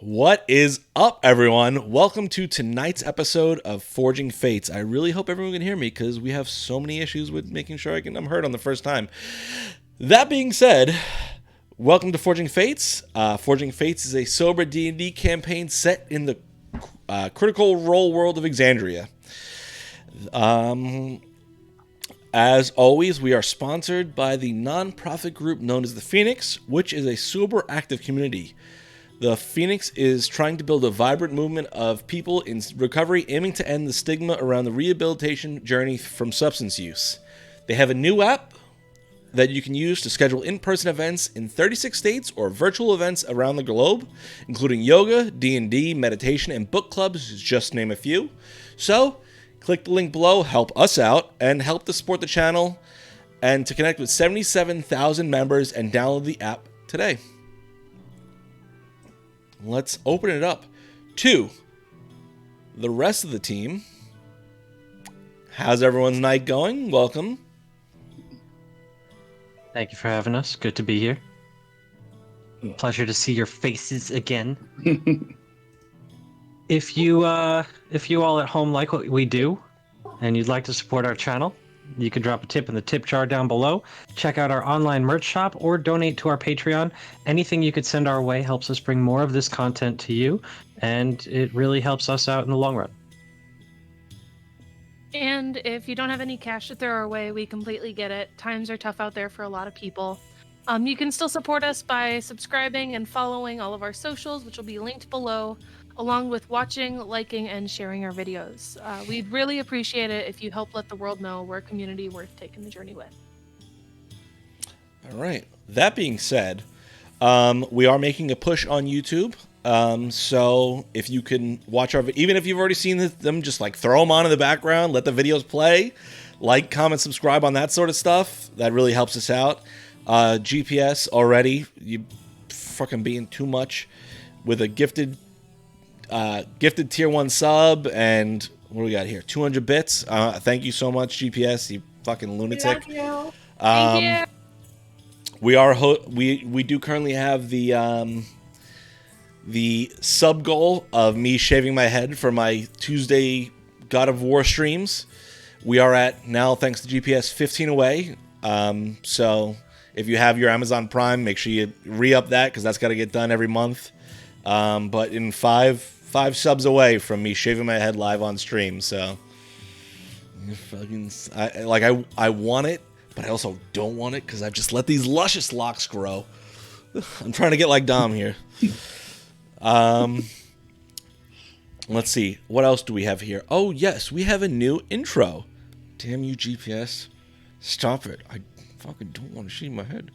What is up, everyone? Welcome to tonight's episode of Forging Fates. I really hope everyone can hear me because we have so many issues with making sure I'm heard on the first time. That being said, welcome to Forging Fates. Forging Fates is a sober D&D campaign set in the Critical Role world of Exandria. As always, we are sponsored by the non-profit group known as the Phoenix, which is a sober, active community. The Phoenix is trying to build a vibrant movement of people in recovery aiming to end the stigma around the rehabilitation journey from substance use. They have a new app that you can use to schedule in-person events in 36 states or virtual events around the globe, including yoga, D&D, meditation, and book clubs, just to name a few. So, click the link below, help us out, and help to support the channel, and to connect with 77,000 members and download the app today. Let's open it up to the rest of the team. How's everyone's night going? Welcome. Thank you for having us. Good to be here. Pleasure to see your faces again. If you all at home like what we do and you'd like to support our channel, you can drop a tip in the tip jar down below. Check out our online merch shop or donate to our Patreon. Anything you could send our way helps us bring more of this content to you, and it really helps us out in the long run. And if you don't have any cash to throw our way, we completely get it. Times are tough out there for a lot of people. You can still support us by subscribing and following all of our socials, which will be linked below, along with watching, liking, and sharing our videos. We'd really appreciate it if you help let the world know we're a community worth taking the journey with. All right. That being said, we are making a push on YouTube. So if you can watch our, even if you've already seen them, just like throw them on in the background, let the videos play, like, comment, subscribe on that sort of stuff. That really helps us out. GPS already, you fucking being too much with a gifted tier 1 sub, and what do we got here? 200 bits. Thank you so much, GPS, you fucking lunatic. Thank you. We do currently have the sub goal of me shaving my head for my Tuesday God of War streams. We are at now, thanks to GPS, 15 away. So if you have your Amazon Prime, make sure you re-up that, because that's got to get done every month. But in five subs away from me shaving my head live on stream, so I want it, but I also don't want it because I've just let these luscious locks grow. I'm trying to get like Dom here. Let's see, what else do we have here? Oh yes, we have a new intro. Damn you, GPS! Stop it! I fucking don't want to shave my head.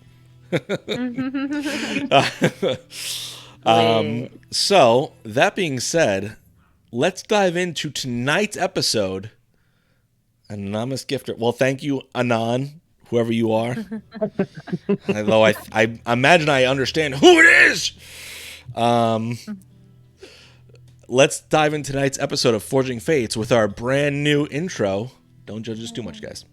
So, that being said, let's dive into tonight's episode. Anonymous gifter. Well, thank you, Anon, whoever you are. Although I imagine I understand who it is. Let's dive into tonight's episode of Forging Fates with our brand new intro. Don't judge us too much, guys.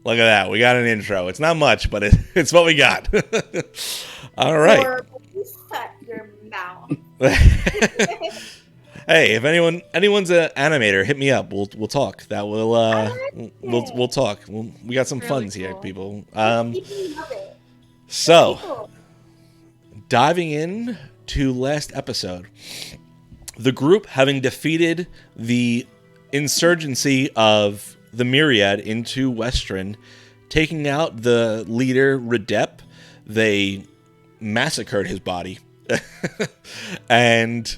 Look at that. We got an intro. It's not much, but it's what we got. All right. Or shut your mouth. Hey, if anyone's an animator, hit me up. We'll talk. That will we'll talk. We got some Really funds here, cool. people. Love it. So diving in to last episode, the group, having defeated the insurgency of the Myriad into Western, taking out the leader Redep, they massacred his body and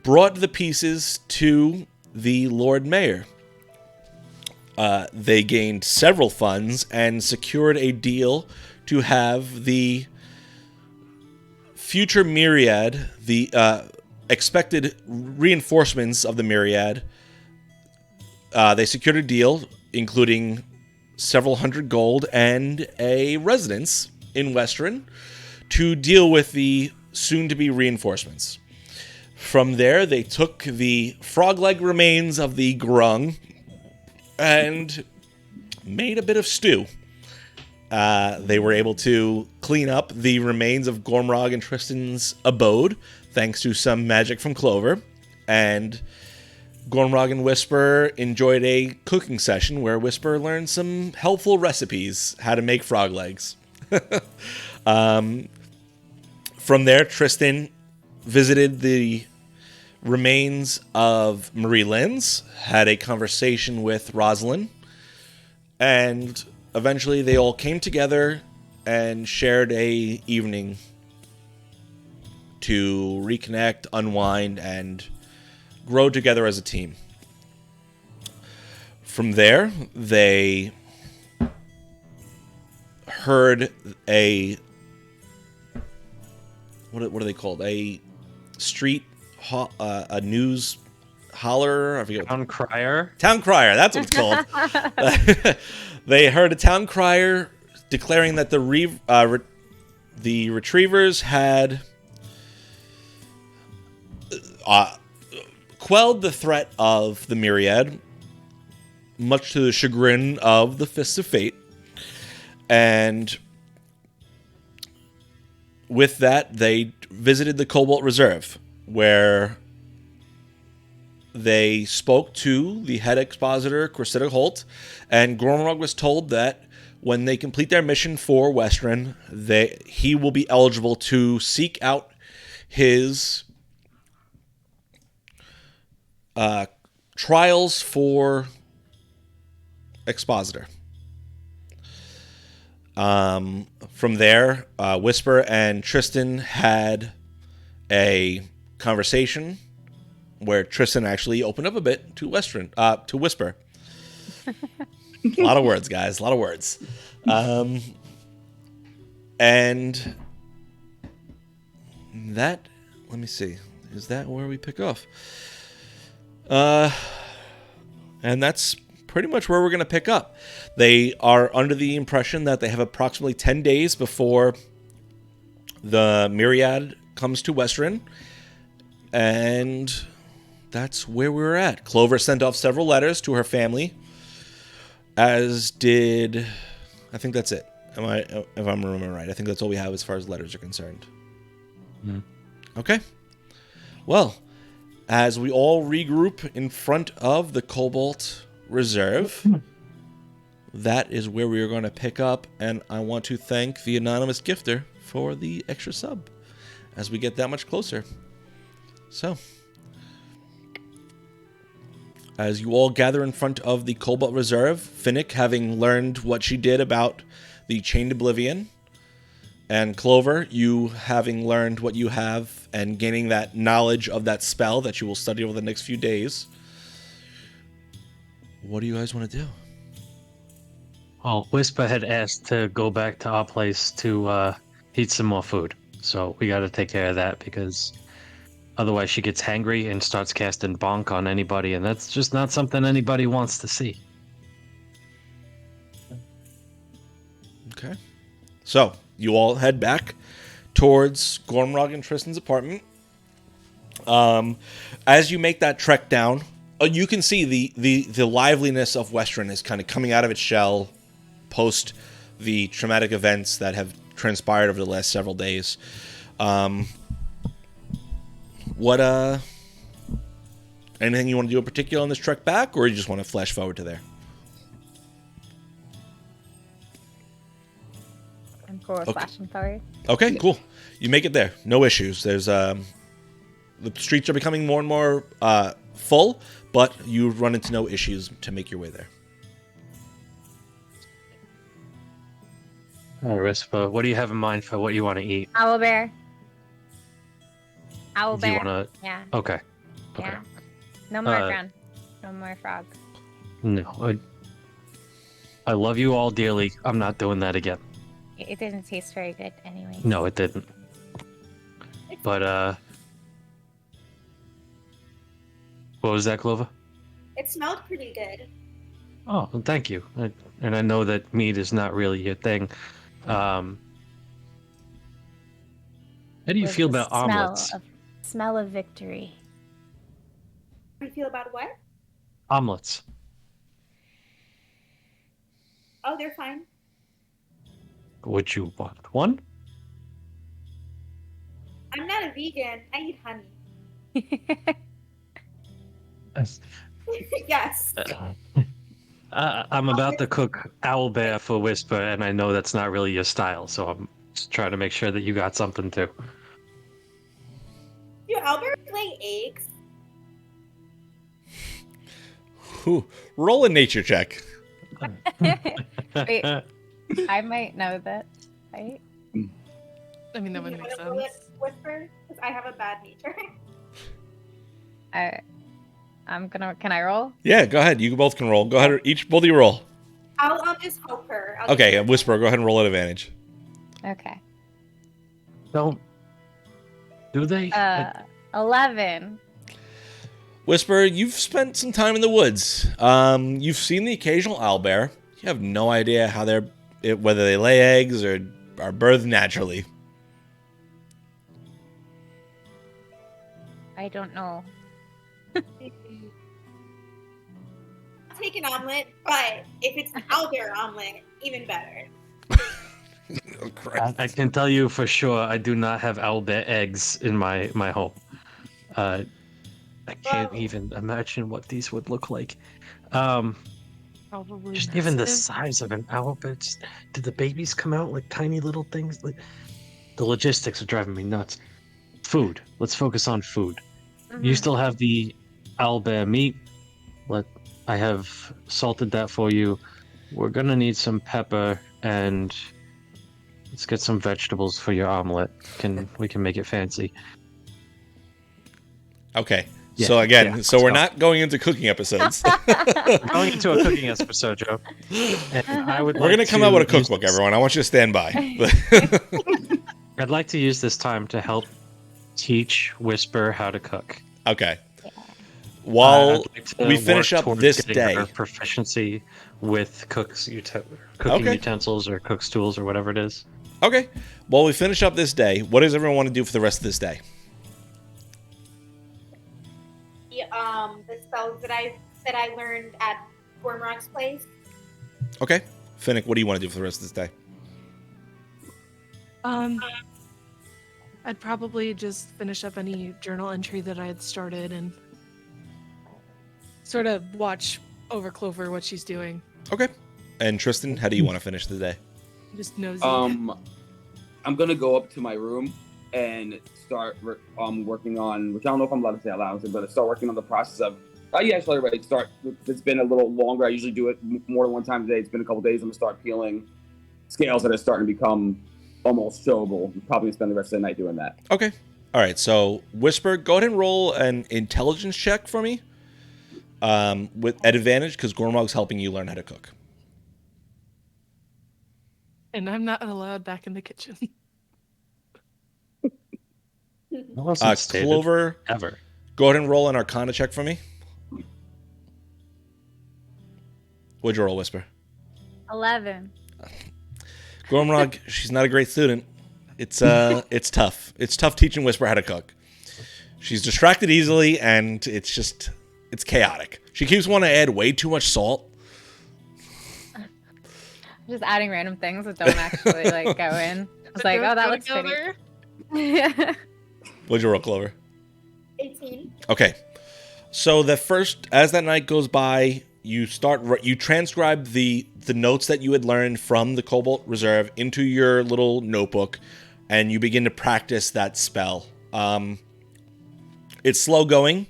brought the pieces to the Lord Mayor. They gained several funds and secured a deal to have the future Myriad, the expected reinforcements of the Myriad. They secured a deal, including several hundred gold and a residence in Western, to deal with the soon-to-be reinforcements. From there, they took the frog-like remains of the Grung and made a bit of stew. They were able to clean up the remains of Gormrog and Tristan's abode, thanks to some magic from Clover. And Gormrog and Whisper enjoyed a cooking session where Whisper learned some helpful recipes, how to make frog legs. From there, Tristan visited the remains of Marie Lynn's, had a conversation with Rosalind, and eventually they all came together and shared a evening to reconnect, unwind, and grow together as a team. From there, they heard a what are they called? A street a news holler. I forget. Town crier. Town crier. That's what it's called. They heard a town crier declaring that the retrievers had quelled the threat of the Myriad, much to the chagrin of the Fists of Fate. And with that, they visited the Cobalt Reserve, where they spoke to the head expositor, Cressida Holt, and Gormrog was told that when they complete their mission for Western, he will be eligible to seek out his trials for expositor. From there, Whisper and Tristan had a conversation where Tristan actually opened up a bit to Whisper. A lot of words, guys. A lot of words. And that, let me see. Is that where we pick off? And that's pretty much where we're going to pick up. They are under the impression that they have approximately 10 days before the Myriad comes to Western. And that's where we're at. Clover sent off several letters to her family, as did, I think that's it. If I'm remembering right, I think that's all we have as far as letters are concerned. Mm. Okay. Well, as we all regroup in front of the Cobalt Reserve, that is where we are going to pick up, and I want to thank the anonymous gifter for the extra sub as we get that much closer. So, as you all gather in front of the Cobalt Reserve, Finnick, having learned what she did about the Chained Oblivion, and Clover, you having learned what you have and gaining that knowledge of that spell that you will study over the next few days, what do you guys want to do? Well, Whisper had asked to go back to our place to eat some more food. So we got to take care of that, because otherwise she gets hangry and starts casting bonk on anybody, and that's just not something anybody wants to see. Okay. So, you all head back towards Gormrog and Tristan's apartment. As you make that trek down, you can see the liveliness of Western is kind of coming out of its shell post the traumatic events that have transpired over the last several days. Anything you want to do in particular on this trek back, or you just want to flash forward to there? I'm cool with flashing forward. Okay, cool. You make it there. No issues. There's the streets are becoming more and more full, but you run into no issues to make your way there. All right, Whisper, what do you have in mind for what you want to eat? Owlbear. Do you Owlbear. want to? Yeah. Okay. Okay. Yeah. No more drown. No more frog. No, I love you all dearly. I'm not doing that again. It didn't taste very good anyway. No, it didn't. But what was that, Clover? It smelled pretty good. Oh, well, thank you. And I know that meat is not really your thing. How do you With feel the about omelets? Smell of victory. How do you feel about what? Omelets. Oh, they're fine. Would you want one? I'm not a vegan. I eat honey. Yes. I'm about to cook owlbear for Whisper, and I know that's not really your style, so I'm just trying to make sure that you got something too. Do owlbears lay eggs? Ooh, roll a nature check. Wait, I might know that, right? I mean, that would You make wanna roll it, sense. Whisper? Because I have a bad nature. Can I roll? Yeah, go ahead. You both can roll. Go ahead. Both of you roll. I'll just help her. Okay, and Whisper, go ahead and roll at advantage. Okay. Don't. Do they? 11. Whisper, you've spent some time in the woods. You've seen the occasional owlbear. You have no idea how whether they lay eggs or are birthed naturally. I don't know. I'll take an omelet, but if it's an owlbear omelet, even better. Oh, Christ. I can tell you for sure, I do not have owlbear eggs in my home. I can't even imagine what these would look like. Probably Just even the massive. size of an owlbear. Did the babies come out like tiny little things? Like, the logistics are driving me nuts. Food. Let's focus on food. You still have the owlbear meat. I have salted that for you. We're gonna need some pepper and let's get some vegetables for your omelet. We can make it fancy. Okay. Yeah, So again, yeah, we're not going into cooking episodes. We're going into a cooking episode, Joe. And We're going to come out with a cookbook, everyone. I want you to stand by. I'd like to use this time to help teach Whisper how to cook. Okay. While I'd like to we finish work up towards this getting day. her proficiency with cooking Okay. utensils or cook's tools or whatever it is. Okay. While we finish up this day, what does everyone want to do for the rest of this day? The spells that I learned at Gormrock's place. Okay. Finnick, what do you want to do for the rest of this day? I'd probably just finish up any journal entry that I had started and sort of watch over Clover what she's doing. Okay. And Tristan, how do you want to finish the day? Just nosy. I'm gonna go up to my room and start working on, which I don't know if I'm allowed to say out loud, but start working on the process of. Yeah, actually, everybody start. It's been a little longer. I usually do it more than one time a day. It's been a couple days. I'm gonna start peeling scales that are starting to become almost showable. I'm probably gonna spend the rest of the night doing that. Okay. All right. So, Whisper, go ahead and roll an intelligence check for me. At advantage, because Gormog's helping you learn how to cook. And I'm not allowed back in the kitchen. That wasn't stated Clover, ever. go ahead and roll an Arcana check for me. What'd you roll, Whisper? 11. Gormrog, she's not a great student. It's tough. It's tough teaching Whisper how to cook. She's distracted easily, and it's chaotic. She keeps wanting to add way too much salt. Just adding random things that don't actually like go in. It's like, oh, that looks pretty. What'd you roll, Clover? 18. Okay. So as that night goes by, you transcribe the notes that you had learned from the Cobalt Reserve into your little notebook, and you begin to practice that spell. It's slow going.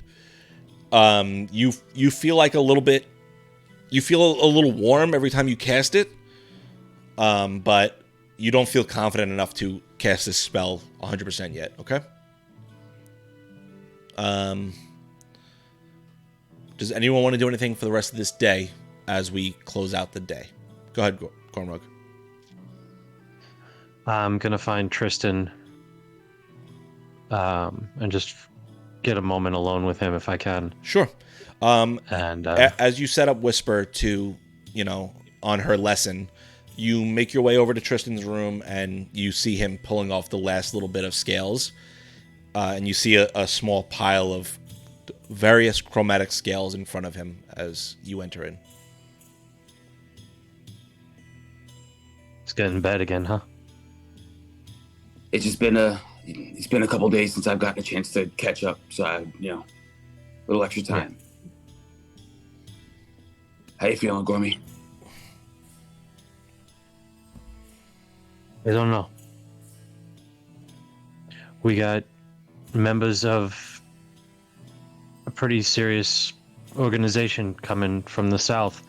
You feel like a little warm every time you cast it, but you don't feel confident enough to cast this spell 100% yet. Okay. Does anyone want to do anything for the rest of this day as we close out the day? Go ahead, Cornrug. I'm gonna find Tristan and just get a moment alone with him if I can. Sure. And as you set up Whisper to, on her lesson, you make your way over to Tristan's room and you see him pulling off the last little bit of scales. And you see a small pile of various chromatic scales in front of him as you enter in. It's getting bad again, huh? It's been a couple days since I've gotten a chance to catch up, so a little extra time. How you feeling, Gormy? I don't know. We got members of a pretty serious organization coming from the south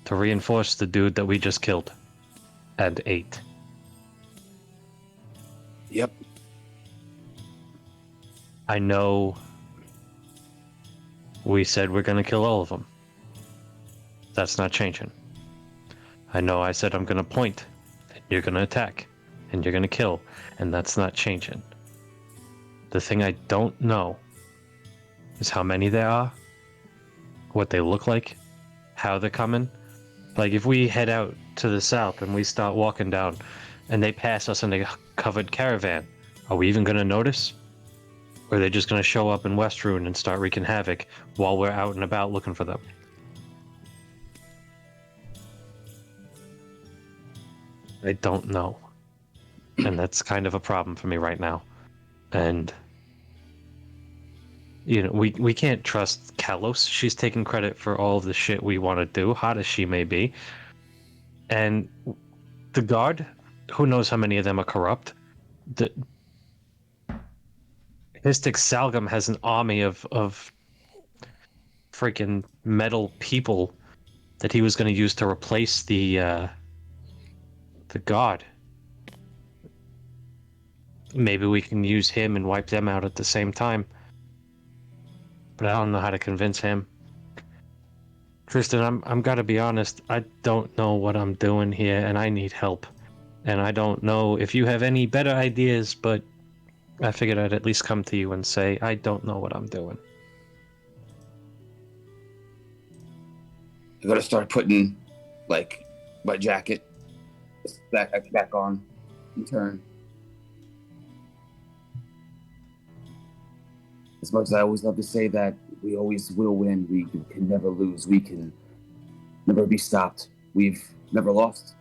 to reinforce the dude that we just killed and ate. Yep. I know we said we're going to kill all of them. That's not changing. I know I said I'm going to point, and you're going to attack, and you're going to kill, and that's not changing. The thing I don't know is how many there are, what they look like, how they're coming. Like, if we head out to the south and we start walking down, and they pass us in a covered caravan, are we even going to notice? Or are they just going to show up in Westruun and start wreaking havoc while we're out and about looking for them? I don't know. And that's kind of a problem for me right now. And, we can't trust Kalos. She's taking credit for all of the shit we want to do, hot as she may be. And the guard, who knows how many of them are corrupt? Mystic Salgam has an army of freaking metal people that he was going to use to replace the god. Maybe we can use him and wipe them out at the same time. But I don't know how to convince him. Tristan, I'm gotta be honest, I don't know what I'm doing here, and I need help. And I don't know if you have any better ideas, but I figured I'd at least come to you and say, I don't know what I'm doing. I gotta start putting, my jacket back on in turn. As much as I always love to say that we always will win, we can never lose, we can never be stopped. We've never lost.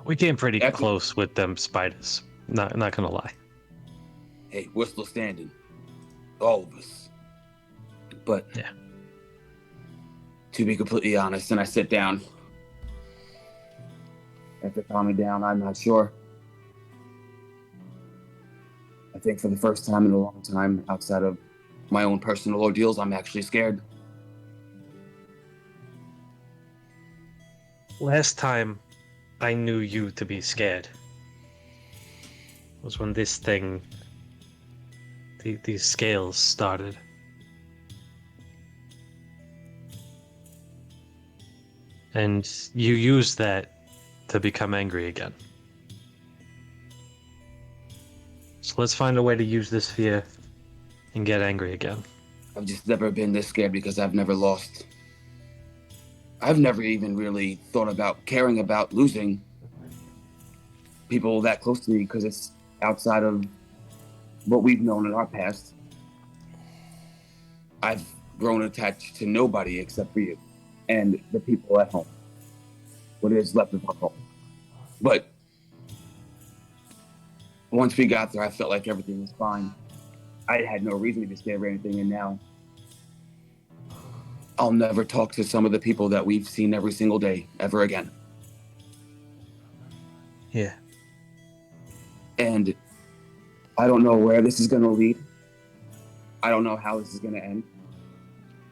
We came pretty close with them spiders. Not gonna lie. Hey, we're still standing. All of us. But yeah. To be completely honest, and I sit down. After calming down, I'm not sure. I think for the first time in a long time, outside of my own personal ordeals, I'm actually scared. Last time I knew you to be scared was when this thing, these scales started. And you used that to become angry again. So let's find a way to use this fear and get angry again. I've just never been this scared because I've never lost. I've never even really thought about caring about losing people that close to me because it's outside of what we've known in our past. I've grown attached to nobody except for you and the people at home. What is left of our home. But once we got there, I felt like everything was fine. I had no reason to be scared of anything, and now I'll never talk to some of the people that we've seen every single day ever again. Yeah. And I don't know where this is going to lead. I don't know how this is going to end.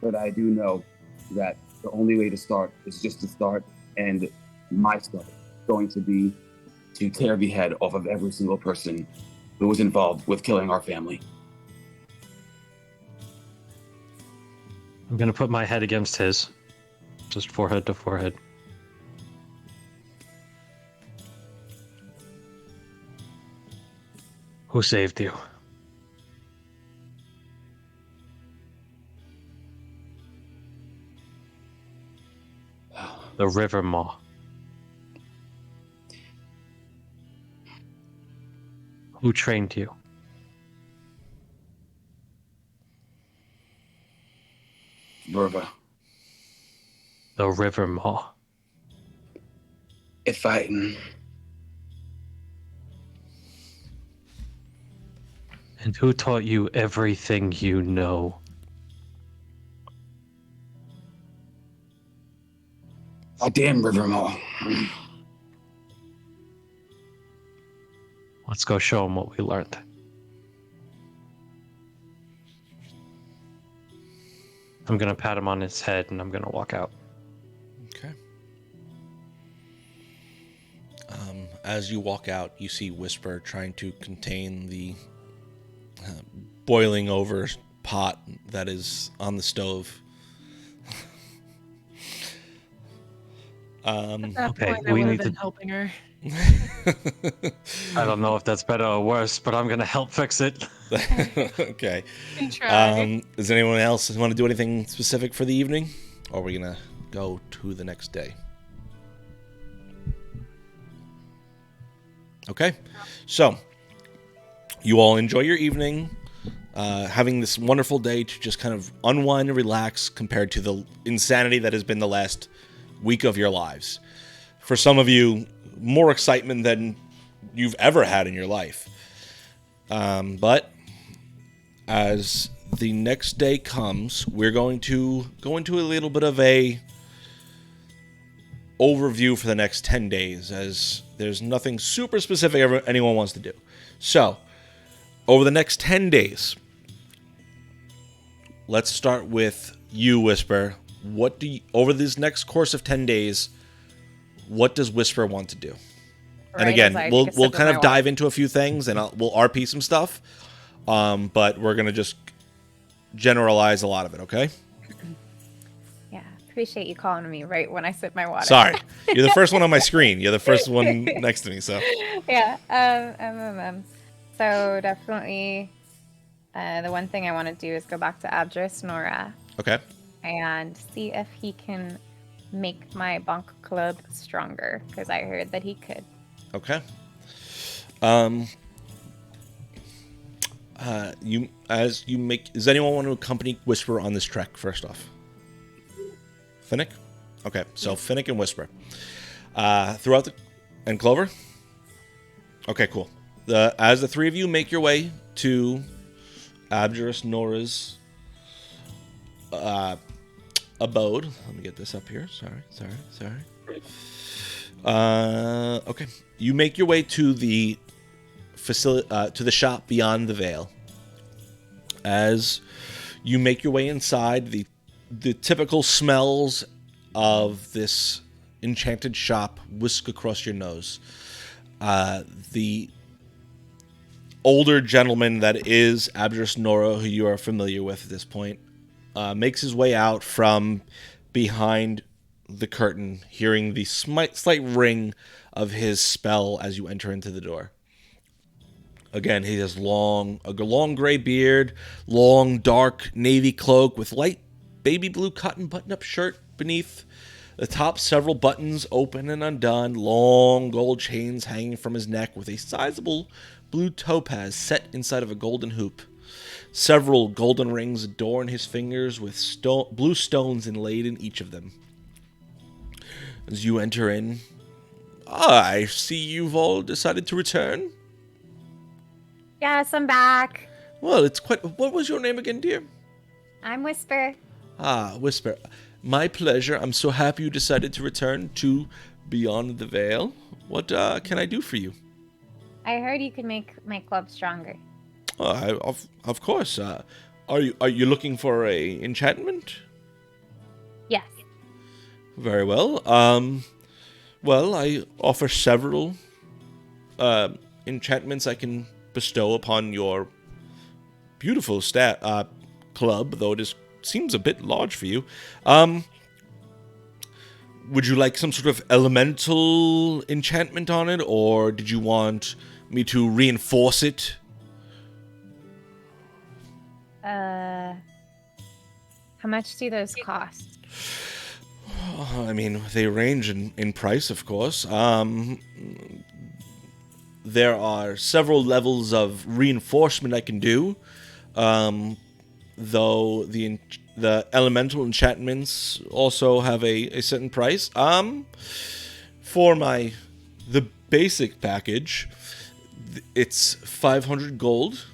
But I do know that the only way to start is just to start, and my start is going to be to tear the head off of every single person who was involved with killing our family. I'm gonna put my head against his. Just forehead to forehead. Who saved you? The River Maw. Who trained you? Verva. The River Maw. get fighting. And who taught you everything you know? Oh, damn Rivermore. Let's go show him what we learned. I'm gonna pat him on his head and I'm gonna walk out. Okay. As you walk out, you see Whisper trying to contain the boiling over pot that is on the stove. At that Okay, point, I we would have need been to- helping her. I don't know if that's better or worse, but I'm gonna help fix it. Okay. You can try. Does anyone else want to do anything specific for the evening? Or are we going to go to the next day? Okay. So, you all enjoy your evening, having this wonderful day to just kind of unwind and relax compared to the insanity that has been the last week of your lives. For some of you, more excitement than you've ever had in your life. But as the next day comes, we're going to go into a little bit of a overview for the next 10 days, as there's nothing super specific anyone wants to do. So, over the next 10 days, let's start with you, Whisper. Over this next course of 10 days, what does Whisper want to do? And Right again, as I we'll take a sip of kind my of dive into a few things, and we'll RP some stuff. But we're gonna just generalize a lot of it, okay? Yeah, appreciate you calling me right when I sip my water. Sorry, you're the first one on my screen. You're the first one next to me, so Yeah. So definitely, the one thing I want to do is go back to Abdris Nora okay. and see if he can make my bonk club stronger, because I heard that he could. Okay. Does anyone want to accompany Whisper on this trek? First off, Finnick. Okay, so Finnick and Whisper. And Clover. Okay, cool. As the three of you make your way to Abjuris Nora's abode. Let me get this up here. Sorry. Okay. You make your way to the to the shop beyond the veil. As you make your way inside, the typical smells of this enchanted shop whisk across your nose. The older gentleman that is Abjuris Nora, who you are familiar with at this point, makes his way out from behind the curtain, hearing the slight ring of his spell as you enter into the door. Again, he has a long gray beard, long dark navy cloak with light baby blue cotton button-up shirt beneath. The top several buttons open and undone, long gold chains hanging from his neck with a sizable blue topaz set inside of a golden hoop. Several golden rings adorn his fingers with blue stones inlaid in each of them. As you enter in, I see you've all decided to return. Yes, I'm back. Well, it's quite... What was your name again, dear? I'm Whisper. Whisper. My pleasure. I'm so happy you decided to return to Beyond the Veil. What can I do for you? I heard you could make my club stronger. Of course. Are you looking for a enchantment? Yes. Very well. Well, I offer several enchantments I can bestow upon your beautiful club, though it seems a bit large for you. Would you like some sort of elemental enchantment on it, or did you want me to reinforce it? How much do those cost? I mean, they range in price, of course. There are several levels of reinforcement I can do, though the elemental enchantments also have a certain price. For the basic package, it's 500 gold.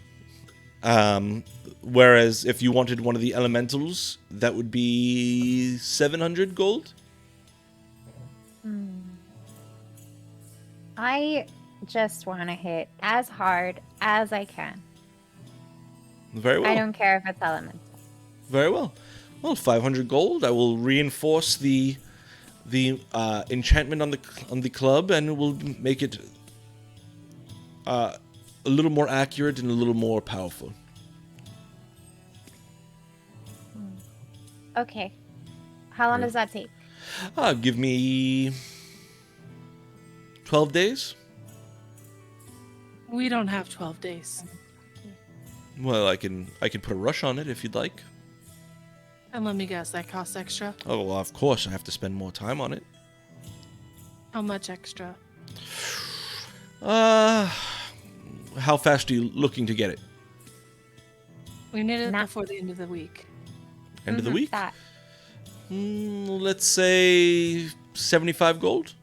Whereas if you wanted one of the elementals, that would be 700 gold. I just want to hit as hard as I can. Very well. I don't care if it's elemental. Very well. Well, 500 gold. I will reinforce the enchantment on the club, and we'll make it a little more accurate and a little more powerful. Okay. How long does that take? Give me 12 days. We don't have 12 days. Well, I can put a rush on it if you'd like. And let me guess, that costs extra? Oh, well, of course, I have to spend more time on it. How much extra? How fast are you looking to get it? We need it Not- before the end of the week. End of the week? That. Let's say 75 gold.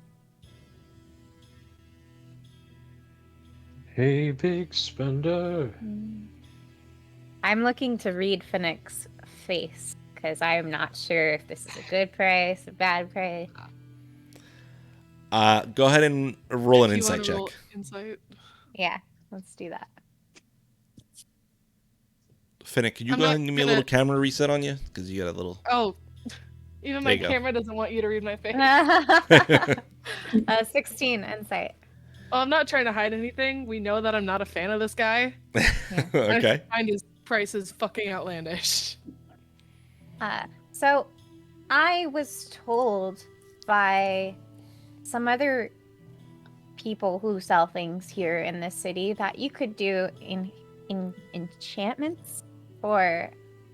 Hey, big spender. I'm looking to read Phoenix's face because I am not sure if this is a good price, a bad price. Go ahead and roll an If you insight wanna check. roll Insight. Yeah, let's do that. Finnick, can you I'm go not ahead and give me a gonna- little camera reset on you? Because you got a little... Oh, even There my you go. camera doesn't want you to read my face. 16 insight. Well, I'm not trying to hide anything. We know that I'm not a fan of this guy. Okay. I find his prices fucking outlandish. So I was told by some other people who sell things here in this city that you could do in enchantments for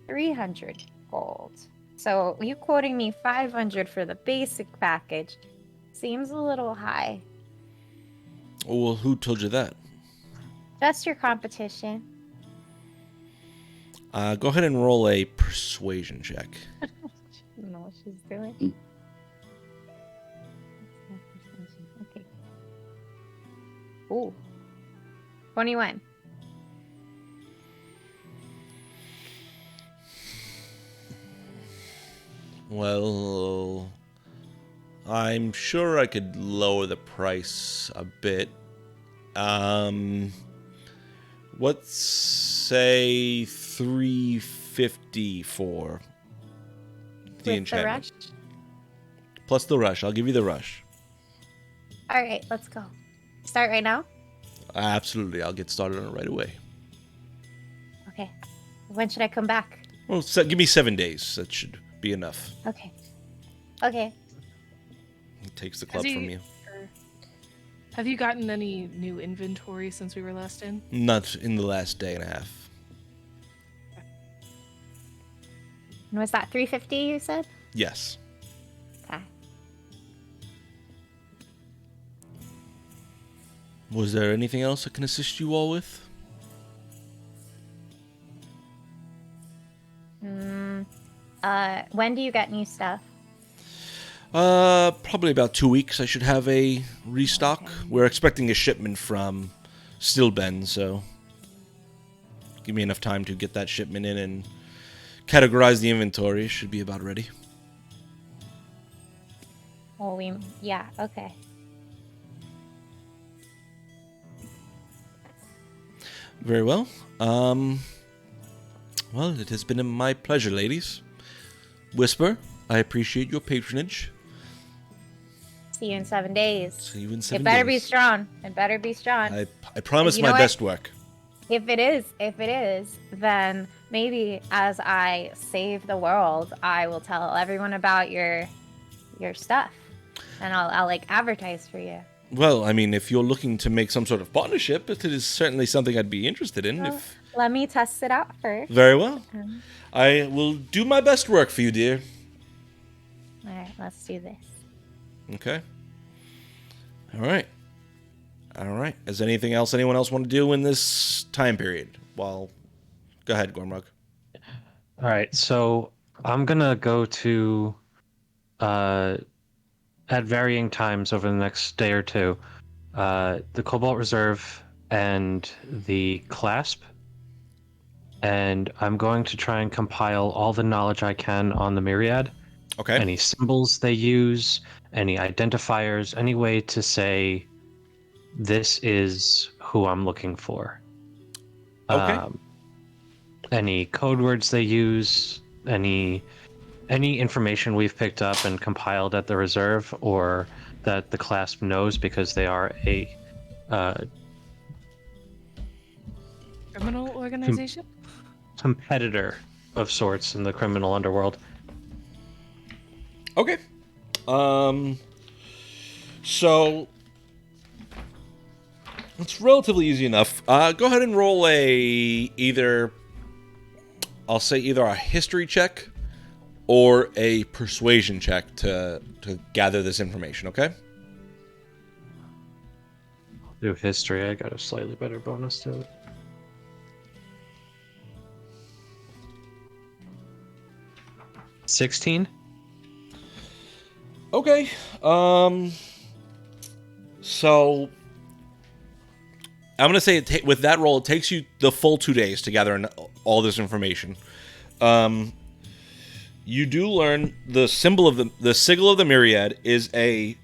300 gold. So you quoting me 500 for the basic package seems a little high. Oh, well, who told you that? Just your competition. Go ahead and roll a persuasion check. I don't know what she's doing. Okay. Ooh. 21. Well, I'm sure I could lower the price a bit. Let's say 350 for the With the enchantment. rush? Plus the rush. I'll give you the rush. All right, let's go. Start right now? Absolutely. I'll get started on it right away. Okay. When should I come back? Well, give me 7 days. That should be enough. Okay. Okay. He takes the club Has from he- you. Have you gotten any new inventory since we were last in? Not in the last day and a half. And was that 350 you said? Yes. Okay. Was there anything else I can assist you all with? When do you get new stuff? Probably about 2 weeks I should have a restock. Okay. We're expecting a shipment from Stillben, so give me enough time to get that shipment in and categorize the inventory. Should be about ready. Oh, yeah, okay. Very well. Well, it has been my pleasure, ladies. Whisper, I appreciate your patronage. See you in 7 days. See you in 7 It better be days. strong. It better be strong. I promise You know my what? best work. If it is, then maybe as I save the world, I will tell everyone about your stuff, and I'll like advertise for you. Well, I mean, if you're looking to make some sort of partnership, it is certainly something I'd be interested in. Well, If let me test it out first. Very well. I will do my best work for you, dear. All right, let's do this. Okay. All right. All right. Is anything else anyone else want to do in this time period? Well, go ahead, Gormrug. All right, so I'm gonna go to at varying times over the next day or two, the Cobalt Reserve and the Clasp. And I'm going to try and compile all the knowledge I can on the Myriad. Okay. Any symbols they use, any identifiers, any way to say, this is who I'm looking for. Okay. Any code words they use, any information we've picked up and compiled at the reserve, or that the Clasp knows because they are a Criminal organization? competitor of sorts in the criminal underworld. Okay. So it's relatively easy enough. Go ahead and roll either a history check or a persuasion check to gather this information, okay? Do history, I got a slightly better bonus to it. $16? Okay. So I'm gonna say with that roll, it takes you the full 2 days to gather all this information. You do learn the sigil of the Myriad is a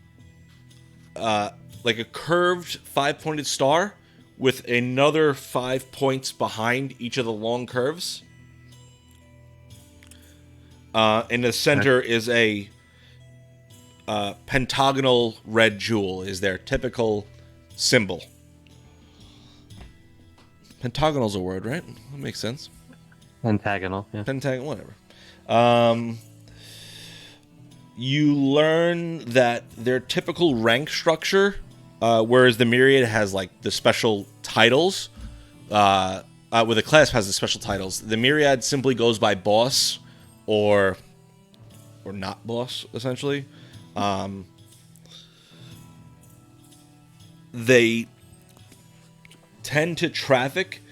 like a curved 5-pointed star with another 5 points behind each of the long curves. In the center is a pentagonal red jewel is their typical symbol. Pentagonal's a word, right? That makes sense. Pentagonal, yeah. Pentagon, whatever. You learn that their typical rank structure, whereas the Myriad has like the special titles, where the Clasp has the special titles, the Myriad simply goes by boss or not boss, essentially. They tend to traffic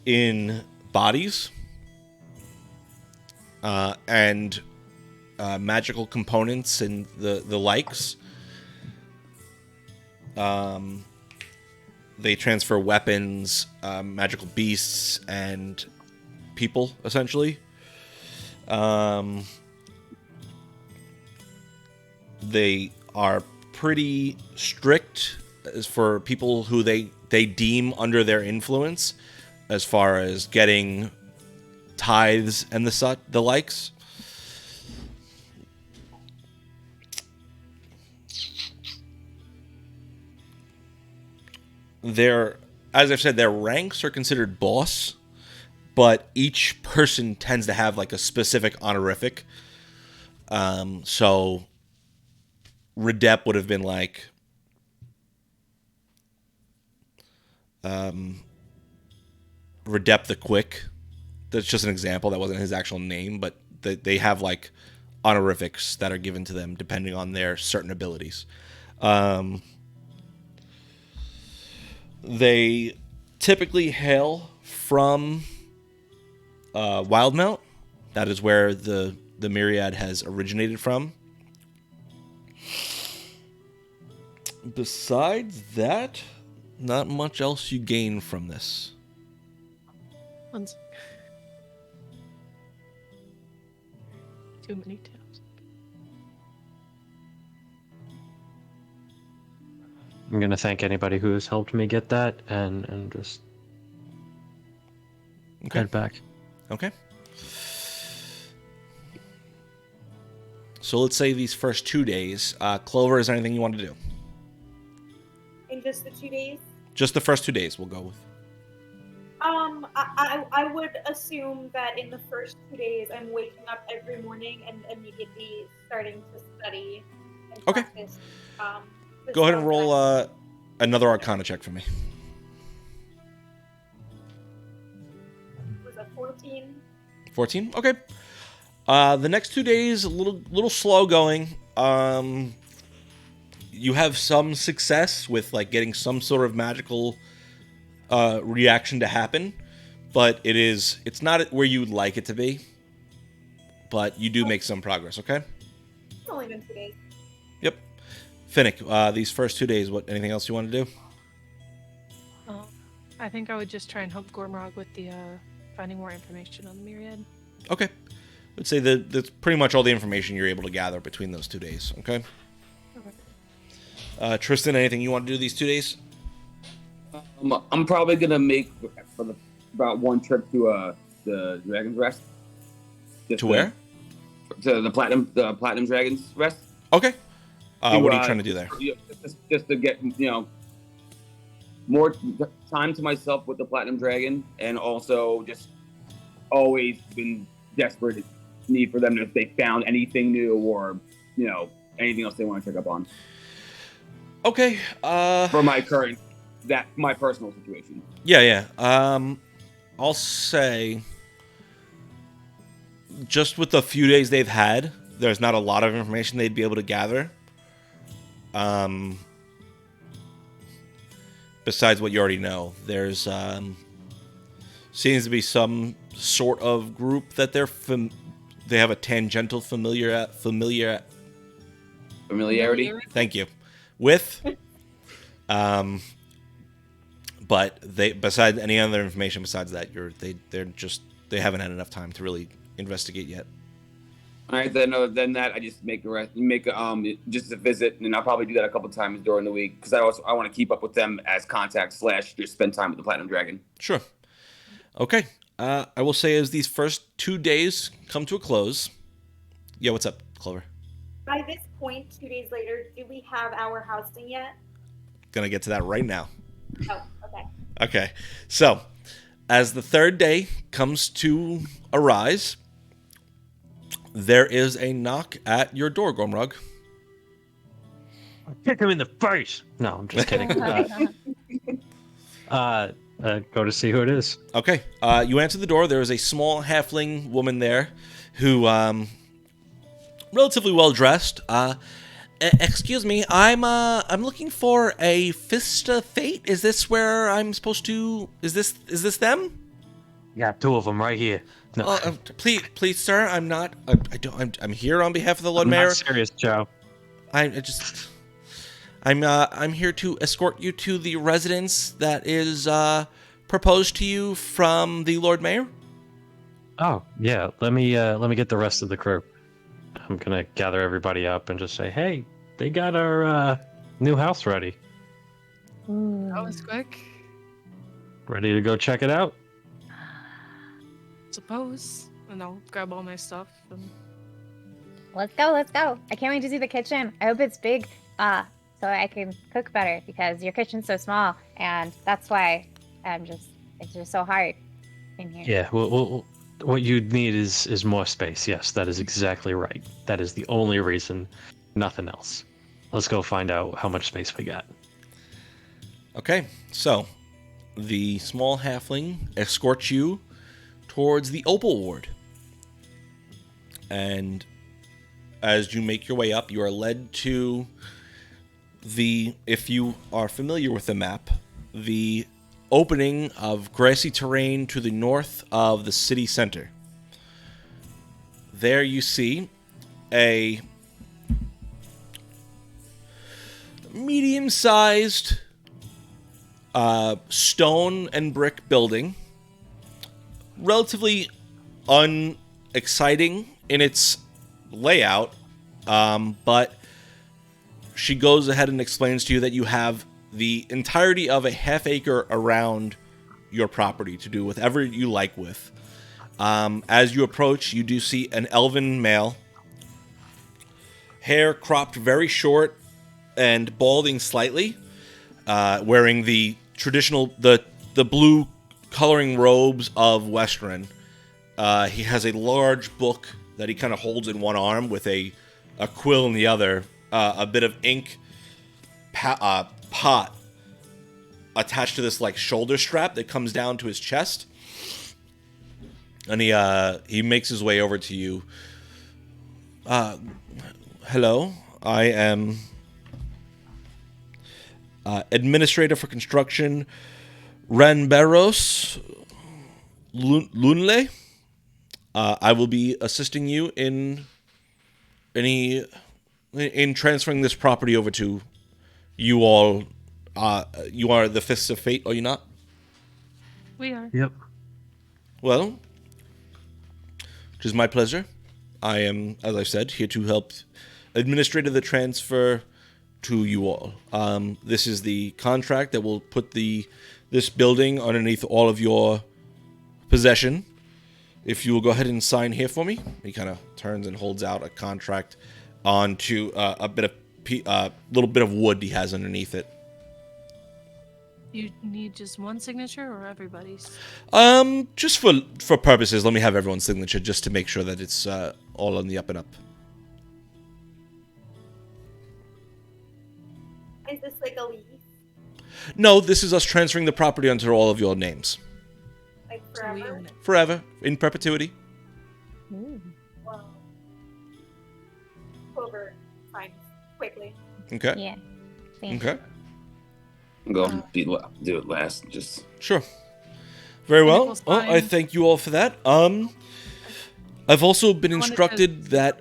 in bodies and magical components and the likes. They transfer weapons, magical beasts, and people, essentially. They are pretty strict as for people who they deem under their influence, as far as getting tithes and the likes. As I've said, their ranks are considered boss, but each person tends to have like a specific honorific. So Redep would have been like Redep the Quick. That's just an example. That wasn't his actual name, but they have like honorifics that are given to them depending on their certain abilities. They typically hail from Wildmount. That is where the Myriad has originated from. Besides that, not much else you gain from this. One sec. Too many tabs. I'm going to thank anybody who has helped me get that and just head back. Okay. So let's say these first 2 days. Clover, is there anything you want to do? In just the 2 days? Just the first 2 days we'll go with. I would assume that in the first 2 days I'm waking up every morning and immediately starting to study and practice. Go ahead and roll another Arcana check for me. Was a 14? 14? Okay. The next 2 days, a little slow going. You have some success with like getting some sort of magical reaction to happen, but it's not where you'd like it to be. But you do make some progress, okay? It's only been 2 days. Yep. Finnick, these first 2 days, anything else you want to do? I think I would just try and help Gormrog with the finding more information on the Myriad. Okay. I'd say that's pretty much all the information you're able to gather between those 2 days, okay? Tristan, anything you want to do these 2 days? I'm probably going to make about one trip to the Dragon's Rest. To where? To the Platinum Dragon's Rest. Okay. What are you trying to do there? Just to get, more time to myself with the Platinum Dragon, and also just always been desperate need for them if they found anything new or, anything else they want to check up on. Okay. For my personal situation. Yeah. I'll say just with the few days they've had, there's not a lot of information they'd be able to gather. Besides what you already know, there's seems to be some sort of group that they have a tangential familiarity. Thank you. With, but besides any other information besides that, they haven't had enough time to really investigate yet. All right, then that I just make just a visit, and I'll probably do that a couple times during the week because I want to keep up with them as contact / just spend time with the Platinum Dragon. Sure. Okay. I will say as these first 2 days come to a close. Yeah, what's up, Clover? By this point, 2 days later, do we have our housing yet? Gonna get to that right now. Oh, okay. Okay. So, as the third day comes to arise, there is a knock at your door, Gormrog. Kick him in the face. No, I'm just kidding. Go to see who it is. Okay. You answer the door. There is a small halfling woman there who, relatively well dressed. Excuse me, I'm looking for a Fist of Fate. Is this where I'm supposed to? Is this them? Yeah, two of them right here. No, please, sir. I'm not. I'm here on behalf of the Lord I'm Mayor. not serious, Joe. I'm here to escort you to the residence that is proposed to you from the Lord Mayor. Oh yeah, let me get the rest of the crew. I'm gonna gather everybody up and just say, hey, they got our new house ready. That was quick. Ready to go check it out? Suppose. And I'll grab all my stuff. And... Let's go. I can't wait to see the kitchen. I hope it's big, so I can cook better because your kitchen's so small, and that's why it's just so hard in here. Yeah, well, what you need is more space. Yes, that is exactly right. That is the only reason, nothing else. Let's go find out how much space we got. Okay, so the small halfling escorts you towards the Opal Ward. And as you make your way up, you are led to if you are familiar with the map, the opening of grassy terrain to the north of the city center. There you see a medium-sized stone and brick building, relatively unexciting in its layout, but she goes ahead and explains to you that you have the entirety of a half acre around your property to do whatever you like with. As you approach, you do see an elven male, hair cropped very short and balding slightly, wearing the traditional, the blue coloring robes of Western. He has a large book that he kind of holds in one arm with a quill in the other, a bit of ink pot attached to this like shoulder strap that comes down to his chest, and he makes his way over to you. Hello, I am administrator for construction, Ranberos Lunle. I will be assisting you in any in transferring this property over to you all. You are the Fists of Fate, are you not? We are. Yep. Well, it is my pleasure. I am, as I said, here to help administrate the transfer to you all. This is the contract that will put this building underneath all of your possession. If you will go ahead and sign here for me. He kind of turns and holds out a contract onto a little bit of wood he has underneath it. You need just one signature or everybody's? Just for purposes, let me have everyone's signature just to make sure that it's all on the up and up. Is this like a lease? No, this is us transferring the property onto all of your names. Like So we forever? own it. Forever, in perpetuity. Well, Clover signs quickly. Okay. Yeah. Thank you. Okay. Go do it last. Just Sure. Very well. Wonderful Well, I sign. thank you all for that. I've also been wanted to- instructed that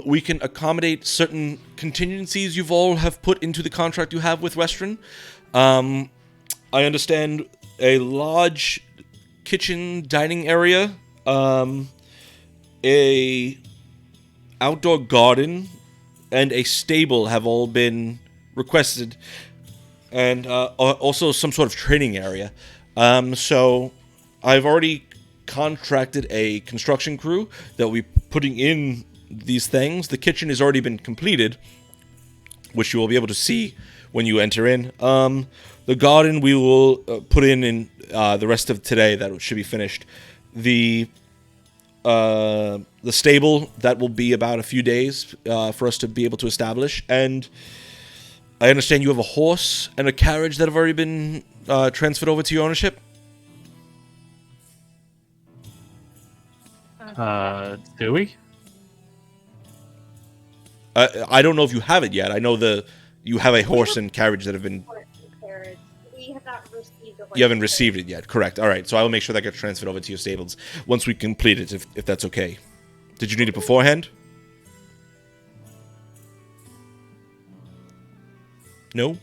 we can accommodate certain contingencies you've all have put into the contract you have with Western. I understand a large kitchen dining area, a outdoor garden, and a stable have all been requested, and also some sort of training area. So I've already contracted a construction crew that will be putting in these things. The kitchen has already been completed, which you will be able to see when you enter in. The garden we will put in the rest of today. That should be finished. The stable, that will be about a few days for us to be able to establish. And I understand you have a horse and a carriage that have already been transferred over to your ownership. Do we? I don't know if you have it yet. I know you have a horse and carriage that have been. Horse and carriage. We have not received the horse. You haven't and received it yet, correct? All right, so I will make sure that gets transferred over to your stables once we complete it, if that's okay. Did you need it beforehand? No.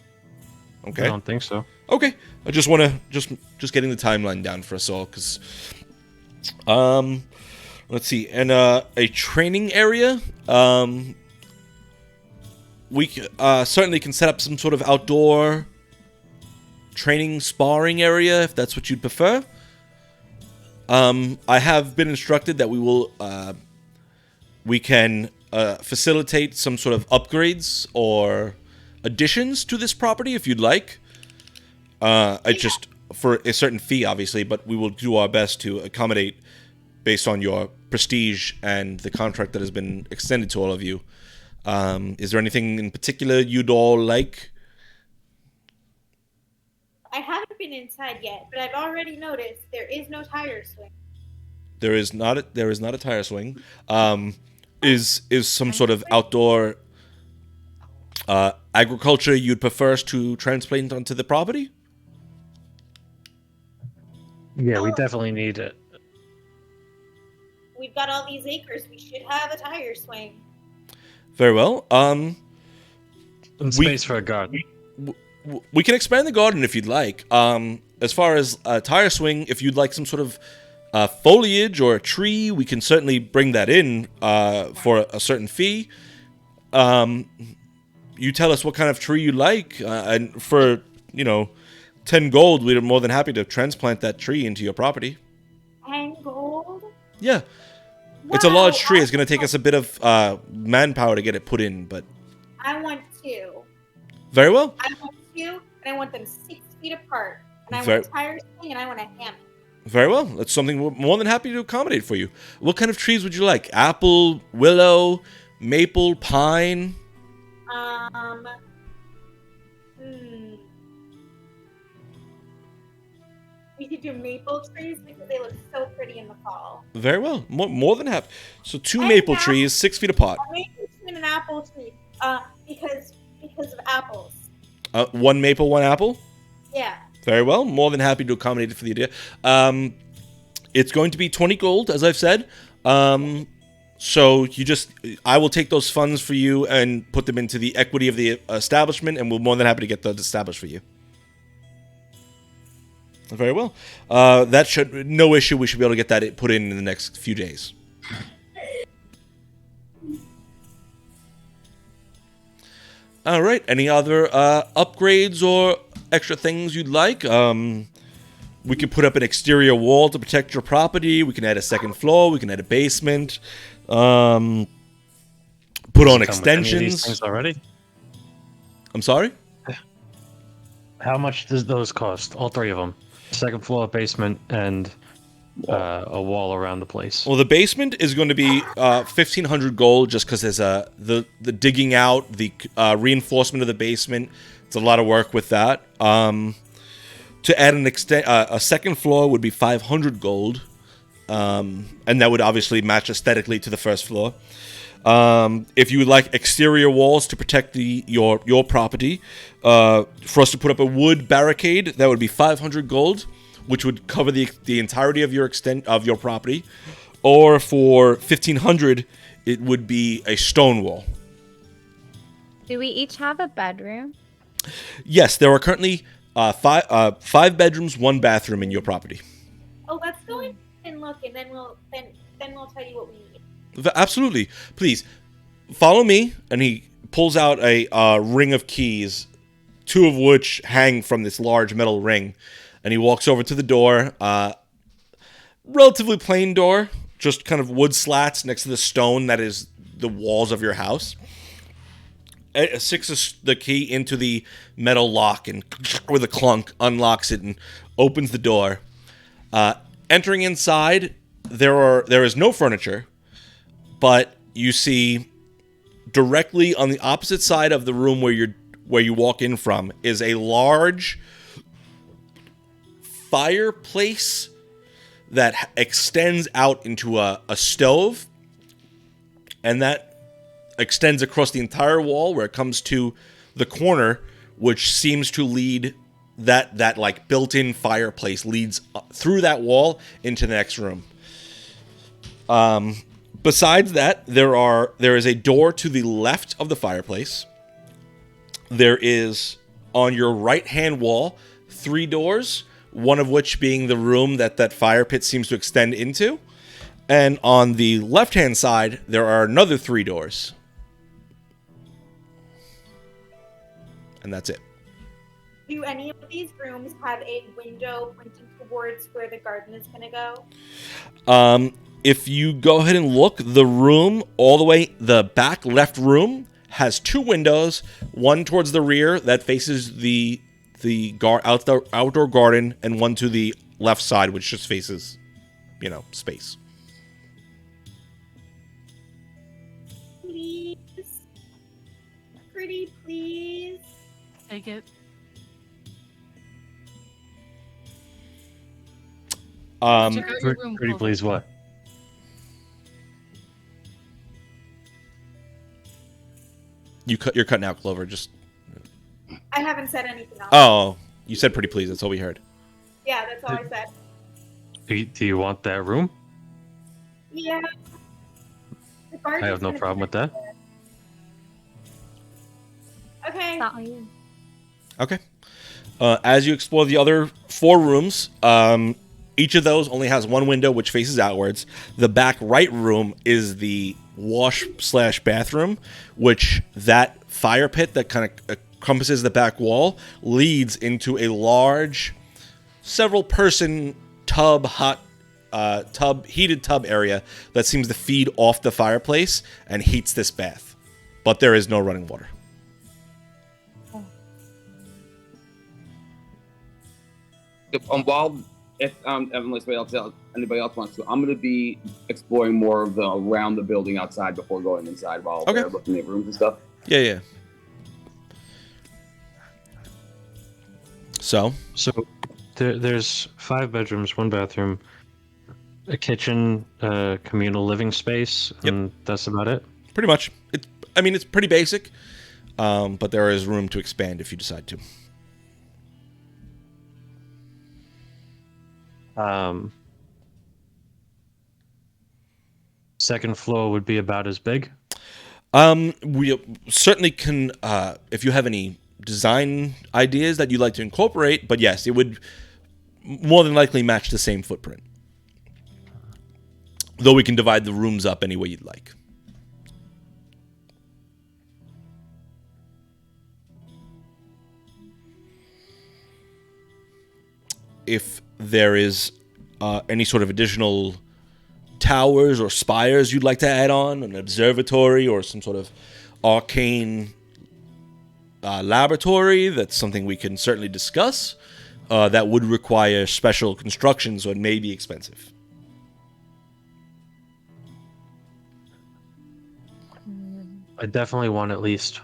Okay. I don't think so. Okay. I just want to just getting the timeline down for us all, because let's see, and a training area. We certainly can set up some sort of outdoor training sparring area if that's what you'd prefer. I have been instructed that we can facilitate some sort of upgrades or additions to this property if you'd like. Just for a certain fee, obviously, but we will do our best to accommodate based on your prestige and the contract that has been extended to all of you. Is there anything in particular you'd all like? I haven't been inside yet, but I've already noticed there is no tire swing. There is not a tire swing. Is some sort of outdoor agriculture you'd prefer us to transplant onto the property? Yeah, we definitely need it. We've got all these acres. We should have a tire swing. Very well. And space for a garden. We can expand the garden if you'd like. As far as a tire swing, if you'd like some sort of foliage or a tree, we can certainly bring that in for a certain fee. You tell us what kind of tree you like, and for 10 gold, we're more than happy to transplant that tree into your property. 10 gold? Yeah. It's a large tree. It's going to take us a bit of manpower to get it put in, but... I want 2. Very well. I want 2, and I want them 6 feet apart. And I Very- want a tire swing, and I want a hammock. Very well. That's something we're more than happy to accommodate for you. What kind of trees would you like? Apple, willow, maple, pine? We could do maple trees because they look so pretty in the fall. Very well. More than happy. So 2 And maple now- trees, 6 feet apart. A maple tree and an apple tree. Because of apples. 1 maple, 1 apple? Yeah. Very well. More than happy to accommodate it for the idea. It's going to be 20 gold, as I've said. So I will take those funds for you and put them into the equity of the establishment, and we're more than happy to get those established for you. Very well. That should no issue. We should be able to get that put in the next few days. All right. Any other upgrades or extra things you'd like? We could put up an exterior wall to protect your property. We can add a second floor. We can add a basement. Put on extensions. These things already? I'm sorry? How much does those cost? All three of them. Second floor, basement, and a wall around the place. Well, the basement is going to be 1,500 gold just because there's the digging out, the reinforcement of the basement. It's a lot of work with that. To add a second floor would be 500 gold, and that would obviously match aesthetically to the first floor. If you would like exterior walls to protect your property, for us to put up a wood barricade, that would be 500 gold, which would cover the entirety of your property. Or for 1,500, it would be a stone wall. Do we each have a bedroom? Yes, there are currently 5 bedrooms, 1 bathroom in your property. Oh, let's go in and look, and then we'll tell you what we need. Absolutely. Please, follow me. And he pulls out a ring of keys, 2 of which hang from this large metal ring. And he walks over to the door. Relatively plain door, just kind of wood slats next to the stone that is the walls of your house. Sticks the key into the metal lock and with a clunk unlocks it and opens the door. Entering inside, there is no furniture, but you see directly on the opposite side of the room where you walk in from is a large fireplace that extends out into a stove, and that extends across the entire wall where it comes to the corner, which seems to lead that like built-in fireplace leads through that wall into the next room. Besides that, there is a door to the left of the fireplace. There is on your right-hand wall 3 doors, one of which being the room that fire pit seems to extend into. And on the left-hand side, there are another 3 doors. And that's it. Do any of these rooms have a window pointing towards where the garden is going to go? If you go ahead and look, the room all the way, the back left room has 2 windows, one towards the rear that faces the outdoor garden, and one to the left side, which just faces, space. Please. Pretty please. Take it. Check out your room, Pretty Clover. please what? You're cutting out, Clover. Just. I haven't said anything else. Oh, you said pretty please. That's all we heard. Yeah, that's all I said. Do you want that room? Yeah. The I garden's have no gonna problem with be that. there. Okay. Not all you. Okay. As you explore the other 4 rooms, each of those only has 1 window which faces outwards. The back right room is the wash/bathroom, which that fire pit that kind of encompasses the back wall leads into a large, several-person heated tub area that seems to feed off the fireplace and heats this bath. But there is no running water. If unless anybody else wants to, I'm going to be exploring more of around the building outside before going inside while Okay. they're looking at rooms and stuff. Yeah. So There's 5 bedrooms, 1 bathroom, a kitchen, communal living space, and that's about it. pretty much. It's pretty basic, but there is room to expand if you decide to. second floor would be about as big? We certainly can, if you have any design ideas that you'd like to incorporate, but yes, it would more than likely match the same footprint. Though we can divide the rooms up any way you'd like. If there is any sort of additional towers or spires you'd like to add on, an observatory or some sort of arcane laboratory, that's something we can certainly discuss. That would require special construction, so it may be expensive. I definitely want at least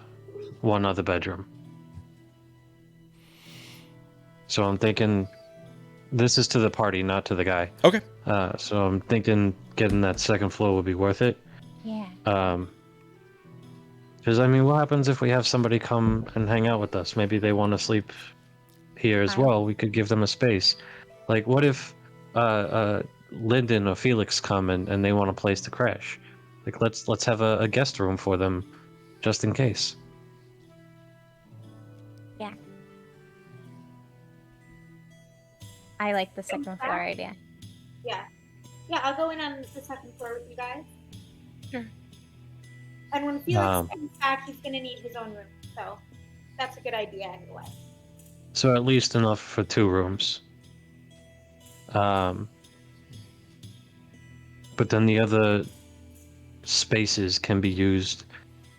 one other bedroom. So I'm thinking, this is to the party, not to the guy. Okay. So I'm thinking getting that second floor would be worth it. Yeah. Because, I mean, what happens if we have somebody come and hang out with us? Maybe they want to sleep here as well. We could give them a space. Like, what if Lyndon or Felix come and they want a place to crash? Like, let's have a guest room for them, just in case. Yeah. I like the second floor idea. Yeah. Yeah, I'll go in on the second floor with you guys. Sure. And when Felix comes back, he's going to need his own room. So that's a good idea anyway. So at least enough for 2 rooms. But then the other spaces can be used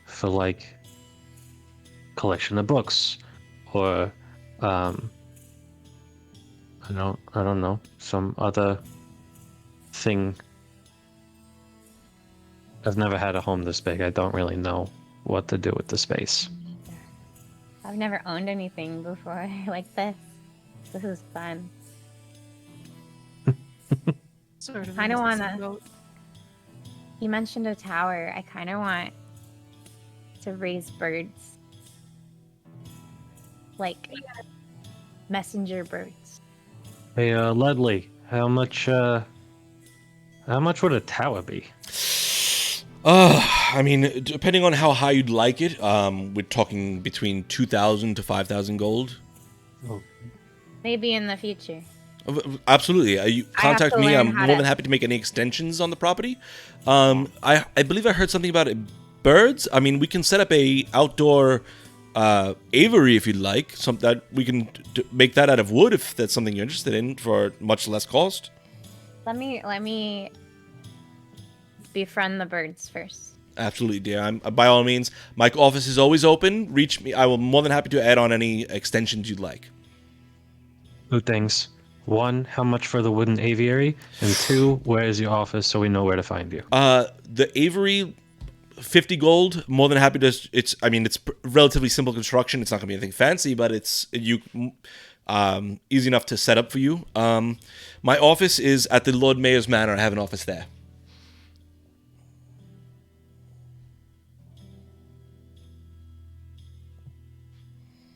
for, like, collection of books, or I don't know, some other thing. I've never had a home this big. I don't really know what to do with the space. I've never owned anything before like this. This is fun. Sort of. I don't in the wanna- same boat. You mentioned a tower. I kind of want to raise birds. Like messenger birds. Hey, Ledley, how much would a tower be? I mean, depending on how high you'd like it, we're talking between 2,000 to 5,000 gold. Maybe in the future. Absolutely. You contact to me. learn I'm how more to- than happy to make any extensions on the property. I believe I heard something about birds. I mean, we can set up a outdoor aviary if you'd like. Some that we can make that out of wood if that's something you're interested in for much less cost. Let me befriend the birds first. Absolutely, dear. I'm by all means. My office is always open. Reach me. I will more than happy to add on any extensions you'd like. 2 things. 1, how much for the wooden aviary? And 2, where is your office so we know where to find you? The aviary, 50 gold. More than happy to. It's relatively simple construction. It's not gonna be anything fancy, but it's easy enough to set up for you. My office is at the Lord Mayor's Manor. I have an office there.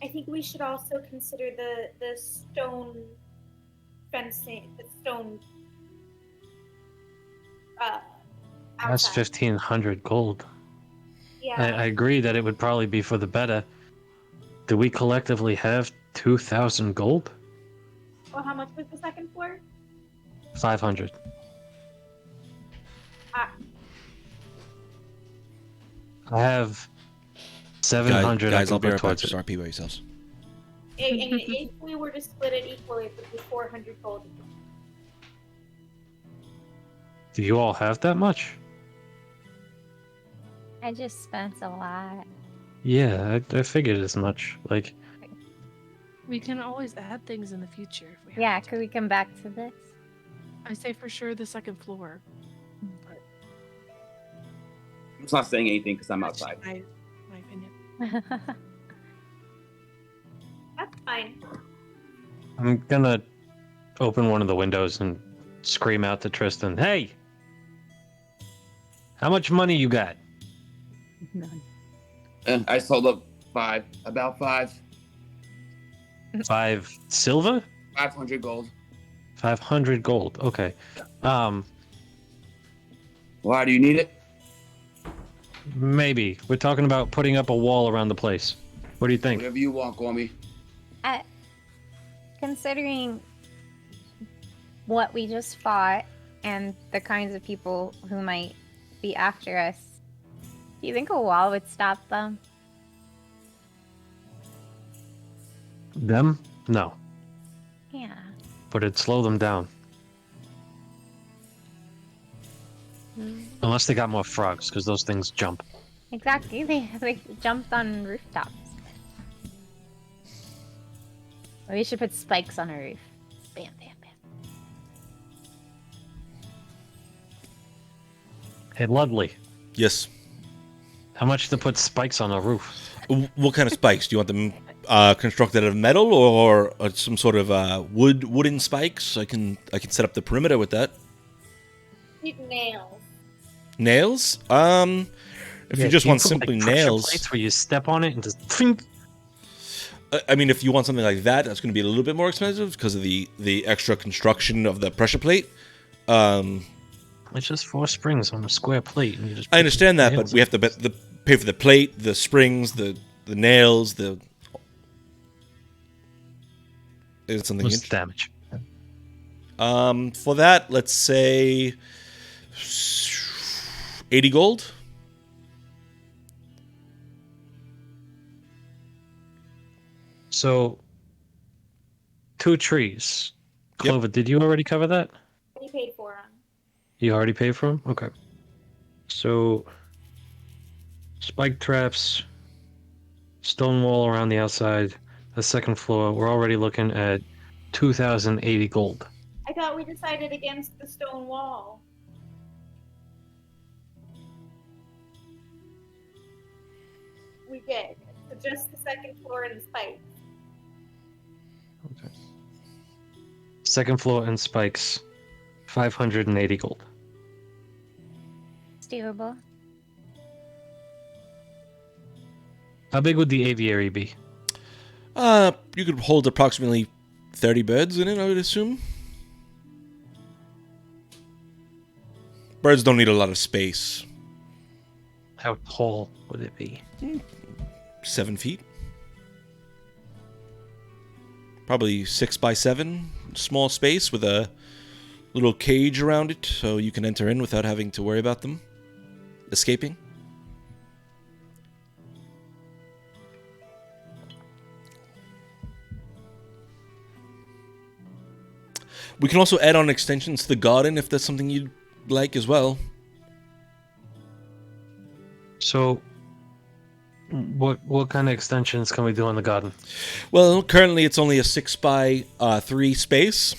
I think we should also consider the stone fencing, the stone. That's outside. 1,500 gold. Yeah. I agree that it would probably be for the better. Do we collectively have 2,000 gold? Well, how much was the second floor? 500. I have 700 Guys, I I'll can be put right back. towards Just it. RP by yourselves. And if we were to split it equally, it would be 400 gold. Do you all have that much? I just spent a lot. Yeah, I figured as much. Like, We can always add things in the future if we have Yeah, to. could we come back to this? I say for sure the second floor. But I'm just not saying anything because I'm that's outside. my opinion. That's fine. I'm gonna open one of the windows and scream out to Tristan, "Hey! How much money you got?" I sold up about 5 silver? 500 gold. 500 gold. Okay. Why do you need it? Maybe. We're talking about putting up a wall around the place. What do you think? Whatever you want, Gormy. Considering what we just fought and the kinds of people who might be after us, do you think a wall would stop them? Them? No. Yeah. But it'd slow them down. Unless they got more frogs, because those things jump. Exactly. They jumped on rooftops. We should put spikes on a roof. Bam, bam, bam. Hey, Ludley, Yes. how much to put spikes on a roof? What kind of spikes? Do you want them constructed out of metal or some sort of wooden spikes? I can set up the perimeter with that. Need nails. Nails? If you just want simply nails, Plates where you step on it and just think. I mean, if you want something like that, that's going to be a little bit more expensive because of the extra construction of the pressure plate. It's just 4 springs on a square plate, and you just. I understand that, but we have to pay for the plate, the springs, the nails, Is it something What's the damage? For that, let's say 80 gold. So, 2 trees. Yep. Clover, did you already cover that? What you paid for them? You already paid for them? Okay. So, spike traps, stone wall around the outside, the second floor. We're already looking at 2,080 gold. I thought we decided against the stone wall. We did. So just the second floor and the spikes. Okay. Second floor and spikes, 580 gold. It's doable. How big would the aviary be? You could hold approximately 30 birds in it, I would assume. Birds don't need a lot of space. How tall would it be? 7 feet. Probably 6 by 7. Small space with a little cage around it so you can enter in without having to worry about them escaping. We can also add on extensions to the garden if that's something you'd like as well. So, what kind of extensions can we do on the garden? Well, currently it's only a 6 by 3 space,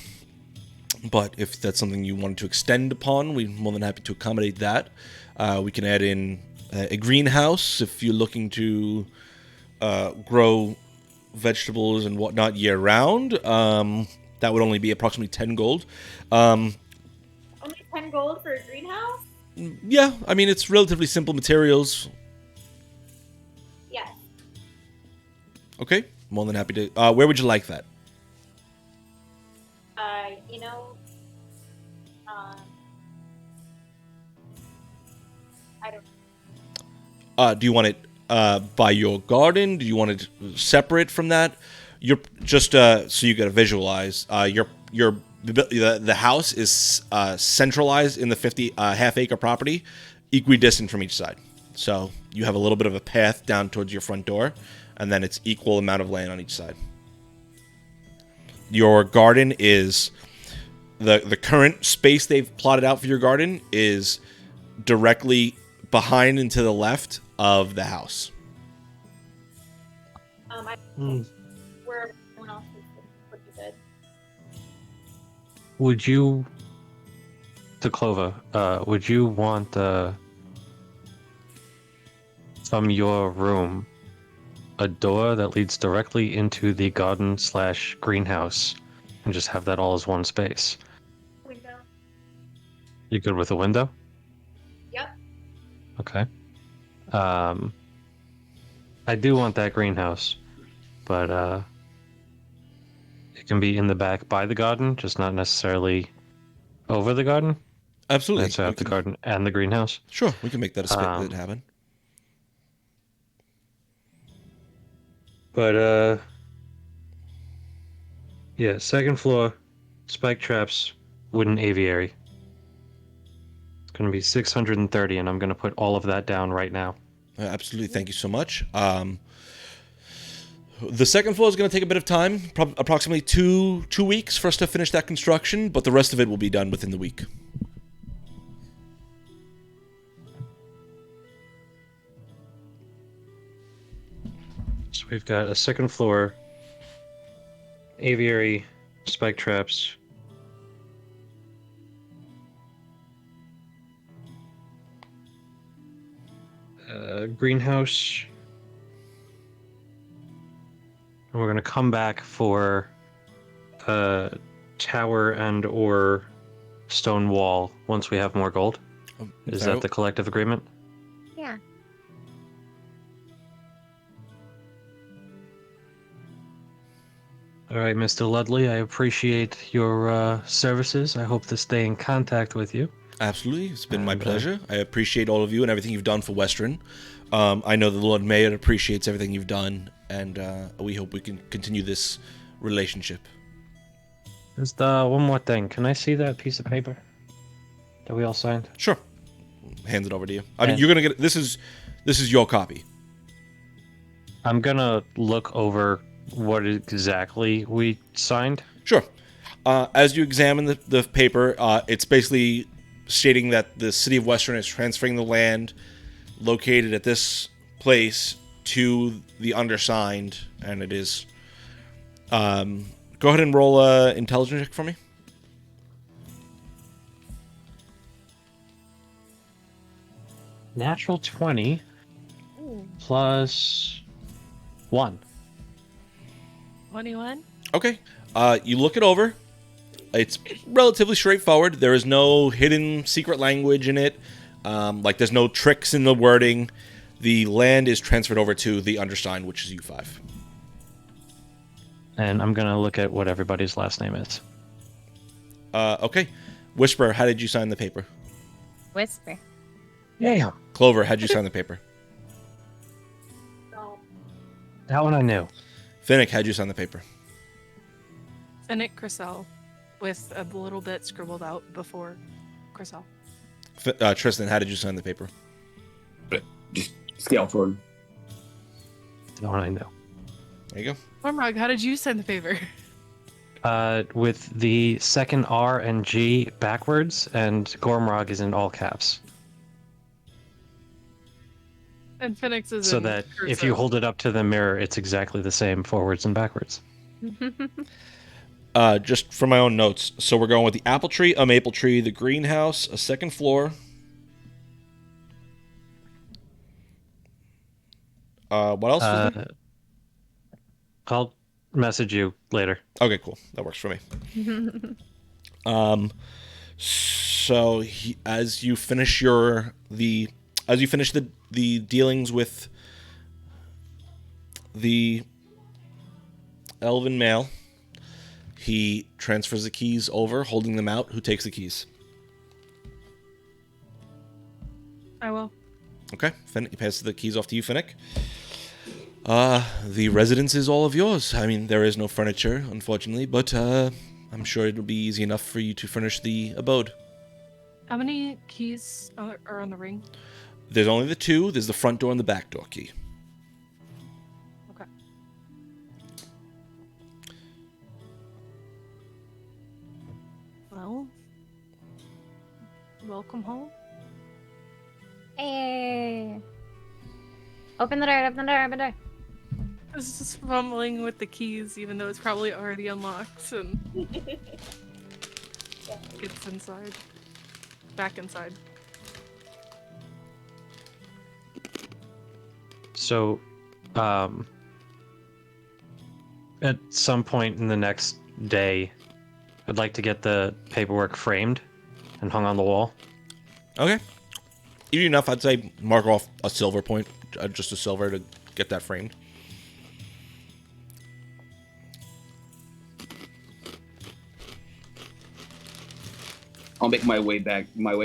but if that's something you wanted to extend upon, we're more than happy to accommodate that. We can add in a greenhouse if you're looking to grow vegetables and whatnot year-round. That would only be approximately 10 gold. Only 10 gold for a greenhouse? Yeah, I mean, it's relatively simple materials. Yes. Okay, more than happy to. Where would you like that? You know, I don't. Do you want it by your garden? Do you want it separate from that? You're just so you got to visualize. The house is centralized in the 50 half-acre property, equidistant from each side. So you have a little bit of a path down towards your front door, and then it's equal amount of land on each side. Your garden is the current space they've plotted out for your garden is directly behind and to the left of the house. Where everyone else is put to bed. Would you, to Clover, would you want from your room a door that leads directly into the garden / greenhouse and just have that all as one space? Window. You good with a window? Yep. Okay. I do want that greenhouse, but it can be in the back by the garden, just not necessarily over the garden. Absolutely. Let's have the garden and the greenhouse. Sure, we can make that a split happen. But yeah, second floor, spike traps, wooden aviary. It's going to be 630, and I'm going to put all of that down right now. Absolutely. Thank you so much. The second floor is going to take a bit of time, approximately two weeks for us to finish that construction, but the rest of it will be done within the week. So we've got a second floor, aviary, spike traps. Greenhouse. And we're going to come back for tower and or stone wall once we have more gold. Is that the collective agreement? Yeah. All right, Mr. Ludley, I appreciate your services. I hope to stay in contact with you. Absolutely. It's been my pleasure. I appreciate all of you and everything you've done for Western. I know the Lord Mayor appreciates everything you've done, and we hope we can continue this relationship. Just one more thing. Can I see that piece of paper that we all signed? Sure. Hands it over to you. I mean, you're going to get... This is your copy. I'm going to look over what exactly we signed. Sure. As you examine the paper, it's basically stating that the city of Western is transferring the land located at this place to the undersigned, and it is... go ahead and roll a intelligence check for me. Natural 20 plus 1. 21? Okay. You look it over. It's relatively straightforward. There is no hidden secret language in it. Like, there's no tricks in the wording. The land is transferred over to the undersigned, which is U5. And I'm going to look at what everybody's last name is. Okay. Whisper, how did you sign the paper? Whisper. Yeah. Clover, how did you sign the paper? No. That one I knew. Finnick, how did you sign the paper? Finnick Crissell, with a little bit scribbled out before Crissell. Tristan, how did you sign the paper? Just scale forward. That one I know. There you go. Ormrog, how did you sign the paper? With the second R and G backwards, and Gormrog is in all caps. And Finnick's is So in that cursive. if you hold it up to the mirror, it's exactly the same forwards and backwards. Just for my own notes. So we're going with the apple tree, a maple tree, the greenhouse, a second floor. What else was there? I'll message you later. Okay, cool. That works for me. So as you finish the dealings with the elven male, he transfers the keys over, holding them out. Who takes the keys? I will. Okay, he passes the keys off to you, Finnick. The residence is all of yours. I mean, there is no furniture, unfortunately, but I'm sure it'll be easy enough for you to furnish the abode. How many keys are on the ring? There's only the two. There's the front door and the back door key. Okay. Well, welcome home. Hey. Open the door, open the door, open the door. I was just fumbling with the keys, even though it's probably already unlocked, and it's inside. Back inside. So, at some point in the next day, I'd like to get the paperwork framed and hung on the wall. Okay. Easy enough. I'd say mark off a silver point, just a silver to get that framed. I'll make my way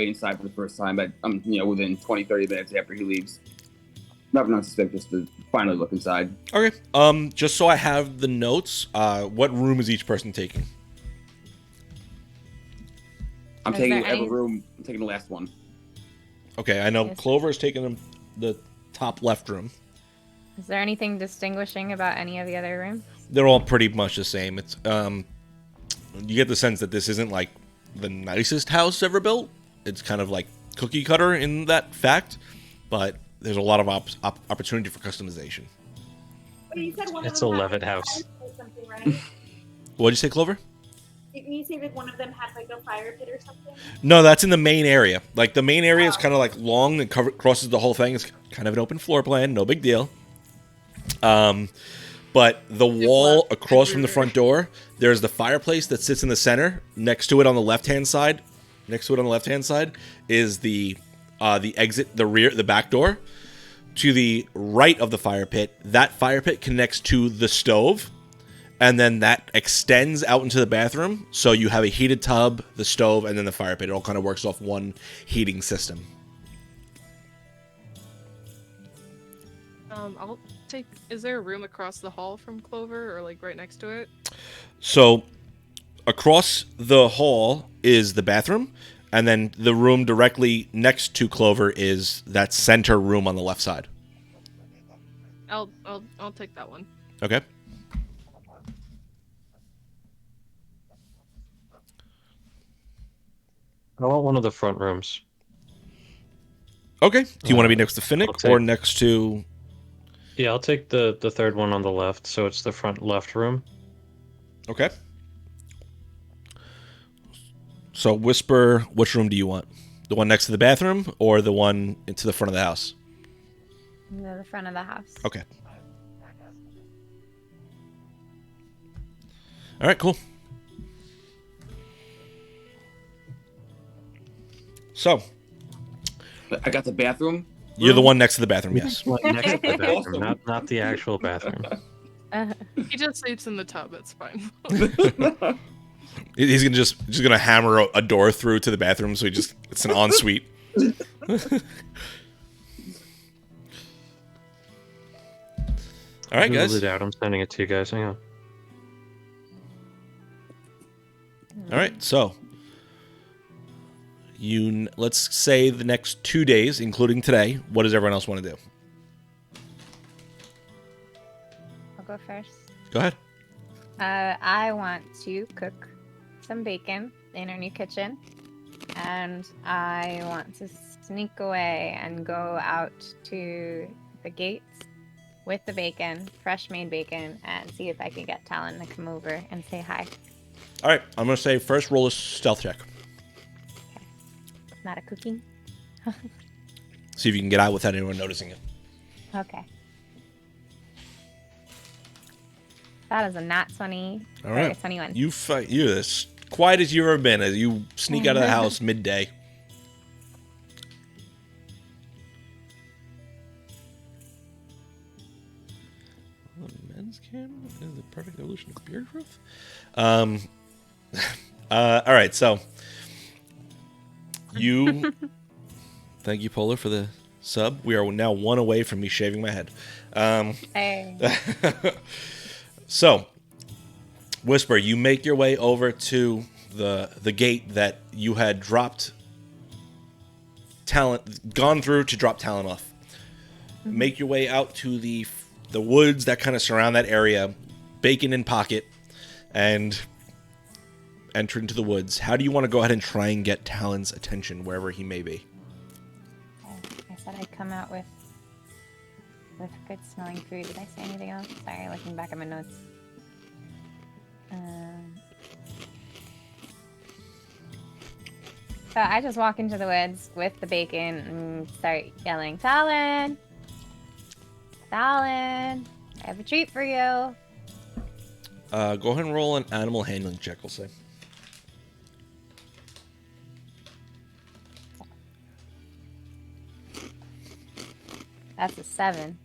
inside for the first time. But I'm within 20-30 minutes after he leaves. Nothing unsuspicious, just to finally look inside. Okay. Just so I have the notes, what room is each person taking? I'm Is taking there whatever any- room. I'm taking the last one. Okay, I know Yes. Clover is taking the top left room. Is there anything distinguishing about any of the other rooms? They're all pretty much the same. It's you get the sense that this isn't like the nicest house ever built. It's kind of like cookie cutter in that fact, but there's a lot of opportunity for customization. But you said one It's of a them Levitt had house. or something, right? What'd you say, Clover? Didn't you say that one of them had like a fire pit or something? No, that's in the main area. Like the main area is kind of like long and crosses the whole thing. It's kind of an open floor plan, no big deal. But the wall left, across from the rear. front door, there's the fireplace that sits in the center. Next to it on the left-hand side, is the exit, the back door. To the right of the fire pit, that fire pit connects to the stove, and then that extends out into the bathroom. So you have a heated tub, the stove, and then the fire pit. It all kind of works off one heating system. I'll take. Is there a room across the hall from Clover, or like right next to it? So across the hall is the bathroom, and then the room directly next to Clover is that center room on the left side. I'll take that one. Okay. I want one of the front rooms. Okay. Do you want to be next to Finnick I'll take- or next to... Yeah, I'll take the third one on the left, so it's the front left room. Okay. So Whisper, which room do you want? The one next to the bathroom or the one into the front of the house? No, the front of the house. Okay. All right, cool. So, I got the bathroom. you're the one next to the bathroom, yes. Like next to the bathroom, Awesome. not the actual bathroom. He just sleeps in the tub. It's fine. He's gonna hammer a door through to the bathroom, so it's an ensuite. All right, Googled guys. it out. I'm sending it to you guys. Hang on. All right, so let's say the next 2 days, including today. What does everyone else want to do? I'll go first. Go ahead. I want to cook some bacon in our new kitchen, and I want to sneak away and go out to the gates with the bacon, fresh made bacon, and see if I can get Talon to come over and say hi. All right, I'm gonna say first roll a stealth check. Not a cooking. See if you can get out without anyone noticing it. Okay. That is a nat 20. All right. Or 21. You're as quiet as you've ever been as you sneak out of the house midday. The men's cam is the perfect evolution of beard growth. All right, so you thank you, Polar, for the sub. We are now one away from me shaving my head. Hey. So, Whisper, you make your way over to the gate that you had gone through to drop Talon off. Mm-hmm. Make your way out to the woods that kind of surround that area, bacon in pocket, and enter into the woods. How do you want to go ahead and try and get Talon's attention wherever he may be? I said I'd come out with good smelling food. Did I say anything else? Sorry, looking back at my notes. So I just walk into the woods with the bacon and start yelling, Talon! Talon! I have a treat for you! Go ahead and roll an animal handling check, we'll say. That's a 7.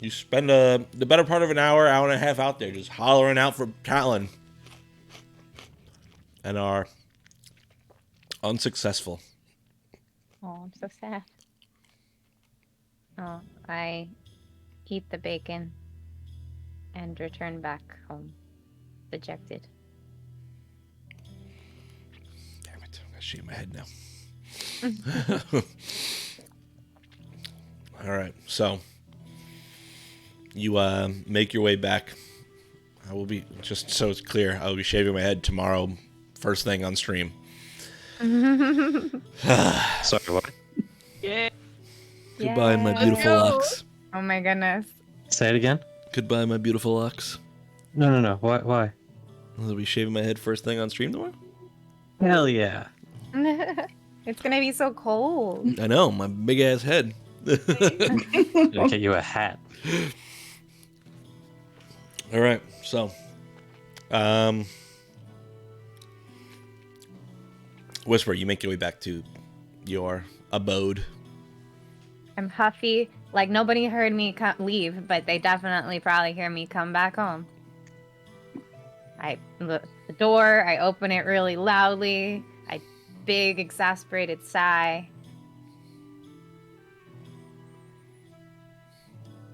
You spend the better part of an hour and a half out there just hollering out for Talon. and are unsuccessful. Oh, I'm so sad. Oh, I eat the bacon and return back home, dejected. Damn it! I'm gonna shave my head now. All right, so you make your way back. I will be, just so it's clear, I will be shaving my head tomorrow, first thing on stream. Sorry, what? Yeah. Goodbye, my Yay. beautiful Let's go. ox. Oh my goodness. Say it again? Goodbye, my beautiful ox. No. Why? I'll be shaving my head first thing on stream tomorrow. Hell yeah. It's gonna be so cold. I know, my big ass head. Gonna get you a hat. All right, so, Whisper, you make your way back to your abode. I'm huffy. Like nobody heard me leave, but they definitely probably hear me come back home. I look at the door. I open it really loudly. I big exasperated sigh.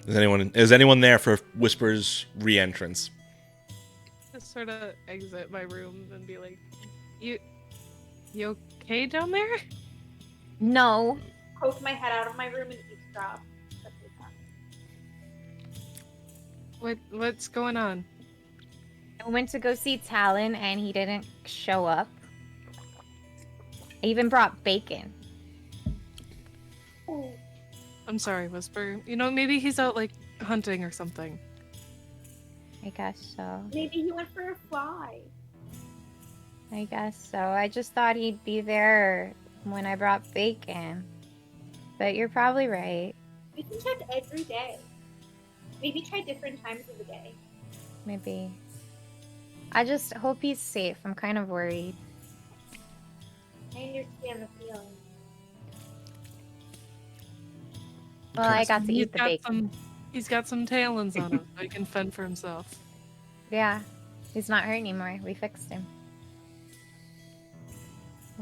Is anyone there for Whisper's re-entrance? Just sort of exit my room and be like, You okay down there? No. Poke my head out of my room and eavesdrop. What's going on? I went to go see Talon and he didn't show up. I even brought bacon. Oh, I'm sorry, Whisper. You know, maybe he's out like hunting or something. I guess so. maybe he went for a fly. I guess so. I just thought he'd be there when I brought bacon. But you're probably right. We can check every day. Maybe try different times of the day. Maybe. I just hope he's safe. I'm kind of worried. I understand the feeling. Well, I got to eat the bacon. He's got some talons on him, so he can fend for himself. Yeah. He's not hurt anymore. We fixed him.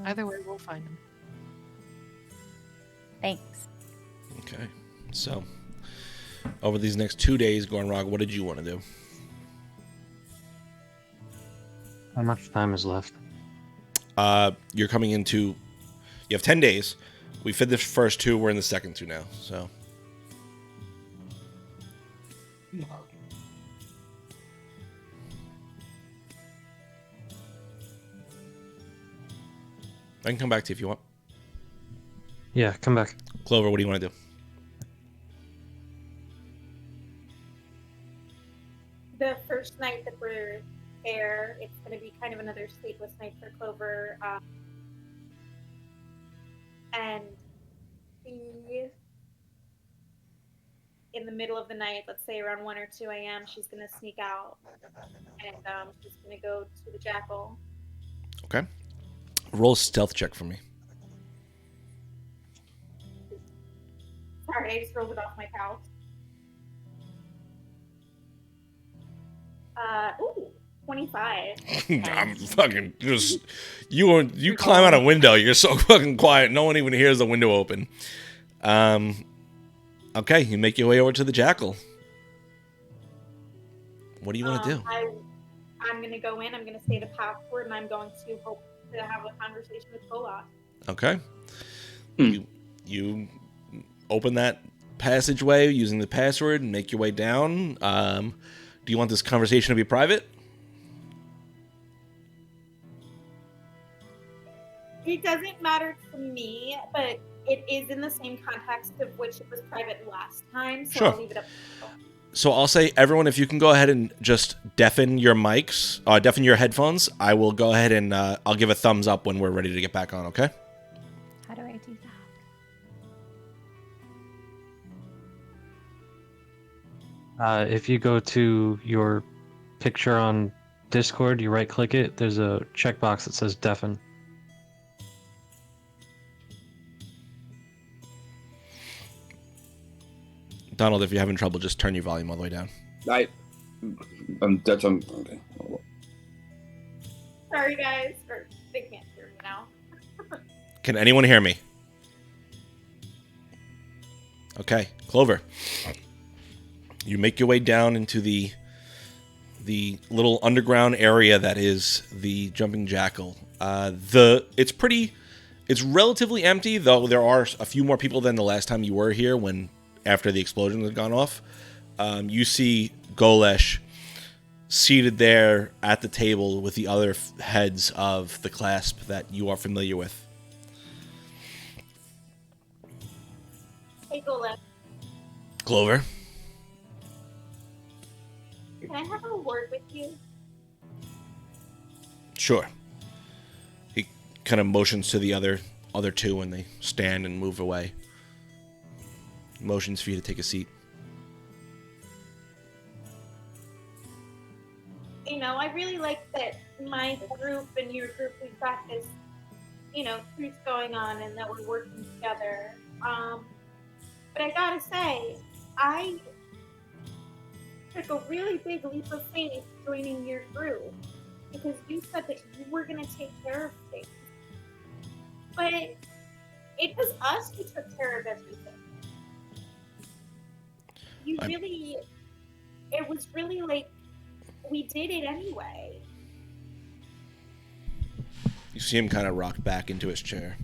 Either way, we'll find him. Thanks. Okay, so over these next 2 days, Gornrog, what did you want to do? How much time is left? You're coming into. You have 10 days. We fit the first 2. We're in the second 2 now. So. I can come back to you if you want. Yeah, come back. Clover, what do you want to do? The first night that we're there, it's going to be kind of another sleepless night for Clover. And in the middle of the night, let's say around 1 or 2 a.m., she's going to sneak out. And she's going to go to the Jackal. Okay. Roll a stealth check for me. Sorry, I just rolled it off my couch. Ooh, 25. I'm fucking just you climb out a window. You're so fucking quiet. No one even hears the window open. Okay, you make your way over to the Jackal. What do you want to do? I'm going to go in. I'm going to say the password, and I'm going to hope to have a conversation with Kola. Okay. You open that passageway using the password and make your way down. Do you want this conversation to be private? It doesn't matter to me, but it is in the same context of which it was private last time, so Sure. I'll leave it up to you. So I'll say, everyone, if you can go ahead and just deafen your mics, deafen your headphones, I will go ahead and I'll give a thumbs up when we're ready to get back on, okay? How do I do that? If you go to your picture on Discord, you right-click it, there's a checkbox that says deafen. Donald, if you're having trouble, just turn your volume all the way down. That's okay. Sorry, guys. Or they can't hear me now. Can anyone hear me? Okay, Clover. You make your way down into the little underground area that is the Jumping Jackal. It's relatively empty, though there are a few more people than the last time you were here after the explosion had gone off. You see Golesh seated there at the table with the other heads of the clasp that you are familiar with. Hey, go left. Clover. Can I have a word with you? Sure. He kind of motions to the other two, and they stand and move away. Motions for you to take a seat. You know, I really like that my group and your group, we've got this, truth going on and that we're working together. But I gotta say, I took a really big leap of faith joining your group because you said that you were going to take care of things. But it was us who took care of everything. It was really like we did it anyway. You see him kind of rock back into his chair.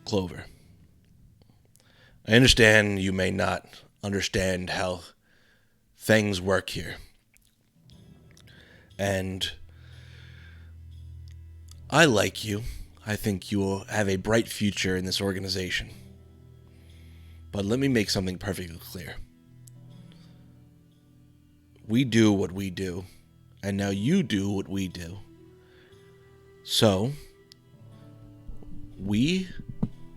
Clover. I understand you may not understand how things work here. And I like you. I think you will have a bright future in this organization. But let me make something perfectly clear. We do what we do, and now you do what we do. So, we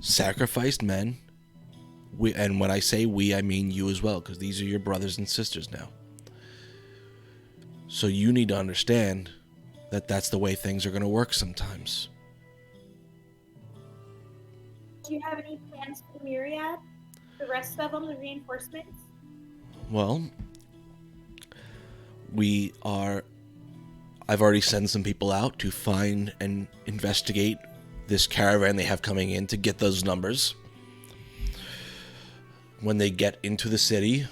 sacrificed men. And when I say we, I mean you as well, because these are your brothers and sisters now. So you need to understand that that's the way things are going to work sometimes. Do you have any plans for the Myriad? The rest of them, the reinforcements? Well, I've already sent some people out to find and investigate this caravan they have coming in to get those numbers. When they get into the city,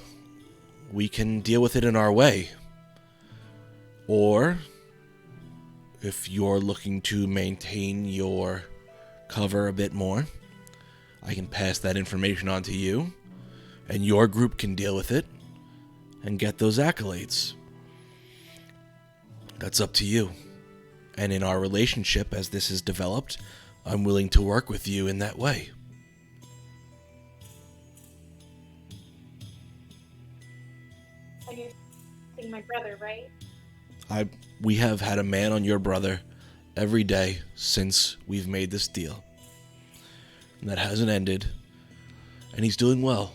we can deal with it in our way. Or, if you're looking to maintain your cover a bit more, I can pass that information on to you, and your group can deal with it and get those accolades. That's up to you. And in our relationship, as this is developed, I'm willing to work with you in that way. And you're saying my brother, right? We have had a man on your brother every day since we've made this deal. And that hasn't ended. And he's doing well.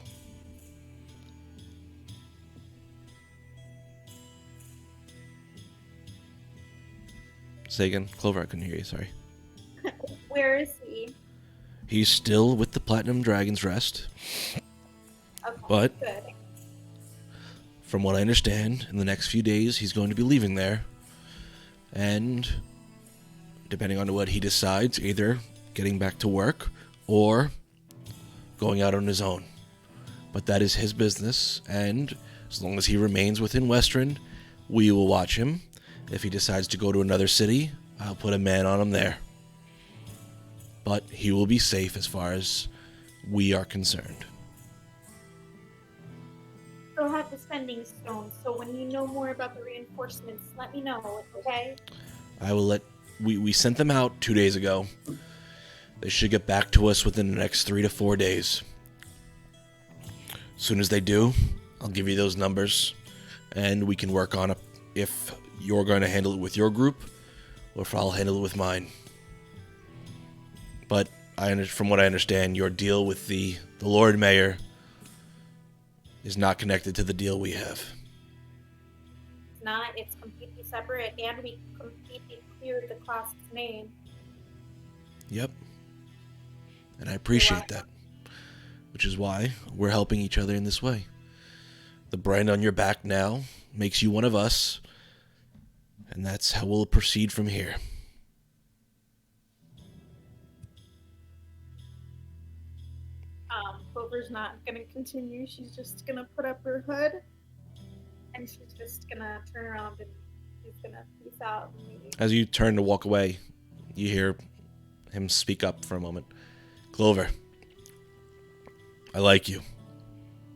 Say again, Clover, I couldn't hear you, sorry. Where is he? He's still with the Platinum Dragon's Rest. Okay, But good. from what I understand, in the next few days, he's going to be leaving there. And depending on what he decides, either getting back to work or going out on his own. But that is his business, and as long as he remains within Western, we will watch him. If he decides to go to another city, I'll put a man on him there. But he will be safe as far as we are concerned. Still have the spending stone, so when you know more about the reinforcements, let me know, okay? I will let... We sent them out 2 days ago. They should get back to us within the next 3 to 4 days. As soon as they do, I'll give you those numbers, and we can work on it if you're going to handle it with your group, or if I'll handle it with mine. But from what I understand, your deal with the Lord Mayor is not connected to the deal we have. It's not, it's completely separate, and we completely cleared the class's name. Yep. And I appreciate that. Which is why we're helping each other in this way. The brand on your back now makes you one of us, and that's how we'll proceed from here. Clover's not gonna continue. She's just gonna put up her hood, and she's just gonna turn around and she's gonna peace out and leave. As you turn to walk away, you hear him speak up for a moment. Clover, I like you.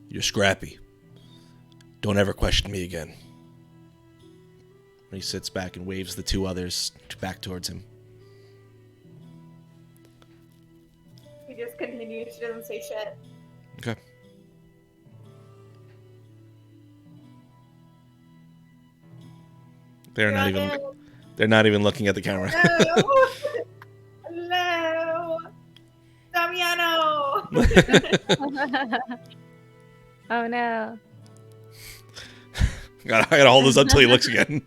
You're scrappy. Don't ever question me again. And he sits back and waves the two others back towards him. She just continues. She doesn't say shit. Okay. They're not even looking at the camera. Hello. Hello. Damiano. Oh no. I gotta hold this up until he looks again.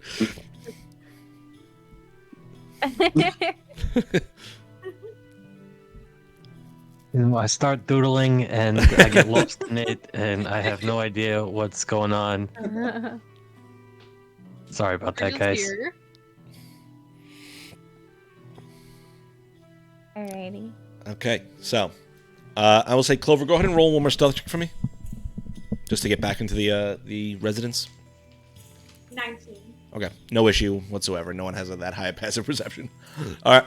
I start doodling and I get lost in it, and I have no idea what's going on. Sorry about that, guys. Alrighty. Okay, so I will say, Clover, go ahead and roll one more stealth check for me, just to get back into the residence. 19. Okay, no issue whatsoever. No one has that high a passive perception. All right,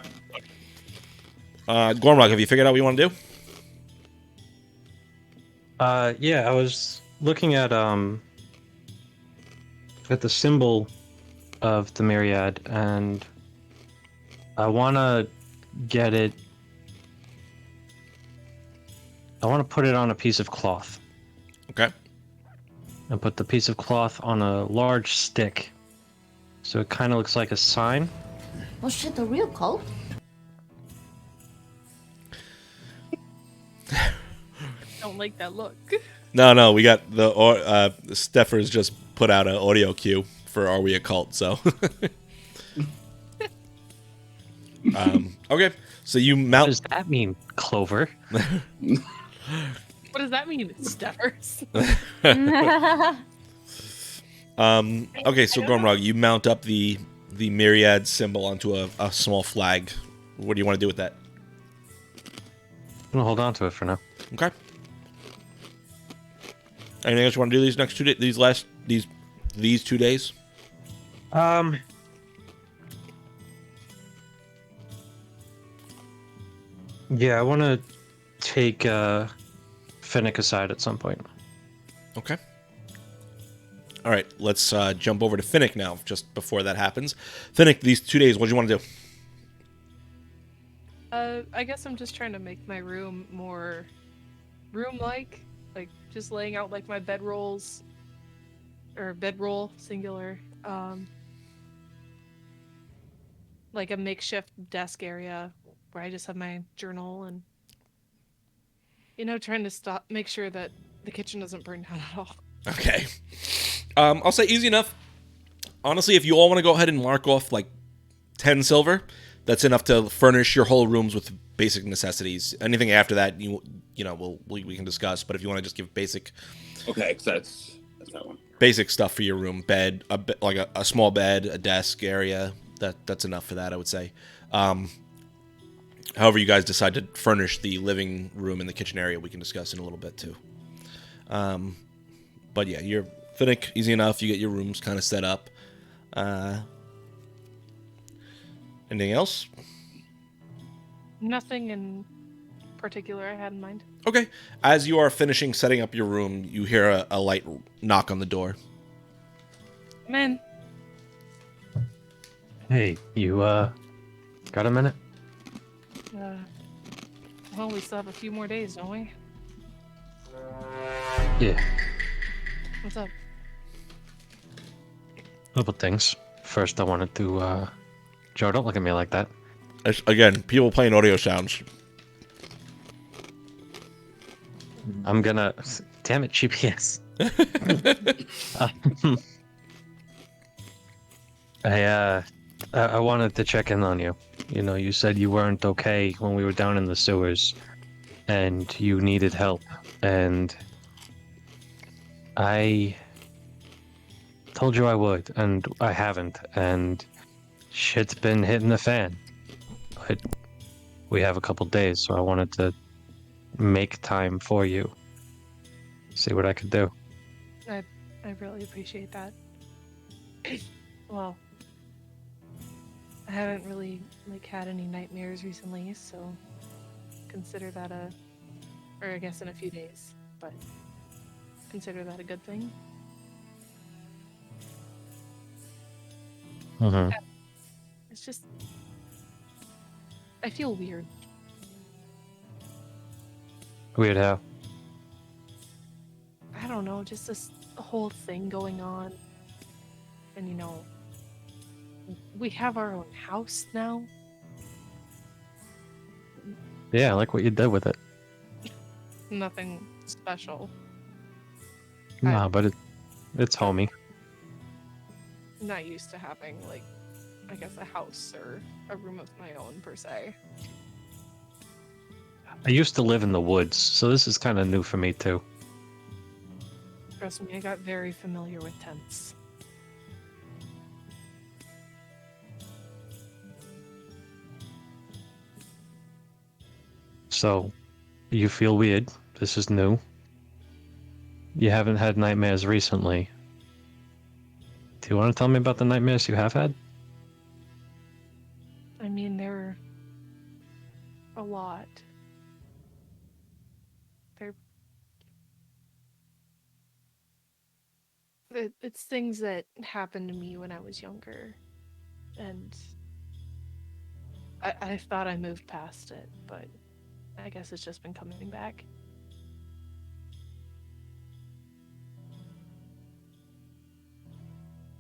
Gormrock, have you figured out what you want to do? Yeah, I was looking at the symbol of the Myriad, and I want to get it. I want to put it on a piece of cloth. Okay. And put the piece of cloth on a large stick, so it kind of looks like a sign. Was shit a real cult? Don't like that look. No, we got the Steffers just put out an audio cue for Are We a Cult? So, okay. So you What mount. does that mean, Clover? What does that mean, Steffers? Okay, so Gormrog, you mount up the Myriad symbol onto a small flag. What do you want to do with that? I'm gonna hold on to it for now. Okay. Anything else you want to do these next 2 days? These 2 days? Yeah, I want to take Finnick aside at some point. Okay. All right, let's jump over to Finnick now, just before that happens. Finnick, these 2 days, what do you want to do? I guess I'm just trying to make my room more room-like, like just laying out like my bedrolls, or bedroll singular, like a makeshift desk area where I just have my journal and, trying to make sure that the kitchen doesn't burn down at all. Okay. I'll say easy enough. Honestly, if you all want to go ahead and mark off like 10 silver, that's enough to furnish your whole rooms with basic necessities. Anything after that, we can discuss. But if you want to just give basic, Okay, so that's that one. basic stuff for your room, bed, like a small bed, a desk area, that's enough for that, I would say. However, you guys decide to furnish the living room and the kitchen area, we can discuss in a little bit too. But yeah, you're Finnick, easy enough. You get your rooms kind of set up. Anything else? Nothing in particular I had in mind. Okay. As you are finishing setting up your room, you hear a light knock on the door. Come in. Hey, you got a minute? Well, we still have a few more days, don't we? Yeah, What's up? a couple things. First, I wanted to Joe, don't look at me like that. Again, people playing audio sounds. I'm gonna... Damn it, GPS. I wanted to check in on you. You said you weren't okay when we were down in the sewers, and you needed help. And I told you I would, and I haven't, and shit's been hitting the fan. But we have a couple days, so I wanted to make time for you. See what I could do. I really appreciate that. Well, I haven't really had any nightmares recently, so consider that or I guess in a few days, but consider that a good thing. Mm-hmm. It's just, I feel weird. Weird how? I don't know, just this whole thing going on. And we have our own house now. Yeah, I like what you did with it. Nothing special. Nah, but it's homey. I'm not used to having, I guess a house or a room of my own, per se. I used to live in the woods, so this is kind of new for me, too. Trust me, I got very familiar with tents. So, you feel weird. This is new. You haven't had nightmares recently. Do you want to tell me about the nightmares you have had? I mean, they're a lot. It's things that happened to me when I was younger, and I thought I moved past it, but I guess it's just been coming back.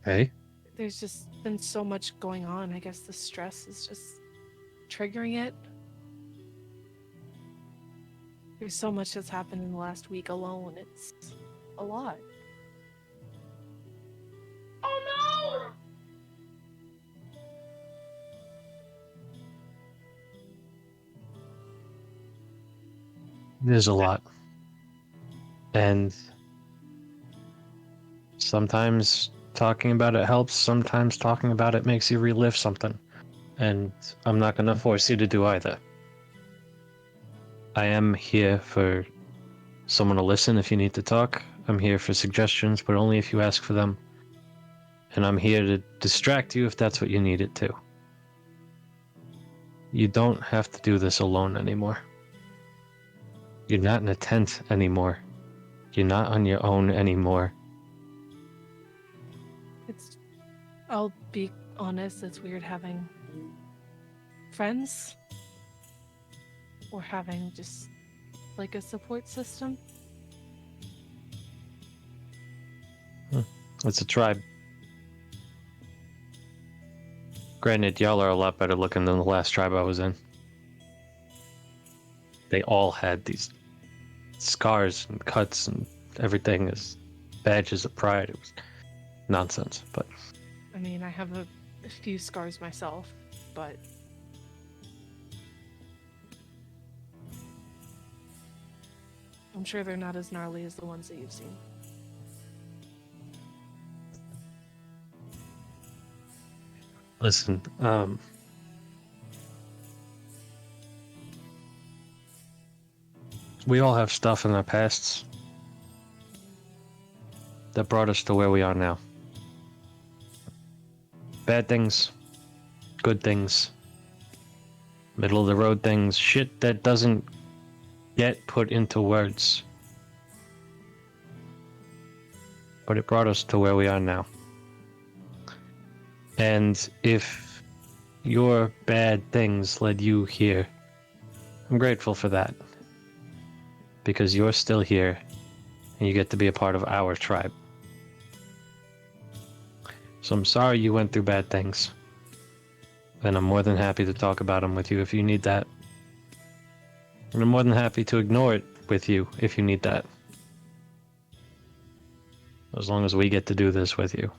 Hey? There's just been so much going on. I guess the stress is just triggering it. There's so much that's happened in the last week alone. It's a lot. Oh no! There's a lot. And sometimes talking about it helps, sometimes talking about it makes you relive something. And I'm not going to force you to do either. I am here for someone to listen if you need to talk. I'm here for suggestions, but only if you ask for them. And I'm here to distract you if that's what you need it to. You don't have to do this alone anymore. You're not in a tent anymore. You're not on your own anymore. I'll be honest, it's weird having friends or having just a support system. It's a tribe. Granted, y'all are a lot better looking than the last tribe I was in. They all had these scars and cuts and everything as badges of pride. It was nonsense, but... I mean, I have a few scars myself, but... I'm sure they're not as gnarly as the ones that you've seen. Listen, we all have stuff in our pasts that brought us to where we are now. Bad things, good things, middle of the road things, shit that doesn't get put into words. But it brought us to where we are now. And if your bad things led you here, I'm grateful for that. Because you're still here, and you get to be a part of our tribe. So I'm sorry you went through bad things. And I'm more than happy to talk about them with you if you need that. And I'm more than happy to ignore it with you if you need that. As long as we get to do this with you.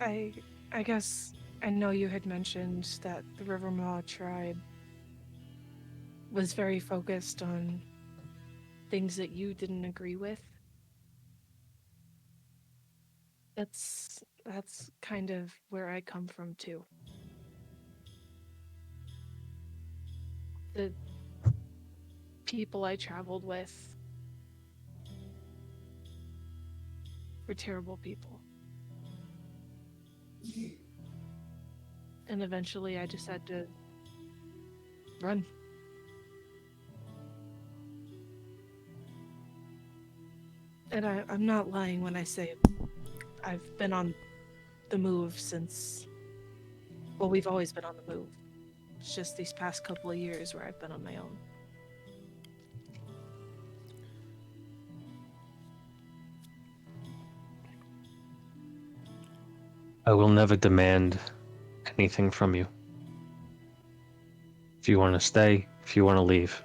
I guess I know you had mentioned that the Rivermaw tribe was very focused on things that you didn't agree with. That's kind of where I come from too. The people I traveled with were terrible people. And eventually I just had to run. And I'm not lying when I say I've been on the move since... Well, we've always been on the move. It's just these past couple of years where I've been on my own. I will never demand anything from you. If you want to stay, if you want to leave,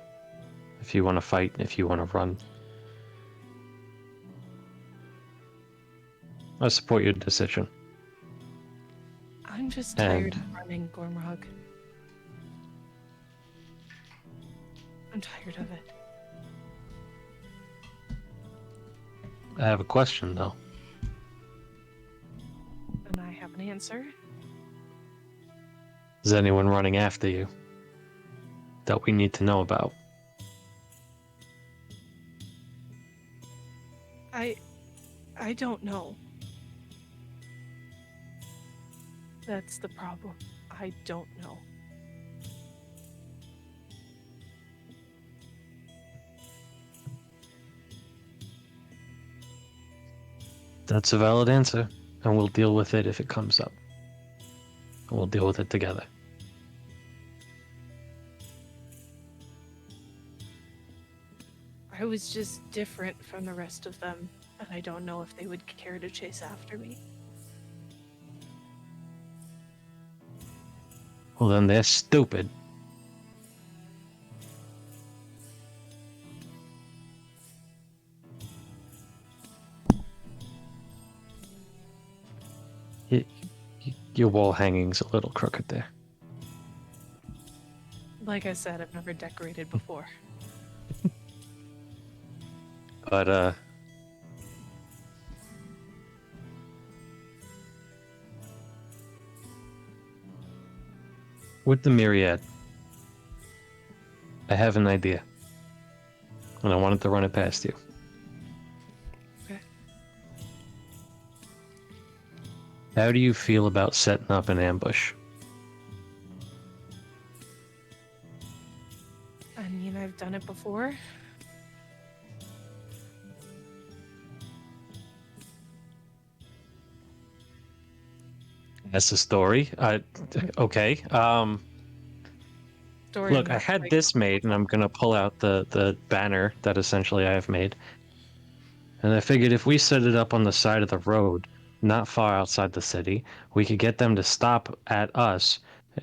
if you want to fight, if you want to run, I support your decision. I'm just tired of running, Gormrog. I'm tired of it. I have a question, though. And I have an answer. Is anyone running after you that we need to know about? I don't know. That's the problem. I don't know. That's a valid answer, and we'll deal with it if it comes up. And we'll deal with it together. I was just different from the rest of them, and I don't know if they would care to chase after me. Well, then they're stupid. Your wall hanging's a little crooked there. Like I said, I've never decorated before. But, with the Myriad, I have an idea. And I wanted to run it past you. Okay. How do you feel about setting up an ambush? I mean, I've done it before. That's the story. Okay. Story Look, I not had like- this made, and I'm gonna pull out the banner that essentially I have made. And I figured if we set it up on the side of the road, not far outside the city, we could get them to stop at us,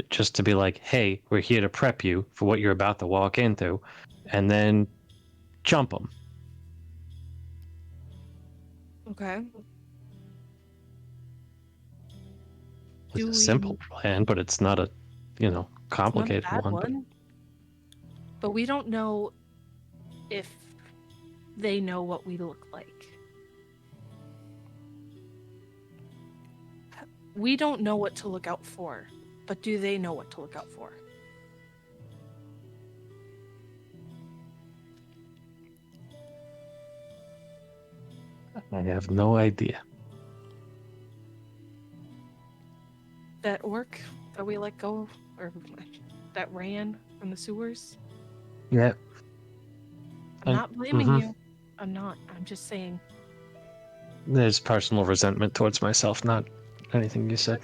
just to be like, "Hey, we're here to prep you for what you're about to walk into," and then jump them. Okay. It's Do a we- simple plan, but it's not a, complicated Not a bad one. But we don't know if they know what we look like. We don't know what to look out for, but do they know what to look out for? I have no idea. That orc that we let go, or that ran from the sewers? Yeah. I'm not blaming Mhm. you. I'm not. I'm just saying. There's personal resentment towards myself, not anything you said.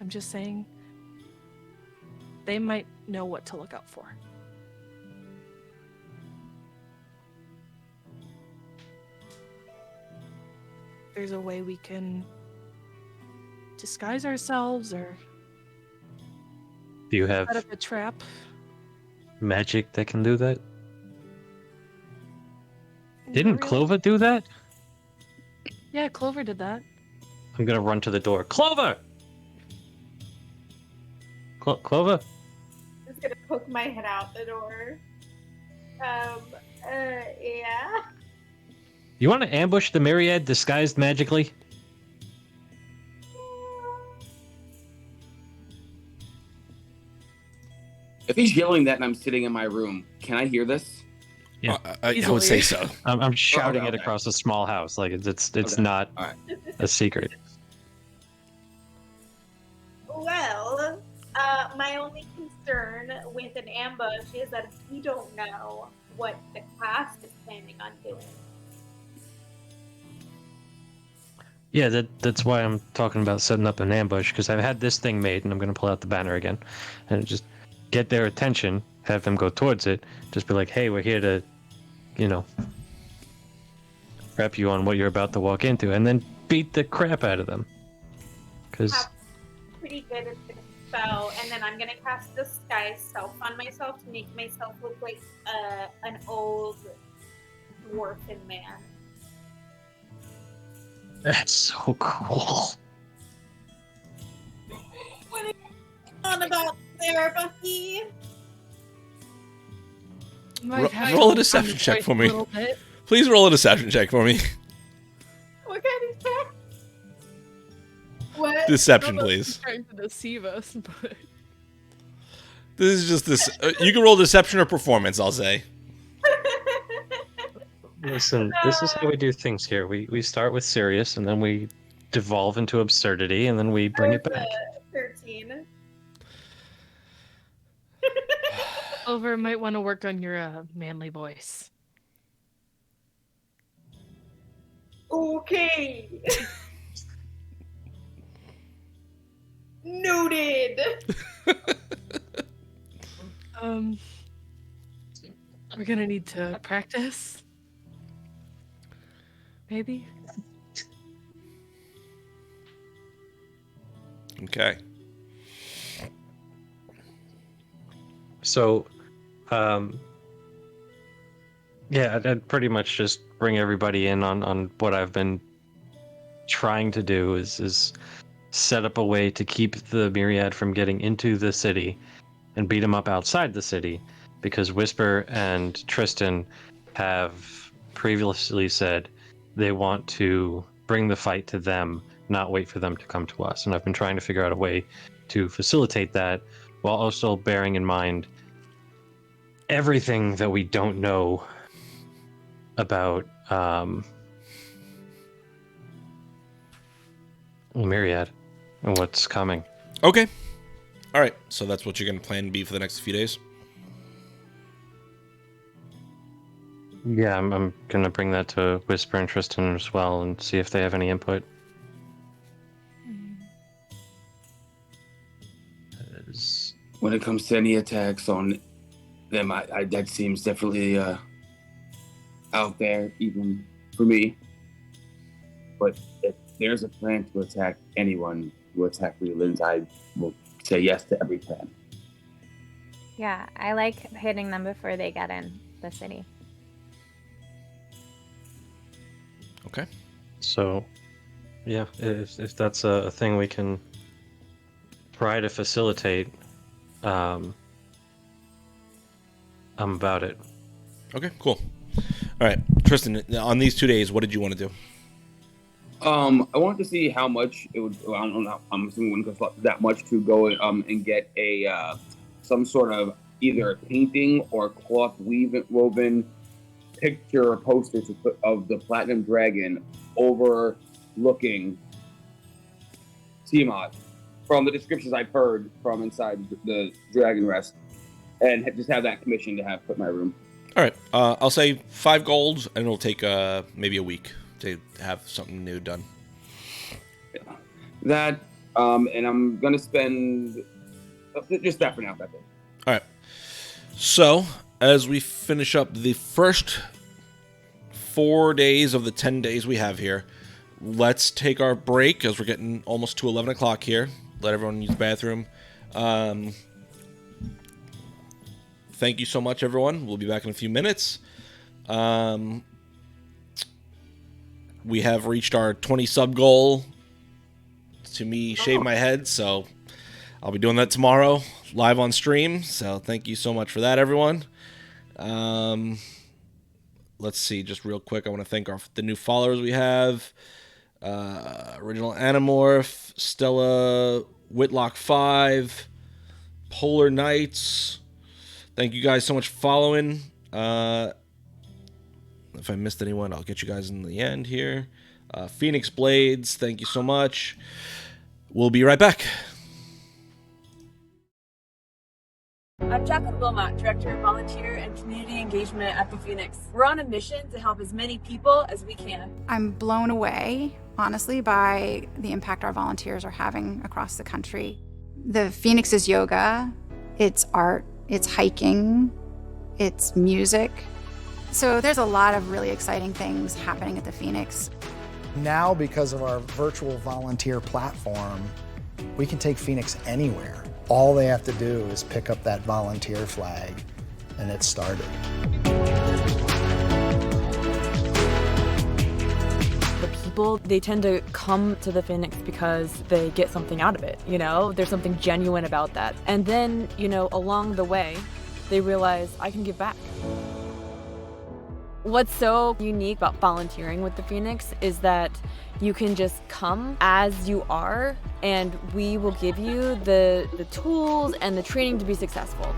I'm just saying. They might know what to look out for. There's a way we can disguise ourselves or Do you have set up a trap. magic that can do that? Didn't Not really. Clover do that? Yeah, Clover did that. I'm gonna run to the door. Clover! Clover? I'm just gonna poke my head out the door. Yeah. You want to ambush the Myriad disguised magically? If he's yelling that and I'm sitting in my room, can I hear this? Yeah. I would say so. I'm shouting it okay. across a small house. Like it's Okay. not All right. a secret. Well, my only concern with an ambush is that we don't know what the cast is planning on doing. Yeah, that's why I'm talking about setting up an ambush, because I've had this thing made, and I'm going to pull out the banner again, and just get their attention, have them go towards it, just be like, hey, we're here to, prep you on what you're about to walk into, and then beat the crap out of them. Because Have pretty good at the spell, and then I'm gonna cast Disguise Self on myself to make myself look like an old dwarfen man. that's so cool. What are you on about there, Bucky? Roll a deception check for me. Please roll a deception check for me. What kind of check? What? Deception, Not that please. he's trying to deceive us, but This is just this. You can roll deception or performance, I'll say. Listen, this is how we do things here. We start with serious, and then we devolve into absurdity, and then we bring it back. 13. Over might want to work on your manly voice. Okay. Noted. We're gonna need to practice. Maybe. Okay. So, yeah, I'd pretty much just bring everybody in on what I've been trying to do is set up a way to keep the Myriad from getting into the city and beat them up outside the city, because Whisper and Tristan have previously said they want to bring the fight to them, not wait for them to come to us. And I've been trying to figure out a way to facilitate that while also bearing in mind everything that we don't know about Myriad and what's coming. Okay. All right. So that's what you're going to plan to be for the next few days? Yeah, I'm going to bring that to Whisper and Tristan as well and see if they have any input. When it comes to any attacks on them, I that seems definitely out there, even for me. But if there's a plan to attack anyone who attack Leland, I will say yes to every plan. Yeah, I like hitting them before they get in the city. Okay. So, yeah, if that's a thing we can try to facilitate, I'm about it. Okay, cool. All right. Tristan, on these 2 days, what did you want to do? I wanted to see how much it would. Well, I don't know. I'm assuming it wouldn't cost that much to go and get a some sort of either a painting or cloth woven picture or poster to put of the Platinum Dragon overlooking Tiamat from the descriptions I've heard from inside the Dragon Rest, and just have that commission to have put in my room. All right. I'll say 5 gold, and it'll take maybe a week to have something new done. Yeah. That, and I'm gonna spend just that for now. That's it. All right. So, as we finish up the first 4 days of the 10 days we have here, let's take our break, as we're getting almost to 11 o'clock here. Let everyone use the bathroom. Thank you so much, everyone. We'll be back in a few minutes. We have reached our 20 sub goal to me shave my head, so I'll be doing that tomorrow live on stream. So thank you so much for that, everyone. let's see, just real quick, I want to thank the new followers we have. Original Animorph, Stella Whitlock 5, Polar Knights. Thank you guys so much for following. If I missed anyone, I'll get you guys in the end here. Phoenix Blades, thank you so much. We'll be right back. I'm Jacqueline Wilmot, Director of Volunteer and Community Engagement at the Phoenix. We're on a mission to help as many people as we can. I'm blown away, honestly, by the impact our volunteers are having across the country. The Phoenix is yoga, it's art, it's hiking, it's music. So there's a lot of really exciting things happening at the Phoenix. Now, because of our virtual volunteer platform, we can take Phoenix anywhere. All they have to do is pick up that volunteer flag, and it's started. The people, they tend to come to the Phoenix because they get something out of it, you know? There's something genuine about that. And then, you know, along the way, they realize, I can give back. What's so unique about volunteering with the Phoenix is that you can just come as you are, and we will give you the tools and the training to be successful.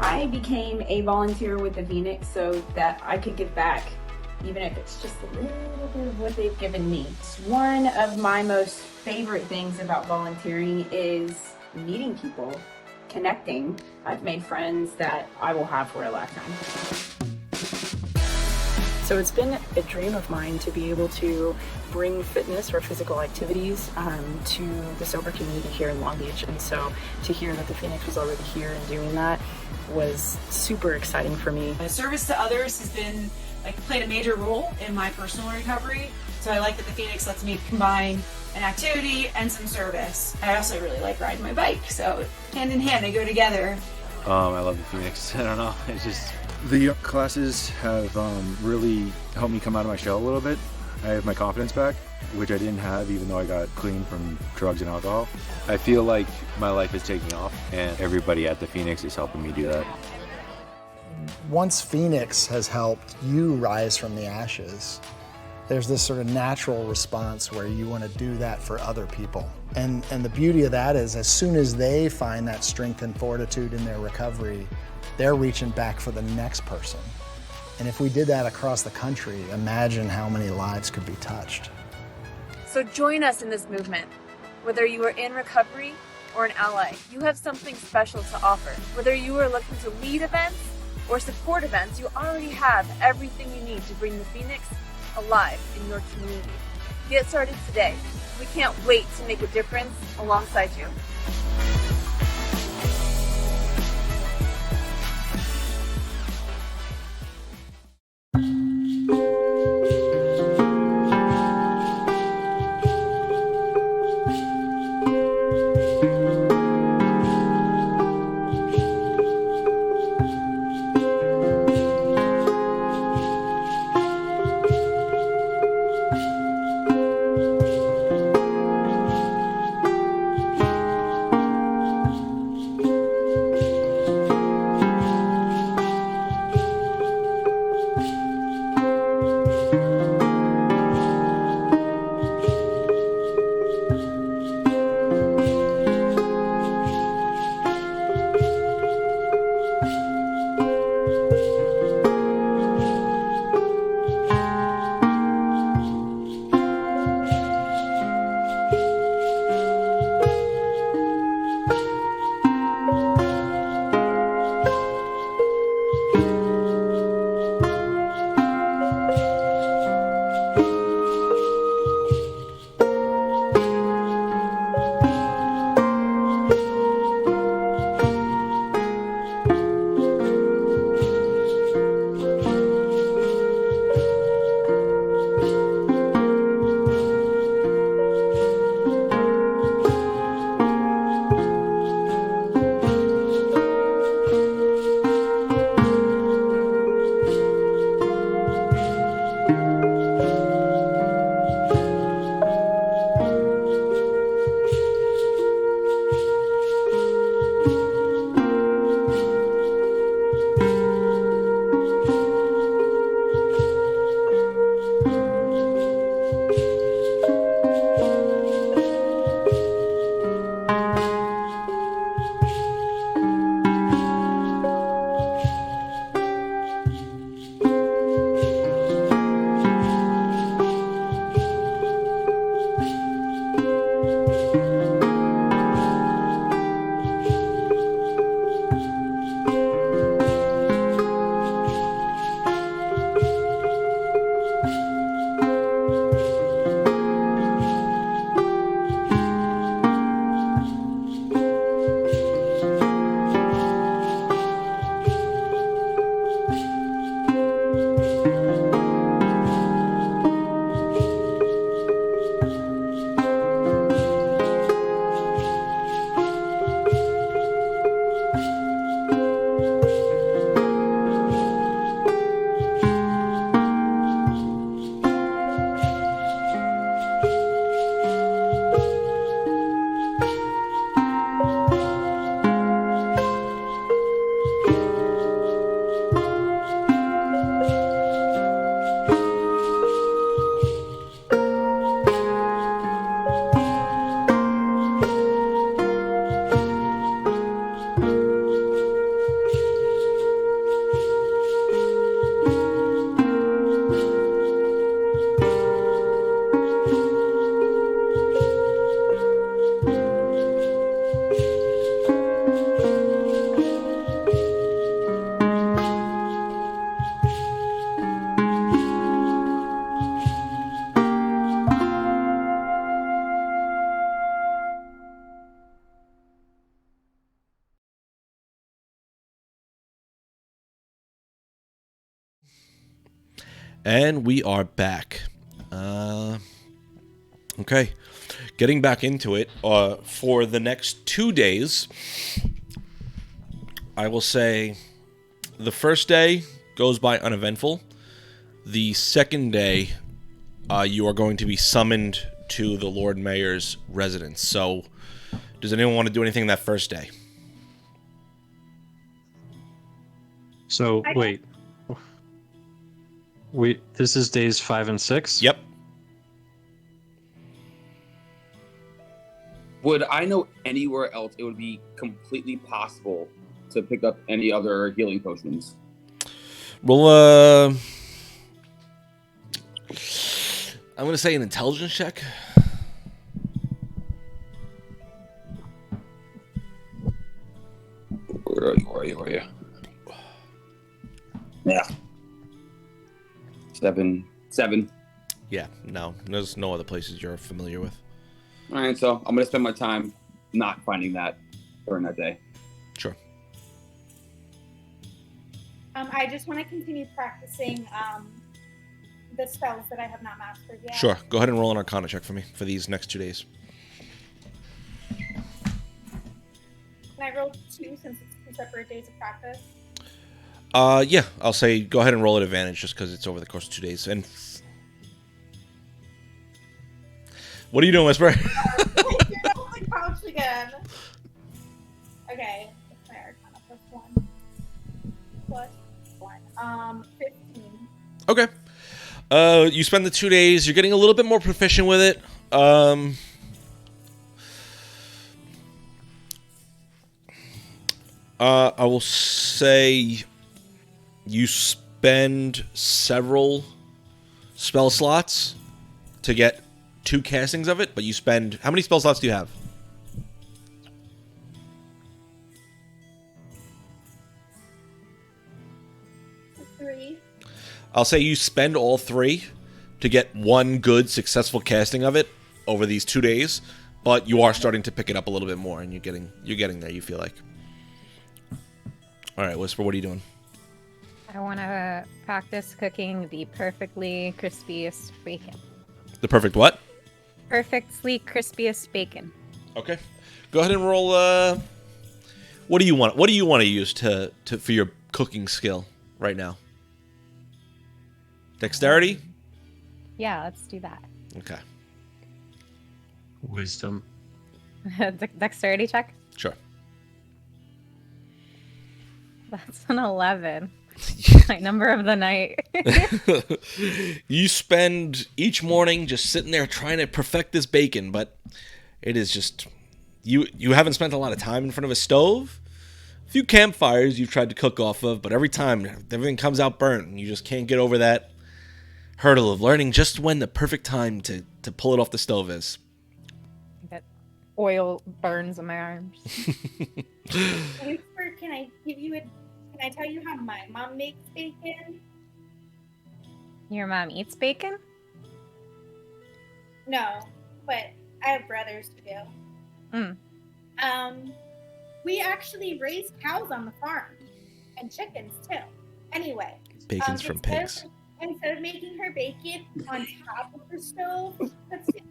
I became a volunteer with the Phoenix so that I could give back, even if it's just a little bit of what they've given me. One of my most favorite things about volunteering is meeting people, connecting. I've made friends that I will have for a lifetime. So it's been a dream of mine to be able to bring fitness or physical activities to the sober community here in Long Beach. And so to hear that the Phoenix was already here and doing that was super exciting for me. Service to others has been played a major role in my personal recovery. So I like that the Phoenix lets me combine an activity and some service. I also really like riding my bike, so hand in hand they go together. I love the Phoenix. I don't know, it's just the classes have really helped me come out of my shell a little bit. I have my confidence back, which I didn't have even though I got clean from drugs and alcohol. I feel like my life is taking off, and everybody at the Phoenix is helping me do that. Once Phoenix has helped you rise from the ashes, there's this sort of natural response where you want to do that for other people. And the beauty of that is as soon as they find that strength and fortitude in their recovery, they're reaching back for the next person. And if we did that across the country, imagine how many lives could be touched. So join us in this movement. Whether you are in recovery or an ally, you have something special to offer. Whether you are looking to lead events or support events, you already have everything you need to bring the Phoenix alive in your community. Get started today. We can't wait to make a difference alongside you. And we are back. Okay. Getting back into it, for the next 2 days, I will say the first day goes by uneventful. The second day, you are going to be summoned to the Lord Mayor's residence. So, does anyone want to do anything that first day? So, wait. This is days 5 and 6? Yep. Would I know anywhere else it would be completely possible to pick up any other healing potions? Well, I'm going to say an intelligence check. Where are you? Yeah. 7. Yeah, no. There's no other places you're familiar with. All right, so I'm going to spend my time not finding that during that day. Sure. I just want to continue practicing the spells that I have not mastered yet. Sure. Go ahead and roll an Arcana check for me for these next 2 days. Can I roll 2 since it's 2 separate days of practice? Yeah. I'll say go ahead and roll at advantage just because it's over the course of 2 days. And what are you doing, Whisper? Get off the couch again. Okay. That's my Arcana plus 1. 15. Okay. You spend the 2 days. You're getting a little bit more proficient with it. I will say you spend several spell slots to get 2 castings of it, but you spend... How many spell slots do you have? Three. I'll say you spend all 3 to get 1 good, successful casting of it over these 2 days, but you are starting to pick it up a little bit more, and you're getting there, you feel like. All right, Whisper, what are you doing? I want to practice cooking the perfectly crispiest bacon. The perfect what? Perfectly crispiest bacon. Okay. Go ahead and roll. What do you want? What do you want to use for your cooking skill right now? Dexterity? Yeah, let's do that. Okay. Wisdom. Dexterity check? Sure. That's an 11. My number of the night. You spend each morning just sitting there trying to perfect this bacon, but it is just... You haven't spent a lot of time in front of a stove. A few campfires you've tried to cook off of, but every time everything comes out burnt, and you just can't get over that hurdle of learning just when the perfect time to pull it off the stove is. That oil burns on my arms. Whisper, can I tell you how my mom makes bacon? Your mom eats bacon? No, but I have brothers who do. We actually raise cows on the farm and chickens too. Anyway, Bacon's from pigs. Instead of making her bacon on top of the stove, puts it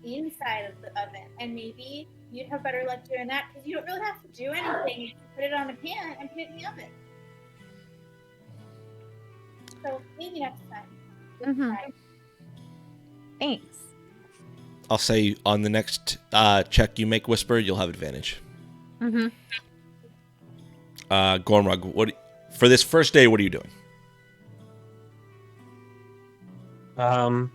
inside of the oven, and maybe you'd have better luck doing that because you don't really have to do anything. You put it on a pan and put it in the oven. So maybe next time. Thanks. I'll say on the next check you make, Whisper, you'll have advantage. Gormrug, for this first day, what are you doing? I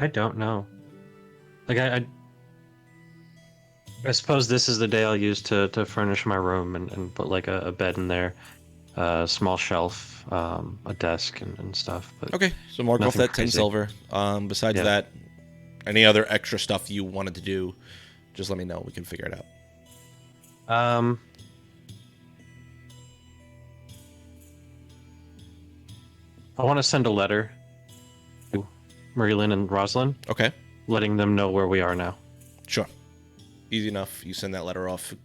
don't know. Like I suppose this is the day I'll use to furnish my room and put like a bed in there, a small shelf, a desk and stuff. But okay, so mark off that 10 crazy. silver. Besides that, any other extra stuff you wanted to do, just let me know. We can figure it out. I want to send a letter to Marilyn and Rosalind. Okay. Letting them know where we are now. Sure. Easy enough. You send that letter off.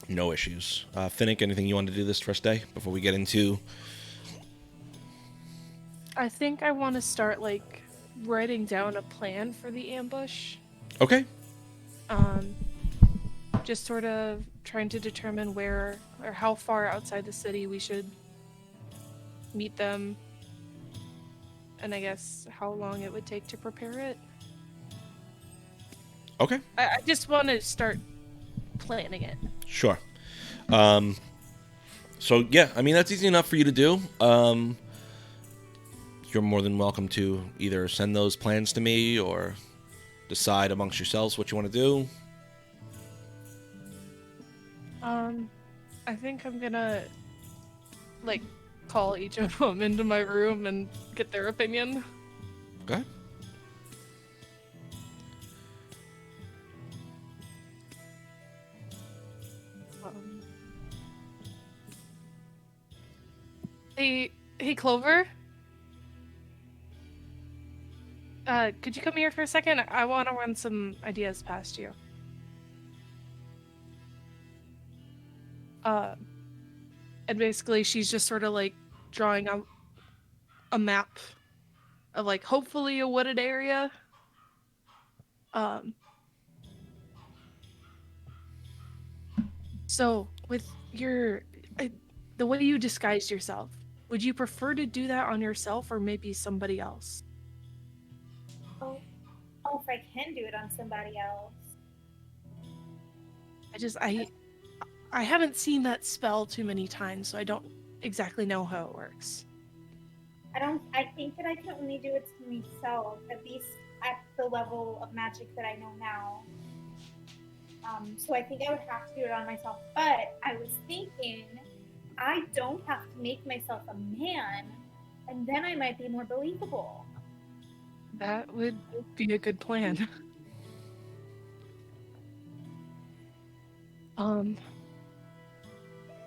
No issues. Finnick, anything you want to do this first day before we get into... I think I want to start, like, writing down a plan for the ambush. Okay. Just sort of trying to determine where or how far outside the city we should meet them. And I guess how long it would take to prepare it. Okay. I just want to start planning it. Sure. So, yeah, I mean, that's easy enough for you to do. You're more than welcome to either send those plans to me or decide amongst yourselves what you want to do. I think I'm gonna, like, call each of them into my room and get their opinion. Okay. Hey, Clover? Could you come here for a second? I want to run some ideas past you. And basically she's just sort of like drawing a map of like hopefully a wooded area. So with the way you disguised yourself, would you prefer to do that on yourself or maybe somebody else? Oh, if I can do it on somebody else. I haven't seen that spell too many times, so I don't exactly know how it works. I think that I can only do it to myself, at least at the level of magic that I know now. So I think I would have to do it on myself. But I was thinking, I don't have to make myself a man, and then I might be more believable. That would be a good plan.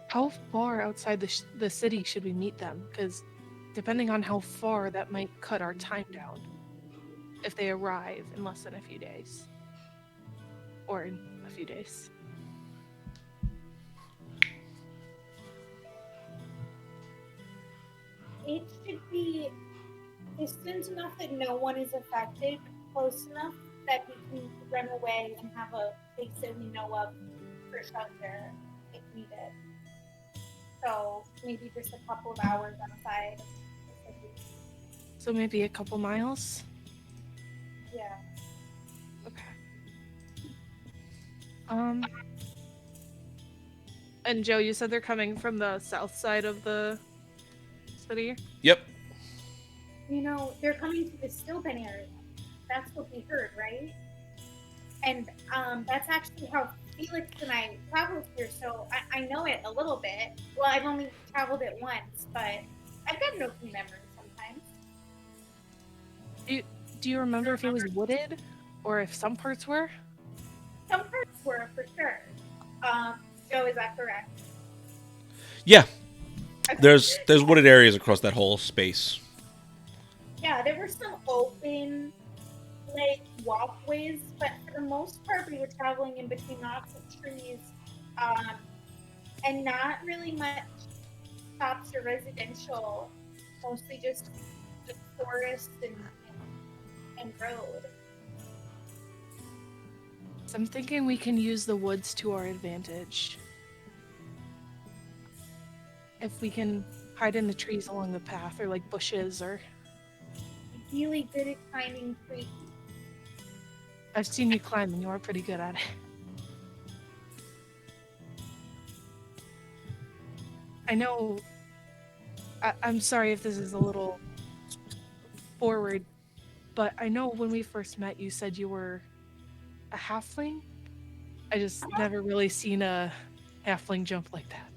How far outside the city should we meet them? Because depending on how far, that might cut our time down. If they arrive in less than a few days. Or in a few days. It should be distant enough that no one is affected, close enough that we can run away and have a place that we know of for shelter if needed. So maybe just a couple of hours outside. So maybe a couple miles? Yeah. Okay. And Joe, you said they're coming from the south side of the city? Yep. You know, they're coming to the Stillben area. That's what we heard, right? And that's actually how Felix and I traveled here, so I know it a little bit. Well, I've only traveled it once, but I've got no key memories sometimes. Do you remember if it was wooded? Or if some parts were? Some parts were, for sure. Joe, is that correct? Yeah. There's wooded areas across that whole space. Yeah, there were some open, like, walkways, but for the most part, we were traveling in between lots of trees, and not really much shops or residential, mostly just forest and road. So I'm thinking we can use the woods to our advantage. If we can hide in the trees along the path, or like bushes, or... Really good at climbing trees. I've seen you climb and you are pretty good at it. I know... I'm sorry if this is a little forward, but I know when we first met you said you were a halfling? I just never really seen a halfling jump like that.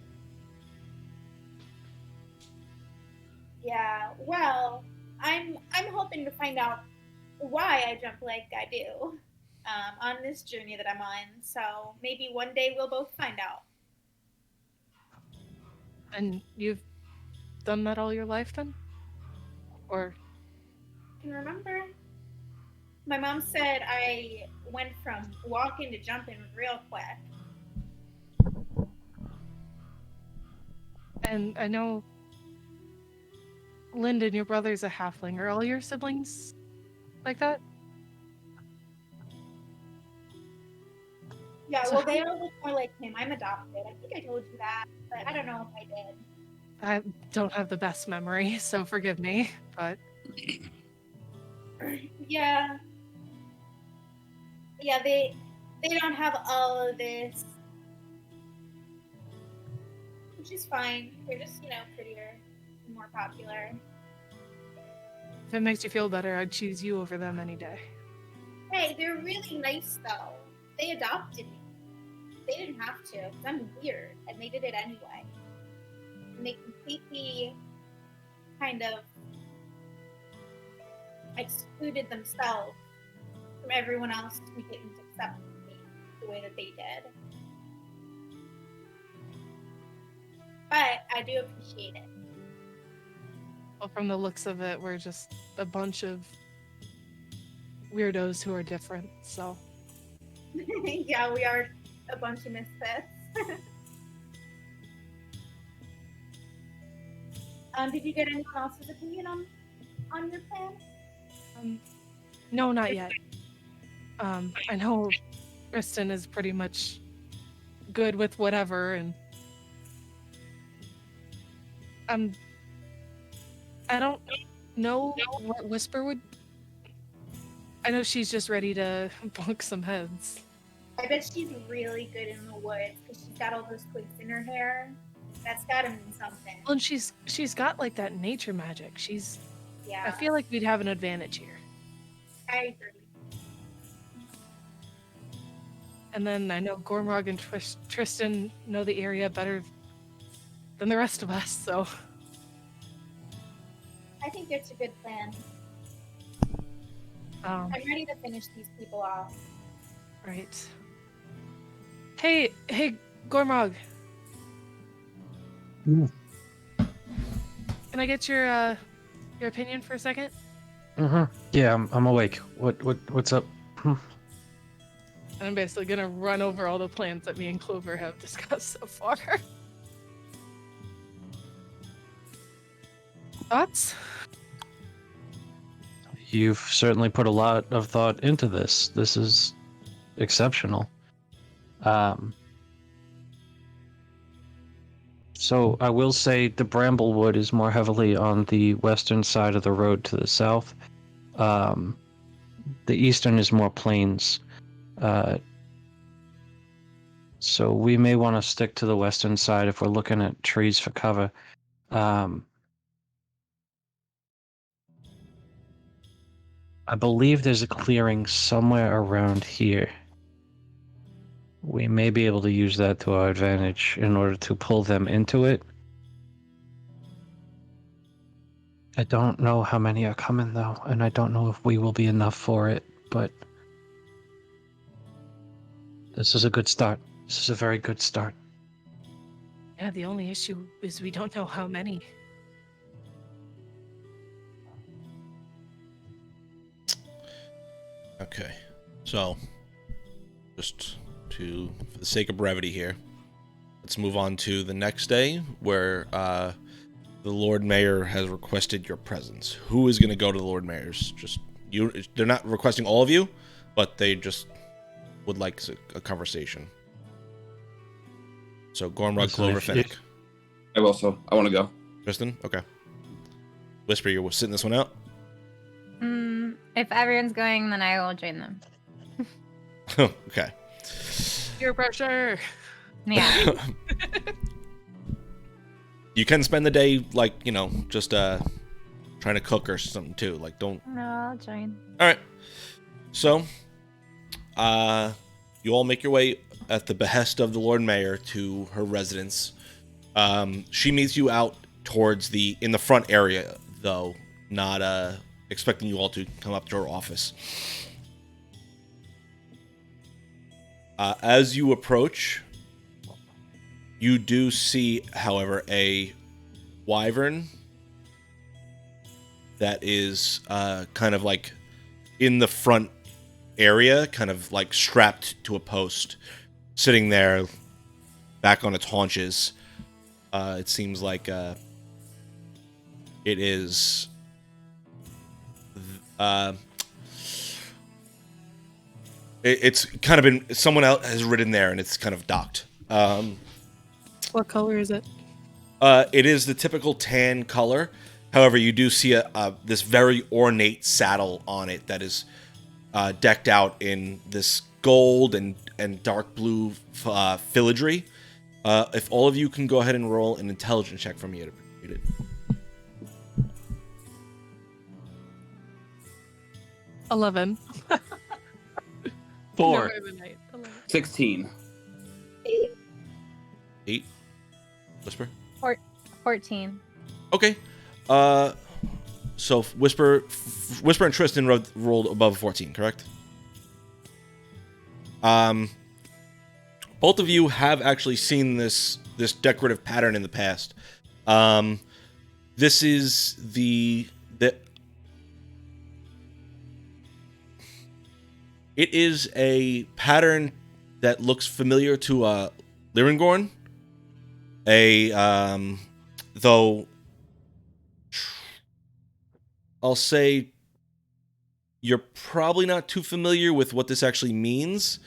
Yeah, well, I'm hoping to find out why I jump like I do on this journey that I'm on. So maybe one day we'll both find out. And you've done that all your life then? Or... I can remember. My mom said I went from walking to jumping real quick. And I know, Lyndon, your brother's a halfling. Are all your siblings like that? Yeah, well, they all look more like him. I'm adopted. I think I told you that, but I don't know if I did. I don't have the best memory, so forgive me, but... Yeah. Yeah, they don't have all of this. Which is fine. They're just, prettier and more popular. If it makes you feel better, I'd choose you over them any day. Hey, they're really nice, though. They adopted me. They didn't have to, because I'm weird, and they did it anyway. And they completely kind of excluded themselves from everyone else who didn't accept me the way that they did. But I do appreciate it. Well, from the looks of it, we're just a bunch of weirdos who are different, so... Yeah, we are a bunch of misfits. Did you get anyone else's opinion on your plan? No, not yet. I know Kristen is pretty much good with whatever, and I don't know what Whisper would... I know she's just ready to bunk some heads. I bet she's really good in the woods because she's got all those twigs in her hair. That's gotta mean something. Well, and she's got like that nature magic. Yeah. I feel like we'd have an advantage here. I agree. And then I know Gormrog and Tristan know the area better than the rest of us, so... I think it's a good plan. I'm ready to finish these people off. Right. Hey, Gormrog. Can I get your opinion for a second? Yeah, I'm awake. What's up? I'm basically gonna run over all the plans that me and Clover have discussed so far. Thoughts? You've certainly put a lot of thought into this. This is exceptional. So I will say the Bramblewood is more heavily on the western side of the road to the south. The eastern is more plains. So we may want to stick to the western side if we're looking at trees for cover. I believe there's a clearing somewhere around here. We may be able to use that to our advantage in order to pull them into it. I don't know how many are coming though, and I don't know if we will be enough for it, but this is a good start. This is a very good start. Yeah, the only issue is we don't know how many. Okay, so just for the sake of brevity here, let's move on to the next day where the Lord Mayor has requested your presence. Who is going to go to the Lord Mayor's? Just you. They're not requesting all of you, but they just would like a conversation. So Gormrog, Clover, Finnick. I will. So I want to go. Tristan, okay. Whisper, you're sitting this one out. If everyone's going, then I will join them. Okay. Peer pressure. Yeah. You can spend the day, like, just trying to cook or something too. Like, don't. No, I'll join. All right. So, you all make your way at the behest of the Lord Mayor to her residence. She meets you out towards in the front area, though, not expecting you all to come up to her office. As you approach, you do see, however, a wyvern that is kind of like in the front area, kind of like strapped to a post, sitting there back on its haunches. It seems like it is. It's kind of been, someone else has ridden there, and it's kind of docked. What color is it? It is the typical tan color. However, you do see this very ornate saddle on it that is decked out in this gold and dark blue filigree. If all of you can go ahead and roll an intelligence check for me, I'd appreciate it. 11. 4. No, wait a minute. 11. 16. 8. Whisper. 14. Okay. So Whisper and Tristan rolled above 14, correct? Both of you have actually seen this decorative pattern in the past. This is it is a pattern that looks familiar to Lyrangorn. Though I'll say you're probably not too familiar with what this actually means.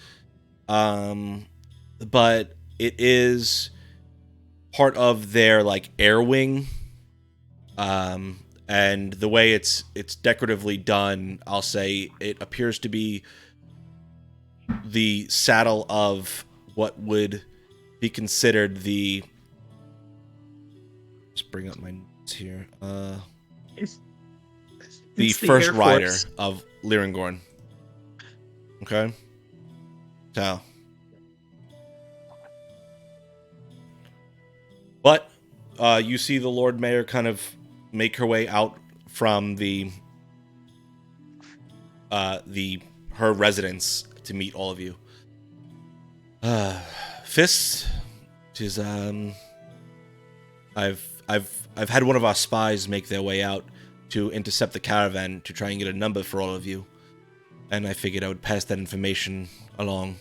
But it is part of their like air wing. And the way it's decoratively done, I'll say it appears to be the saddle of what would be considered the, just bring up my notes here. The first rider of Lyrangorn. Okay. So. But you see the Lord Mayor kind of make her way out from her residence to meet all of you. Fist, is I've had one of our spies make their way out to intercept the caravan to try and get a number for all of you, and I figured I would pass that information along.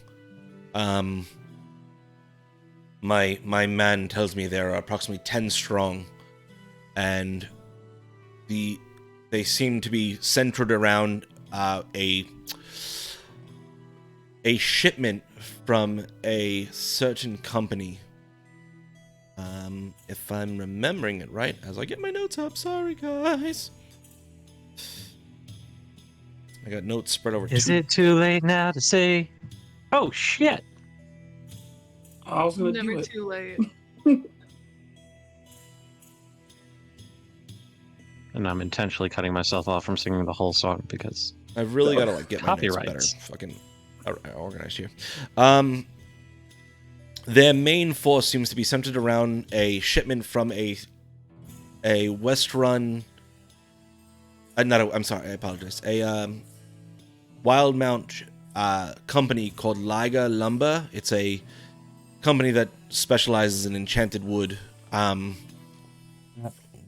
My man tells me there are approximately 10 strong, and they seem to be centered around a shipment from a certain company. If I'm remembering it right, as I get my notes up, sorry guys. I got notes spread over. Is it too late now to say, oh shit? I was gonna Never do it. too late. And I'm intentionally cutting myself off from singing the whole song because I've really got to like get my notes better copyrights. fucking organized here. Their main force seems to be centered around a shipment from a West Run. I'm sorry, I apologize. A Wildmount company called Liga Lumber. It's a company that specializes in enchanted wood.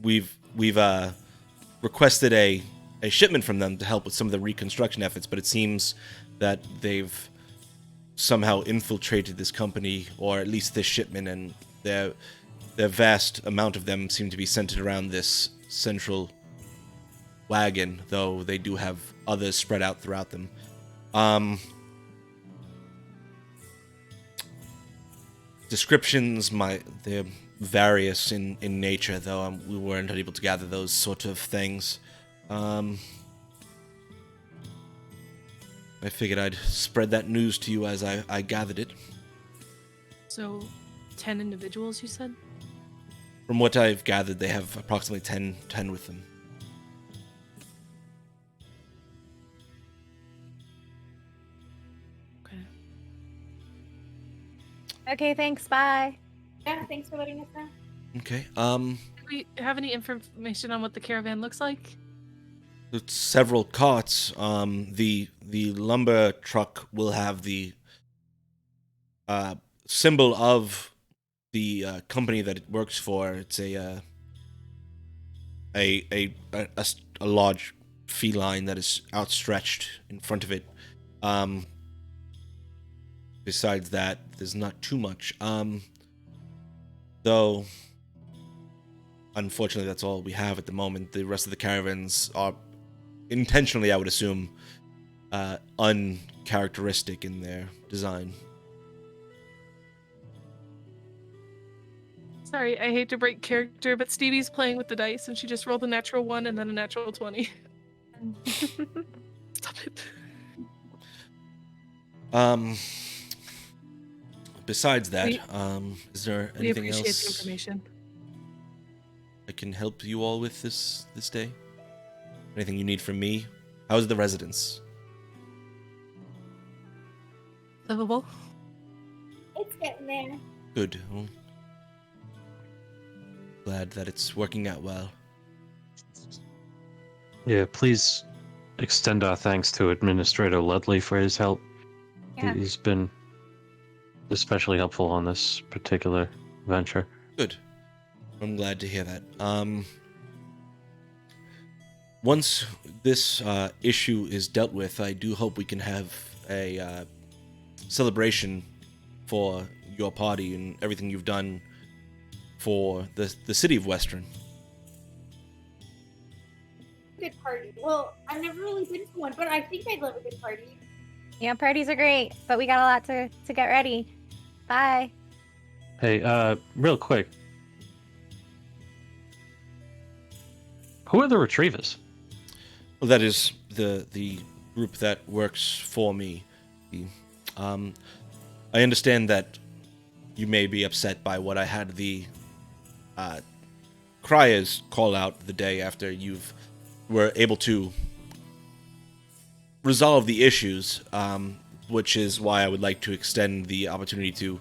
We've requested a shipment from them to help with some of the reconstruction efforts, but it seems that they've somehow infiltrated this company, or at least this shipment, and their vast amount of them seem to be centered around this central wagon, though they do have others spread out throughout them. Descriptions, they're various in nature, though we weren't able to gather those sort of things. I figured I'd spread that news to you as I gathered it. So, 10 individuals, you said? From what I've gathered, they have approximately 10 with them. Okay, thanks. Bye. Yeah, thanks for letting us know. Okay. Do we have any information on what the caravan looks like? It's several carts. The lumber truck will have the symbol of the company that it works for. It's a large feline that is outstretched in front of it. Besides that, there's not too much. Though unfortunately, that's all we have at the moment. The rest of the caravans are intentionally, I would assume, uncharacteristic in their design. Sorry, I hate to break character, but Stevie's playing with the dice and she just rolled a natural 1 and then a natural 20. Stop it. Besides that, is there We anything appreciate the else information. I can help you all with this day? Anything you need from me? How's the residence? Livable. It's getting there. Good. Well, glad that it's working out well. Yeah, please extend our thanks to Administrator Ludley for his help. Yeah. He's been especially helpful on this particular venture. Good. I'm glad to hear that. Once this issue is dealt with, I do hope we can have a celebration for your party and everything you've done for the city of Western. Good party. Well, I've never really been to one, but I think I'd love a good party. Yeah, parties are great, but we got a lot to get ready. Bye. Hey, real quick. Who are the Retrievers? Well, that is the group that works for me. I understand that you may be upset by what I had the criers call out the day after you were able to resolve the issues, which is why I would like to extend the opportunity to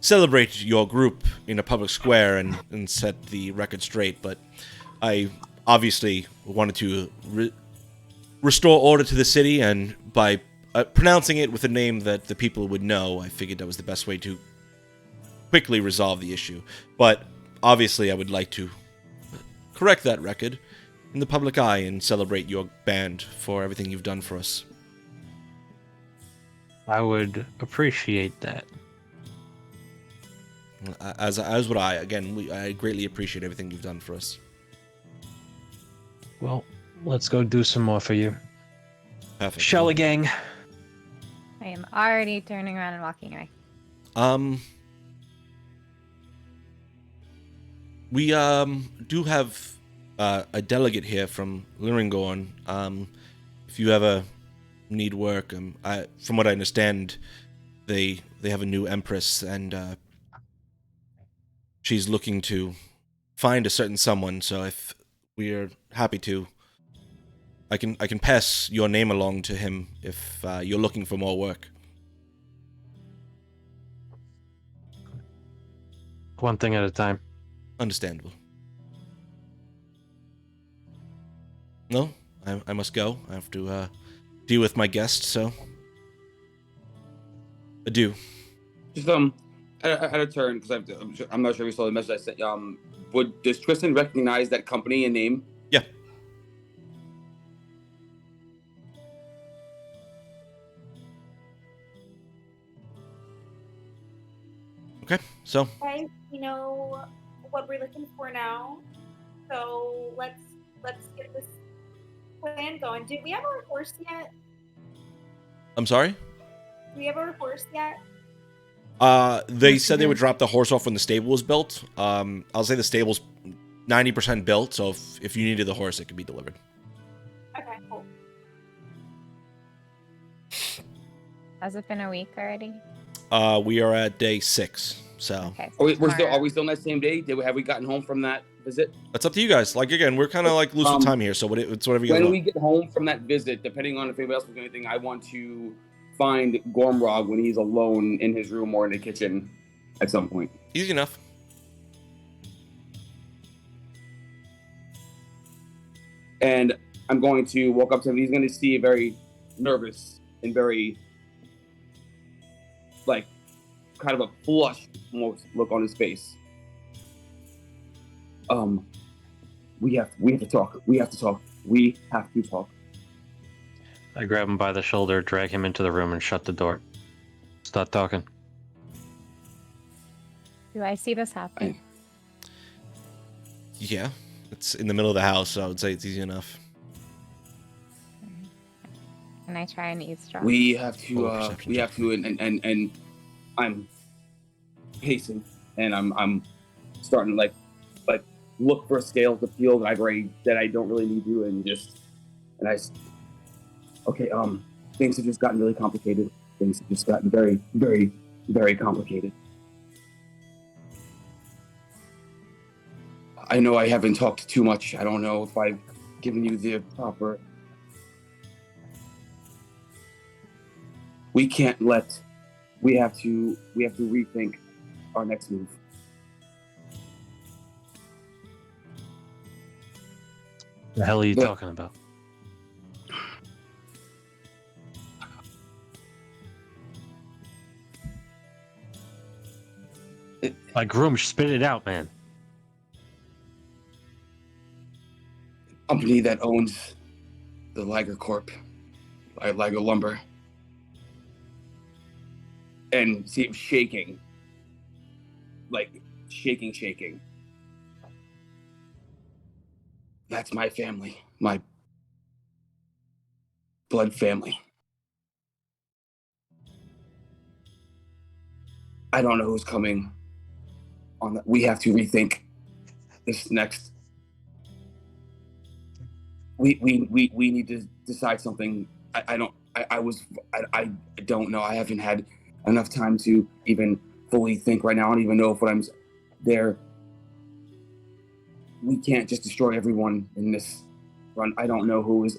celebrate your group in a public square and set the record straight. But I obviously wanted to restore order to the city, and by pronouncing it with a name that the people would know, I figured that was the best way to quickly resolve the issue. But obviously I would like to correct that record in the public eye and celebrate your band for everything you've done for us. I would appreciate that. As would I. Again, I greatly appreciate everything you've done for us. Well, let's go do some more for you. Perfect. Shella gang. I am already turning around and walking away. We do have a delegate here from Liringorn. If you ever need work, from what I understand, they have a new empress, and she's looking to find a certain someone. So if we're happy to, I can pass your name along to him if you're looking for more work. One thing at a time. Understandable. No, I must go. I have to deal with my guest, so adieu. Just at a turn, because I'm not sure if you saw the message I sent. Does Tristan recognize that company and name? Yeah. Okay, so Guys, we know what we're looking for now, so let's get this plan going. Did we have our horse yet? I'm sorry? Do we have our horse yet? They said they would drop the horse off when the stable was built. I'll say the stable's 90% built, so if you needed the horse, it could be delivered. Okay, cool. Has it been a week already? We are at day 6, so. Okay. Are we still on that same day? Have we gotten home from that visit? That's up to you guys. Like, again, we're kind of like loose with time here, so it's whatever you guys When want. we get home from that visit, depending on if anybody else was doing anything, I want to find Gormrog when he's alone in his room or in the kitchen at some point. Easy enough. And I'm going to walk up to him. He's going to see a very nervous and very, like, kind of a flushed almost look on his face. We have to talk. We have to talk. We have to talk. I grab him by the shoulder, drag him into the room, and shut the door. Start talking. Do I see this happen? Yeah, it's in the middle of the house, so I would say it's easy enough. And I try and eavesdrop. We have to. Roll a perception We check. have to, and I'm pacing, and I'm starting to like look for scales of field that I don't really need to, okay. Things have just gotten really complicated. Things have just gotten very, very, very complicated. I know I haven't talked too much. I don't know if I've given you the proper. We can't let. We have to rethink our next move. The hell are you talking about? Like, Groom, spit it out, man. Company that owns the Liger Corp, Liger Lumber, and see him shaking, like shaking. That's my family, my blood family. I don't know who's coming on that. We have to rethink this next. We need to decide something. I don't know. I haven't had enough time to even fully think right now. I don't even know if what I'm there. We can't just destroy everyone in this run. I don't know who is.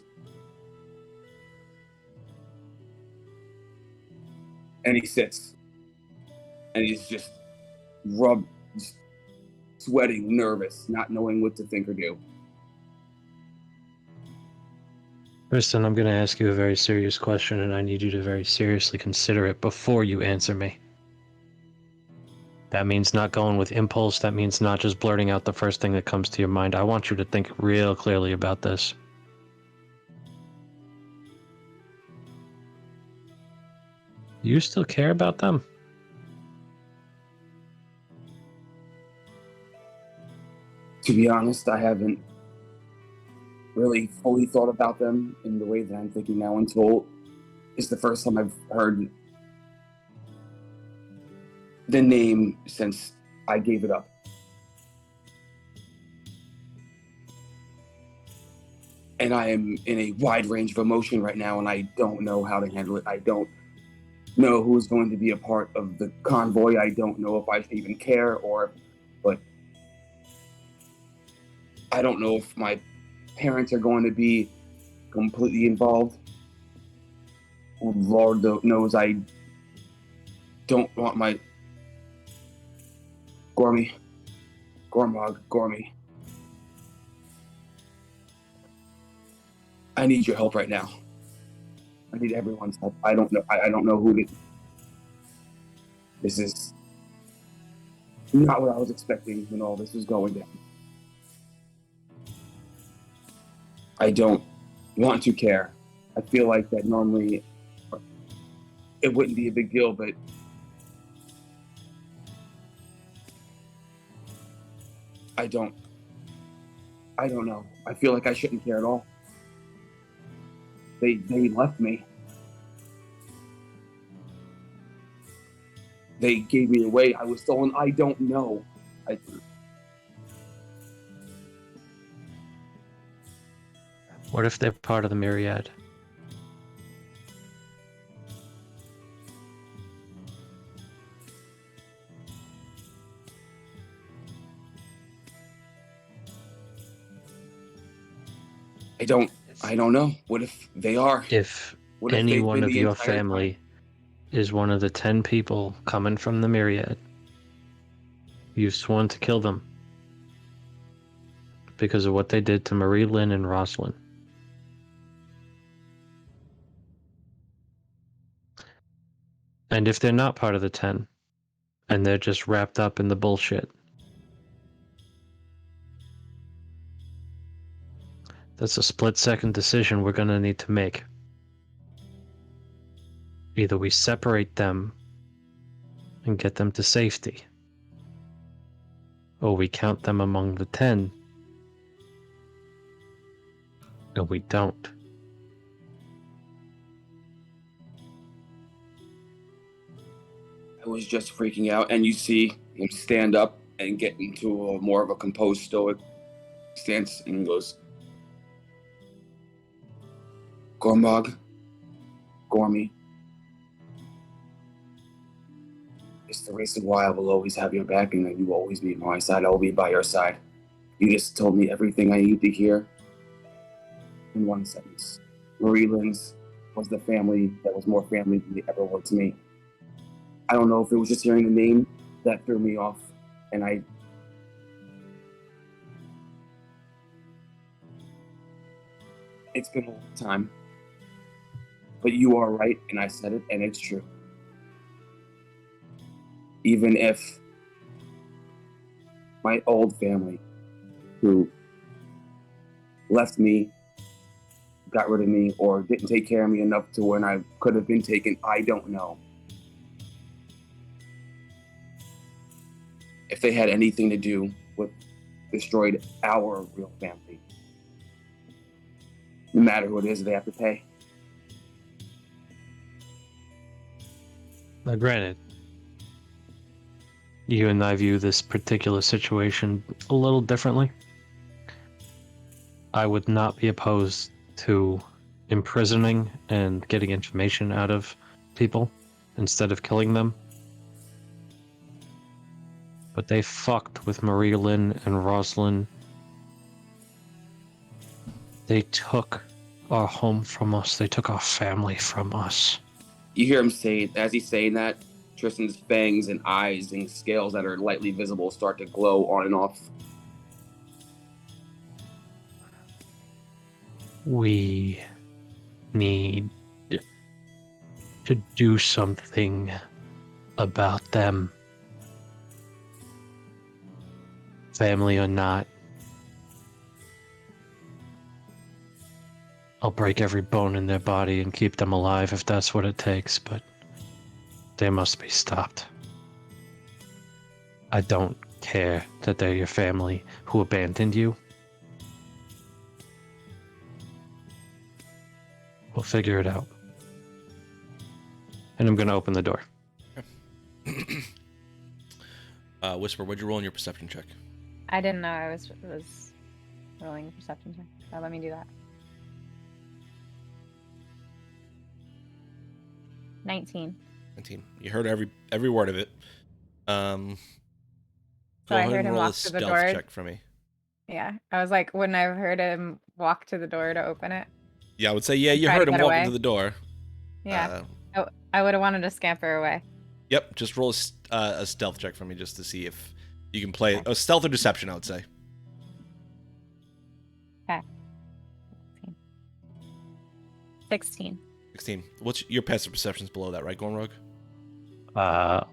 And he sits. And he's just sweating, nervous, not knowing what to think or do. Kristen, I'm going to ask you a very serious question, and I need you to very seriously consider it before you answer me. That means not going with impulse. That means not just blurting out the first thing that comes to your mind. I want you to think real clearly about this. You still care about them? To be honest, I haven't really fully thought about them in the way that I'm thinking now until it's the first time I've heard the name since I gave it up. And I am in a wide range of emotion right now, and I don't know how to handle it. I don't know who's going to be a part of the convoy. I don't know if I should even care but I don't know if my parents are going to be completely involved. Lord knows I don't want my Gormy. I need your help right now. I need everyone's help. I don't know who to. This is not what I was expecting when all this was going down. I don't want to care. I feel like that normally it wouldn't be a big deal, but I don't know. I feel like I shouldn't care at all. They left me. They gave me away. I was stolen. I don't know. What if they're part of the Myriad? I don't know. What if they are? If any one of your family is one of the 10 people coming from the Myriad, you've sworn to kill them because of what they did to Marie Lynn and Rosalind. And if they're not part of the 10, and they're just wrapped up in the bullshit, that's a split-second decision we're going to need to make. Either we separate them and get them to safety, or we count them among the 10 No, we don't. I was just freaking out, and you see him stand up and get into a more of a composed, stoic stance, and he goes, Gormog, Gormy, it's the reason why I will always have your back, and that you will always be by my side. I will be by your side. You just told me everything I need to hear in one sentence. Marie-Lynn's was the family that was more family than they ever were to me. I don't know if it was just hearing the name that threw me off, and it's been a long time, but you are right, and I said it, and it's true. Even if my old family, who left me, got rid of me, or didn't take care of me enough to when I could have been taken, I don't know. If they had anything to do with destroyed our real family, no matter who it is, they have to pay. Now, granted, you and I view this particular situation a little differently. I would not be opposed to imprisoning and getting information out of people instead of killing them. But they fucked with Marie-Lynn and Rosalind. They took our home from us. They took our family from us. You hear him say, as he's saying that, Tristan's fangs and eyes and scales that are lightly visible start to glow on and off. We need to do something about them. Family or not. I'll break every bone in their body and keep them alive if that's what it takes, but they must be stopped. I don't care that they're your family who abandoned you. We'll figure it out. And I'm gonna open the door. Whisper, what'd you roll in your perception check? I didn't know I was rolling a perception check. So let me do that. 19. 19. You heard every word of it. So I heard him walk to the door. Check for me. Yeah, I was like, wouldn't I have heard him walk to the door to open it? Yeah, I would say, yeah, you heard him walk into the door. Yeah, I would have wanted to scamper away. Yep, just roll a stealth check for me just to see if you can play a stealth or deception, I would say. Okay. 16. 16. What's your passive perception's below that, right, Gorm Rogue?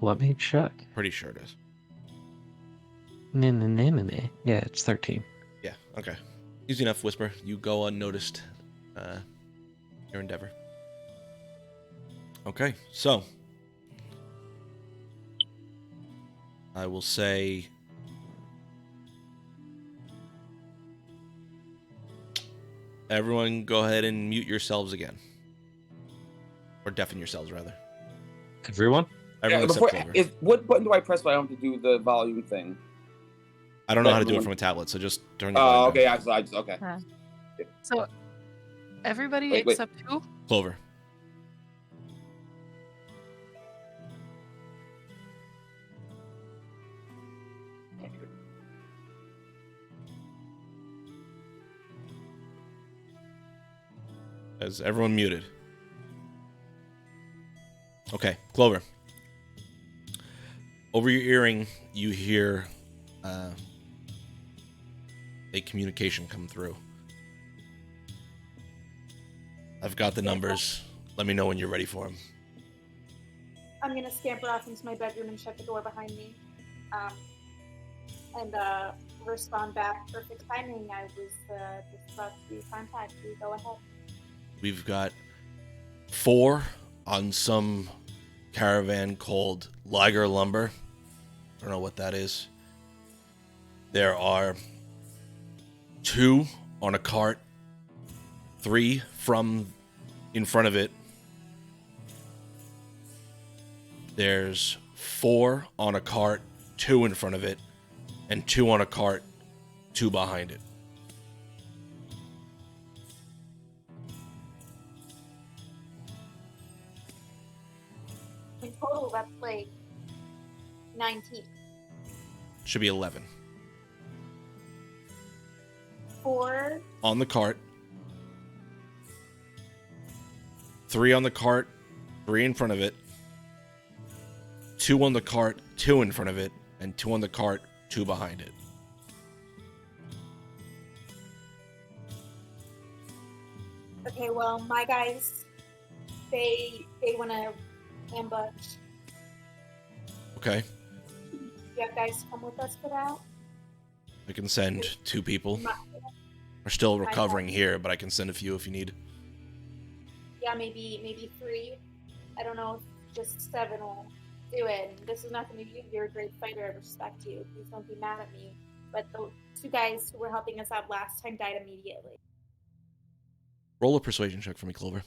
Let me check. Pretty sure it is. Yeah, it's 13. Yeah, okay. Easy enough, Whisper. You go unnoticed. Your endeavor. Okay, so I will say everyone go ahead and mute yourselves again. Or deafen yourselves, rather. Everyone? Yeah, what button do I press if I don't have to do the volume thing? I don't know how to do it from a tablet, so just turn the volume okay, down. okay. So, everybody Wait. except who? Clover. Is everyone muted? Okay, Clover. Over your earring, you hear a communication come through. I've got the numbers. Let me know when you're ready for them. I'm gonna scamper off into my bedroom and shut the door behind me, and respond back. Perfect timing. I was just about to contact you. Go ahead. We've got 4 on some caravan called Liger Lumber. I don't know what that is. There are 2 on a cart 3 from in front of it. There's 4 on a cart, 2 in front of it, and 2 on a cart, 2 behind it. In total, that's like 19. Should be 11. 4. On the cart. 3 on the cart, 3 in front of it. 2 on the cart, 2 in front of it, and 2 on the cart, 2 behind it. Okay, well, my guys, they want to ambush. Okay. You have guys come with us for that? I can send 2 people. We're still recovering here, but I can send a few if you need. Yeah, maybe 3. I don't know if just 7 will do it. And this is nothing to you. You're a great fighter. I respect you. Please don't be mad at me. But the 2 guys who were helping us out last time died immediately. Roll a persuasion check for me, Clover.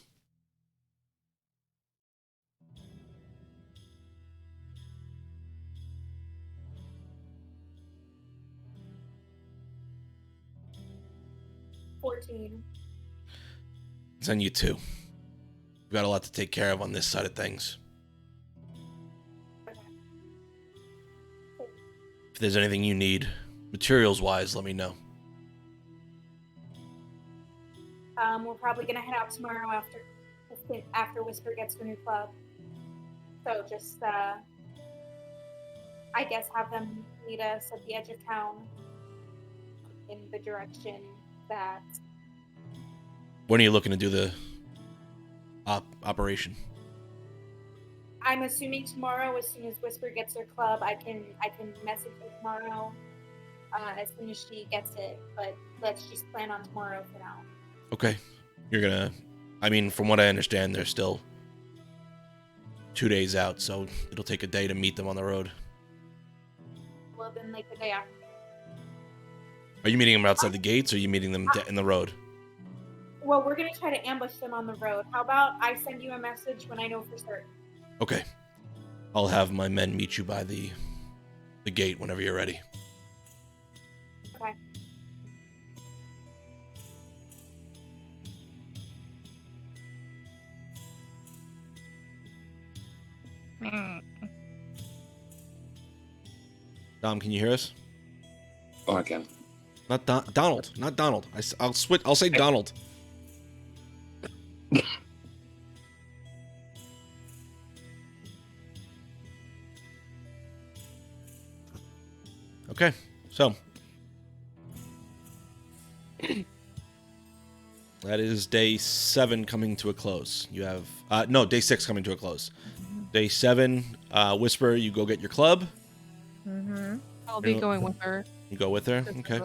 Send you 2. We've got a lot to take care of on this side of things. If there's anything you need, materials-wise, let me know. We're probably gonna head out tomorrow after Whisper gets her new club. So just, I guess, have them meet us at the edge of town in the direction that. When are you looking to do the operation? I'm assuming tomorrow, as soon as Whisper gets her club, I can message her tomorrow as soon as she gets it. But let's just plan on tomorrow for now. Okay. You're gonna... I mean, from what I understand, they're still 2 days out, so it'll take a day to meet them on the road. Well, then, like, the day after. Are you meeting them outside the gates, or are you meeting them in the road? Well, we're gonna try to ambush them on the road. How about I send you a message when I know for certain? Okay. I'll have my men meet you by the gate whenever you're ready. Okay. Dom, can you hear us? Oh, I can. Not Donald. Not Donald. I'll switch. I'll say Donald. Okay, so that is day 7 coming to a close. You have day 6 coming to a close. Day 7, Whisper, you go get your club. Mm-hmm. I'll be going with her. You go with her? Okay.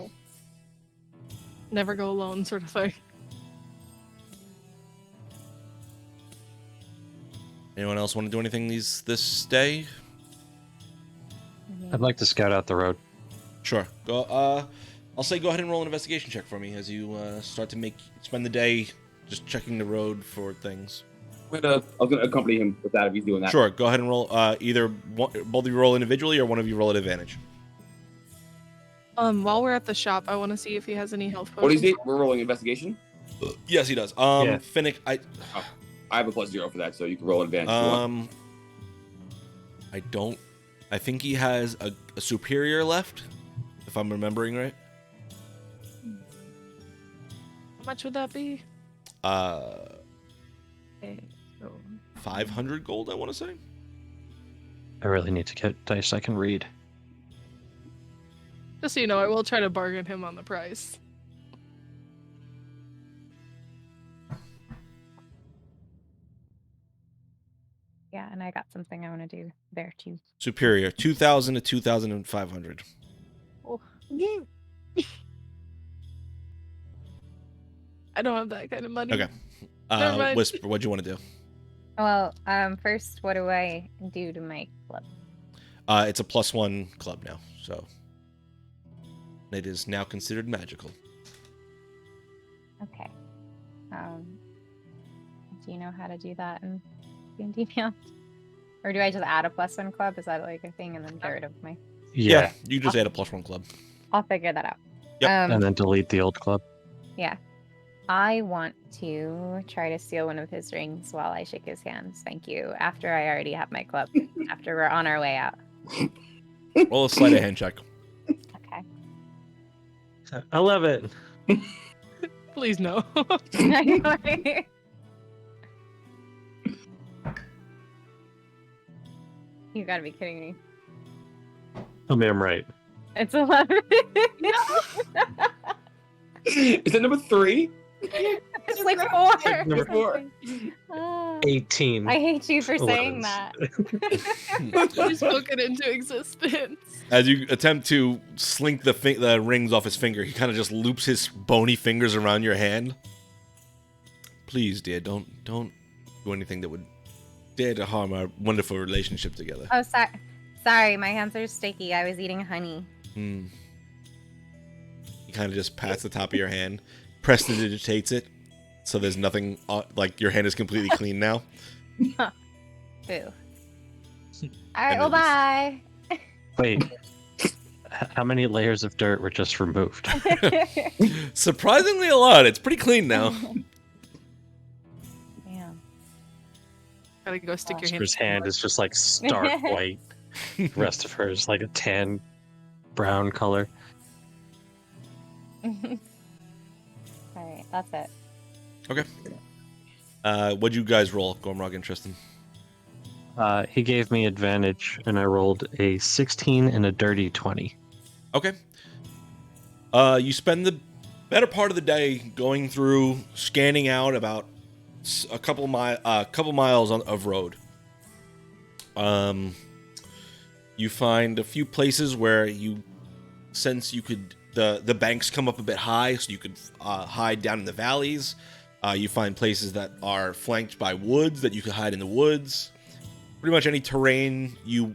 Never go alone, sort of thing. Anyone else want to do anything this day? I'd like to scout out the road. Sure. Go. I'll say go ahead and roll an investigation check for me as you start to spend the day just checking the road for things. I was gonna accompany him with that if he's doing that. Sure. Go ahead and roll. Both of you roll individually, or one of you roll at advantage. While we're at the shop, I want to see if he has any health potions. What is it? We're rolling investigation. Yes, he does. Yeah. Finnick, I have a +0 for that, so you can roll advantage. if you want. I don't. I think he has a superior left, if I'm remembering right. How much would that be? Okay, so 500 gold, I want to say. I really need to get dice I can read. Just so you know, I will try to bargain him on the price. Yeah, and I got something I want to do there too. Superior, 2,000 to 2,500. Oh. I don't have that kind of money. Okay. Never mind. Whisper, what do you want to do? Well, first, what do I do to my club? It's a +1 club now, so it is now considered magical. Okay. Do you know how to do that in D&D Beyond? Or do I just add a +1 club? Is that like a thing and then get rid of my... Yeah, you just add a +1 club. I'll figure that out. Yep. And then delete the old club. Yeah. I want to try to steal one of his rings while I shake his hands. Thank you. After I already have my club. After we're on our way out. Roll a sleight of hand check. Okay. 11. Please no. You gotta be kidding me. Tell me I'm right. It's 11. Is it number 3? It's like 4. Number 4. 18. I hate you for saying 11s. that. You spoke it into existence. As you attempt to slink the rings off his finger, he kind of just loops his bony fingers around your hand. Please, dear, don't do anything that would dare to harm our wonderful relationship together. Oh, sorry, my hands are sticky. I was eating honey. He kind of just pats the top of your hand, prestidigitates it, so there's nothing, like your hand is completely clean now. Boo. Alright, well, bye. Wait. How many layers of dirt were just removed? Surprisingly a lot. It's pretty clean now. Damn. Gotta go stick your hand. His hand is just like stark white. The rest of her is like a tan brown color. Alright, that's it. Okay. What'd you guys roll, Gormrog and Tristan? He gave me advantage, and I rolled a 16 and a dirty 20. Okay. You spend the better part of the day going through, scanning out about a couple miles of road. You find a few places where you sense you could the banks come up a bit high, so you could hide down in the valleys. You find places that are flanked by woods that you could hide in the woods. Pretty much any terrain you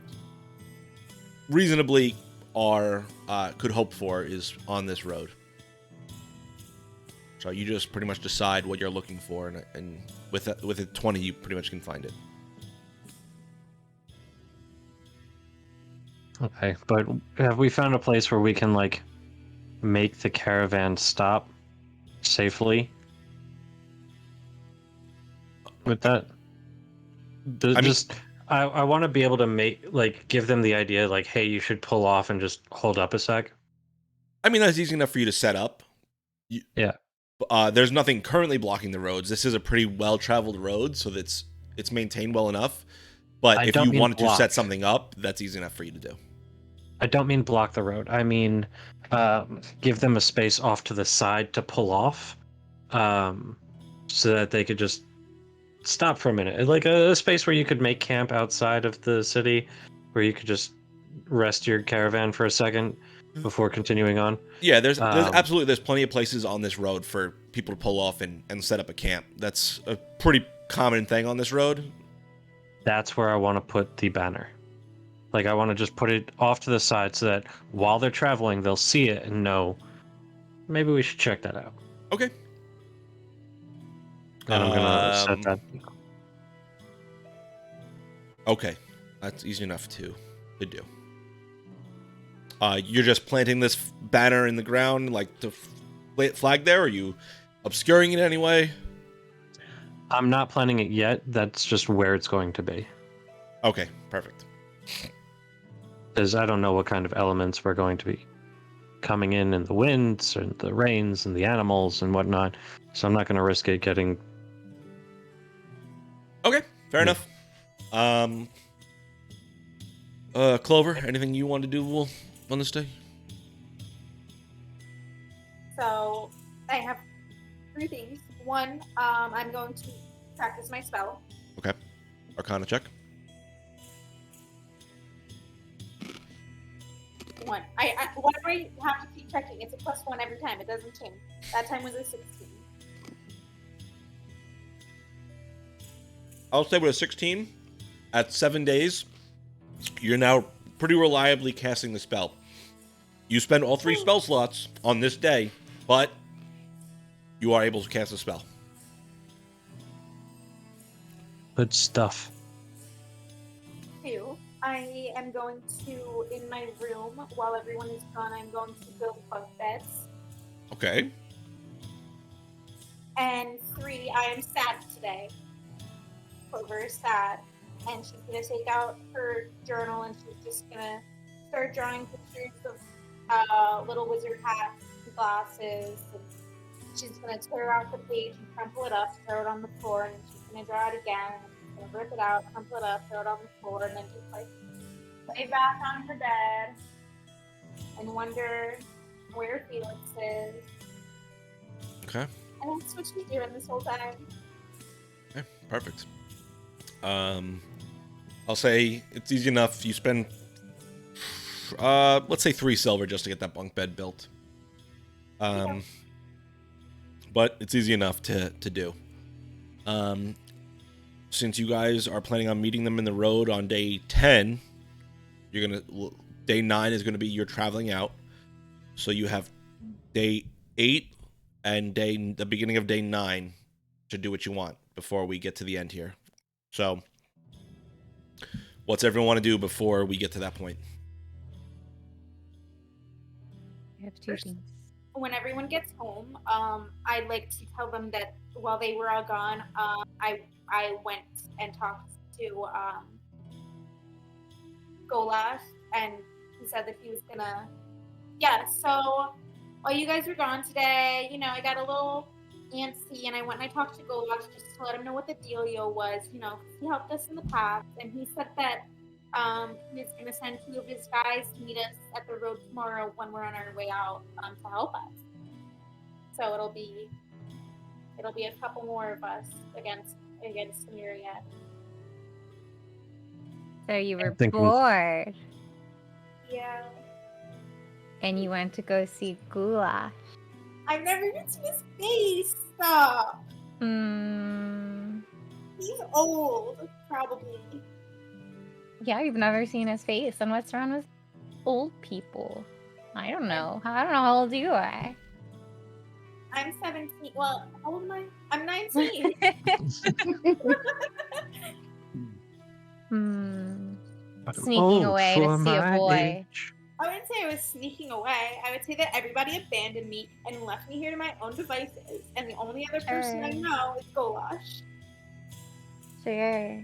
reasonably could hope for is on this road. So you just pretty much decide what you're looking for, and with a 20, you pretty much can find it. Okay, but have we found a place where we can like make the caravan stop safely? With that, I want to be able to give them the idea, like, hey, you should pull off and just hold up a sec. I mean, that's easy enough for you to set up. Yeah. There's nothing currently blocking the roads. This is a pretty well-traveled road, so it's maintained well enough. But if you wanted to set something up, that's easy enough for you to do. I don't mean block the road. I mean give them a space off to the side to pull off, so that they could just stop for a minute. Like a space where you could make camp outside of the city, where you could just rest your caravan for a second before continuing on. Yeah, there's plenty of places on this road for people to pull off and set up a camp. That's a pretty common thing on this road. That's where I want to put the banner. Like, I want to just put it off to the side so that while they're traveling, they'll see it and know, maybe we should check that out. Okay. And I'm going to set that. Okay. That's easy enough to do. You're just planting this banner in the ground, like to flag there? Or are you obscuring it anyway? I'm not planning it yet. That's just where it's going to be. Okay, perfect. Because I don't know what kind of elements we're going to be coming in the winds and the rains and the animals and whatnot. So I'm not going to risk it getting... Okay, fair enough. Clover, anything you want to do on this day? So I have 3 things. One, I'm going to practice my spell. Okay. Arcana check. 1. Whatever I have to keep checking, it's a +1 every time. It doesn't change. That time was a 16. I'll say with a 16, at 7 days, you're now pretty reliably casting the spell. You spend all 3 spell slots on this day, but you are able to cast a spell. Good stuff. Two, I am going to, in my room, while everyone is gone, I'm going to build bunk beds. Okay. And three, I am sad today. Clover is sad. And she's going to take out her journal and she's just going to start drawing pictures of little wizard hats and glasses. And she's going to tear out the page and crumple it up, throw it on the floor, and then she's going to draw it again. She's going to rip it out, crumple it up, throw it on the floor, and then just like lay back on her bed and wonder where Felix is. Okay. And that's what she's doing this whole time. Okay, perfect. I'll say it's easy enough. You spend, let's say 3 silver just to get that bunk bed built. But it's easy enough to do. Since you guys are planning on meeting them in the road on day 10, day 9 is gonna be you're traveling out. So you have day 8 and the beginning of day 9 to do what you want before we get to the end here. So, what's everyone want to do before we get to that point? I have 2 things. When everyone gets home, I'd like to tell them that while they were all gone, I went and talked to Golash, and he said that he was gonna. Yeah, so while you guys were gone today, I got a little antsy, and I went and I talked to Golash just to let him know what the dealio was. He helped us in the past, and he said that he's going to send 2 of his guys to meet us at the road tomorrow when we're on our way out to help us. So it'll be a couple more of us against Myriad. So you were bored. Yeah. And you went to go see Goulash. I've never even seen his face. Stop. He's old, probably. Yeah, you've never seen his face. And what's wrong with old people? I don't know. I don't know how old you are. I'm 17. Well, how old am I? I'm 19. Sneaking away to see a boy. I wouldn't say I was sneaking away. I would say that everybody abandoned me and left me here to my own devices. And the only other person I know is Golash. Sure.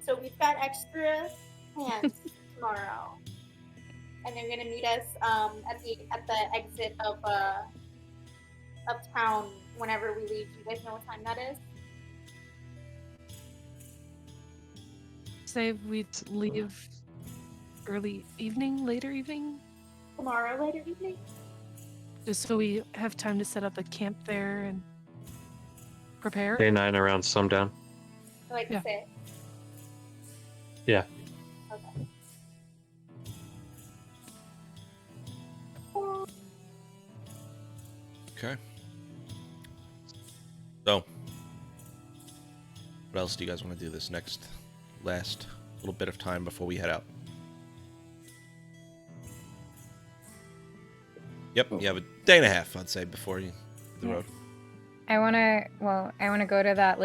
So we've got extra hands tomorrow. And they're gonna meet us at the exit of town whenever we leave. Do you guys know what time that is? Say we'd leave early evening, later evening? Tomorrow, later evening? Just so we have time to set up a camp there and prepare? Day 9 around sundown. Like Yeah. 6. Yeah. Okay. Okay. So, what else do you guys want to do this last little bit of time before we head out? Yep, you have a day and a half, I'd say, before you hit the road. I wanna go to that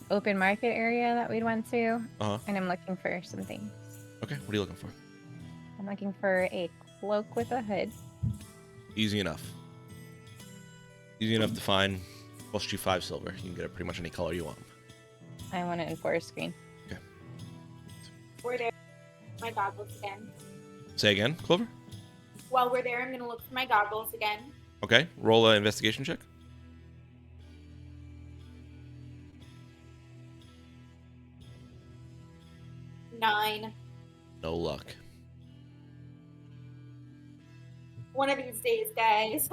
open market area that we went to, and I'm looking for some things. Okay, what are you looking for? I'm looking for a cloak with a hood. Easy enough. Easy enough to find. Cost you 5 silver. You can get it pretty much any color you want. I want it in forest green. Okay. We're there. My goggles again. Say again, Clover? While we're there, I'm gonna look for my goggles again. Okay, roll an investigation check. Nine. No luck. One of these days, guys.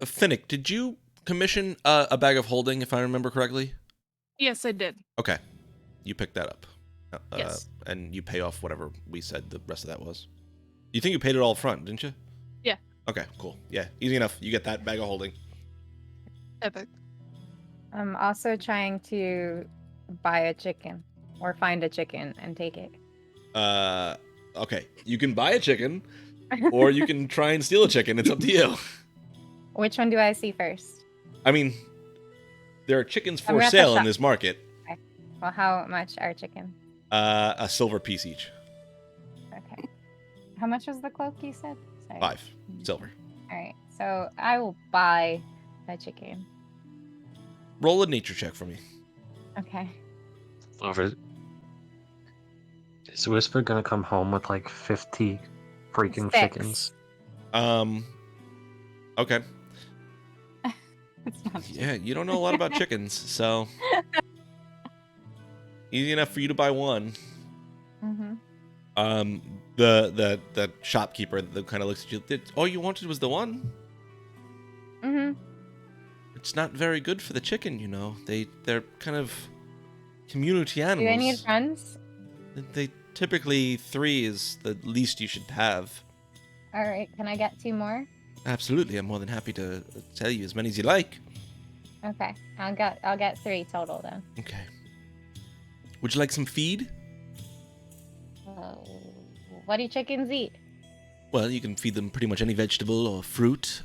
Finnick, did you commission a bag of holding, if I remember correctly? Yes, I did. Okay. You picked that up. Yes. And you pay off whatever we said the rest of that was. You think you paid it all up front, didn't you? Yeah. Okay, cool. Yeah, easy enough. You get that bag of holding. Epic. I'm also trying to buy a chicken or find a chicken and take it. Okay. You can buy a chicken or you can try and steal a chicken. It's up to you. Which one do I see first? I mean, there are chickens for We're at the sale in shop. this market. Okay. Well, how much are chicken? A silver piece each. Okay. How much was the cloak you said? Sorry. 5 silver. All right. So I will buy a chicken. Roll a nature check for me. Okay. Over. Is Whisper gonna come home with like 50 freaking 6. chickens? Okay. It's not Yeah, you don't know a lot about chickens, so easy enough for you to buy one. Mm-hmm. The shopkeeper that kind of looks at you. All you wanted was the one. Mm-hmm. It's not very good for the chicken, you know. They're kind of community animals. Do I need friends? They typically 3 is the least you should have. All right. Can I get 2 more? Absolutely, I'm more than happy to tell you as many as you like. Okay. I'll get 3 total then. Okay. Would you like some feed? What do chickens eat? Well, you can feed them pretty much any vegetable or fruit.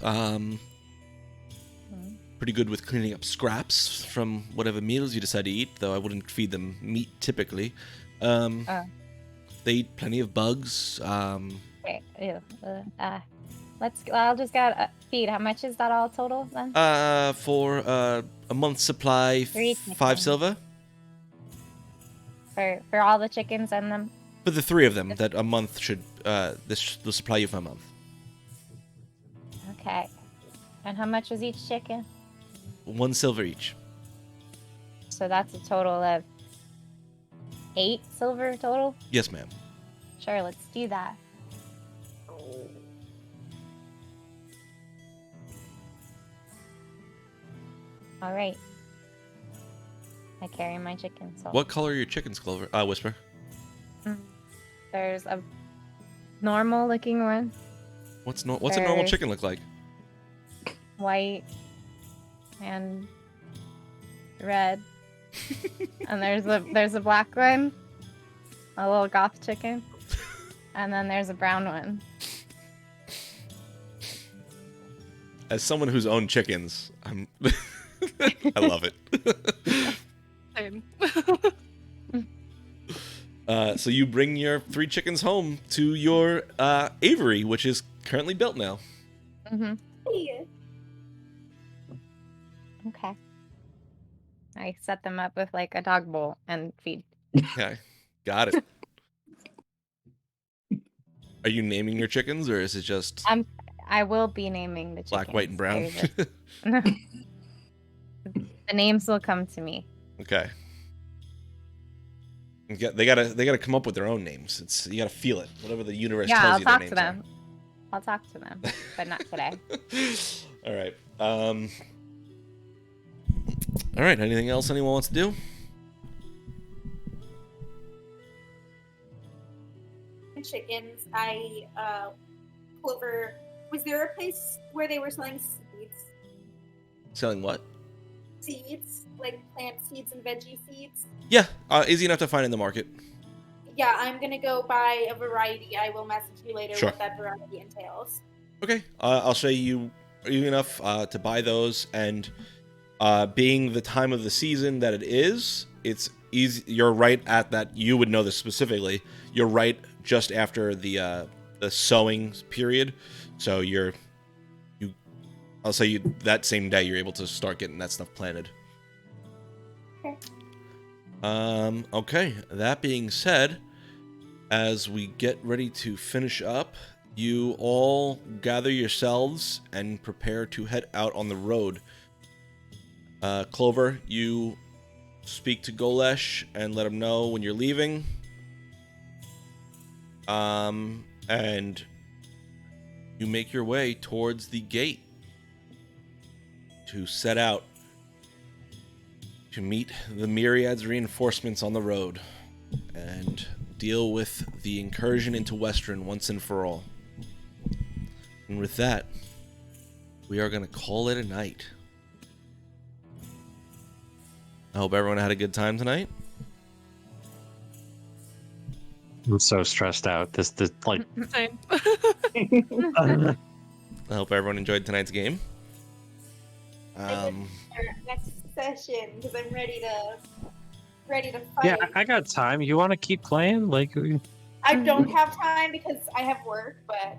Pretty good with cleaning up scraps from whatever meals you decide to eat, though I wouldn't feed them meat typically. They eat plenty of bugs. Okay. I'll just get feed. How much is that all total then? For a month's supply, 3 5 silver. For all the chickens and them. For the 3 of them, that a month should this will supply you for a month. Okay. And how much was each chicken? 1 silver each. So that's a total of 8 silver total? Yes, ma'am. Sure, let's do that. All right. I carry my chicken. So What color are your chickens, Clover? Whisper. there's a normal looking one, What's a normal chicken look like? white and red. And there's a black one, a little goth chicken. And then there's a brown one. As someone who's owned chickens, I'm I love it. Same. So you bring your 3 chickens home to your aviary, which is currently built now. Mm-hmm. Okay. I set them up with like a dog bowl and feed. Okay, got it. Are you naming your chickens, or is it just I will be naming the chickens. black, white, and brown? The names will come to me. Okay. They gotta come up with their own names. You gotta feel it. Whatever the universe Yeah, tells I'll you talk their to names them. I'll talk to them, but not today. All right. All right. Anything else anyone wants to do? Chickens. Clover. Was there a place where they were selling seeds? Selling what? Seeds, like plant seeds and veggie seeds. Yeah, easy enough to find in the market. Yeah, I'm gonna go buy a variety. I will message you later Sure. what that variety entails. Okay. I'll show you easy enough to buy those, and being the time of the season that it is, it's easy. You're right at that. You would know this specifically. You're right just after the sowing period, so I'll say you that same day you're able to start getting that stuff planted. Okay. Okay. That being said, as we get ready to finish up, you all gather yourselves and prepare to head out on the road. Clover, you speak to Golesh and let him know when you're leaving. And you make your way towards the gate to set out to meet the Myriad's reinforcements on the road and deal with the incursion into Western once and for all. And with that, we are going to call it a night. I hope everyone had a good time tonight. I'm so stressed out. This like Same. I hope everyone enjoyed tonight's game. Next session, because I'm ready to fight. Yeah, I got time. You want to keep playing? Like, I don't have time because I have work, but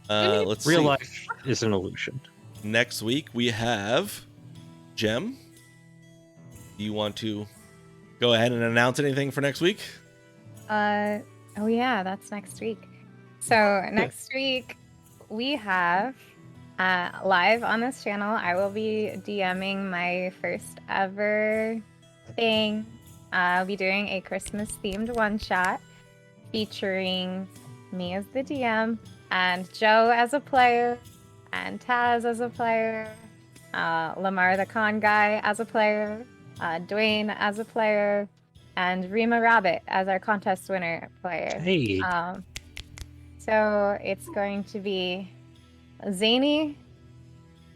let's real see. life is an illusion. Next week we have Jem. Do you want to go ahead and announce anything for next week? Oh yeah, that's next week. So next week we have live on this channel. I will be DMing my first ever thing. I'll be doing a Christmas themed one shot featuring me as the DM and Joe as a player and Taz as a player, Lamar the con guy as a player, Dwayne as a player, and Rima Rabbit as our contest winner player. Hey. So it's going to be zany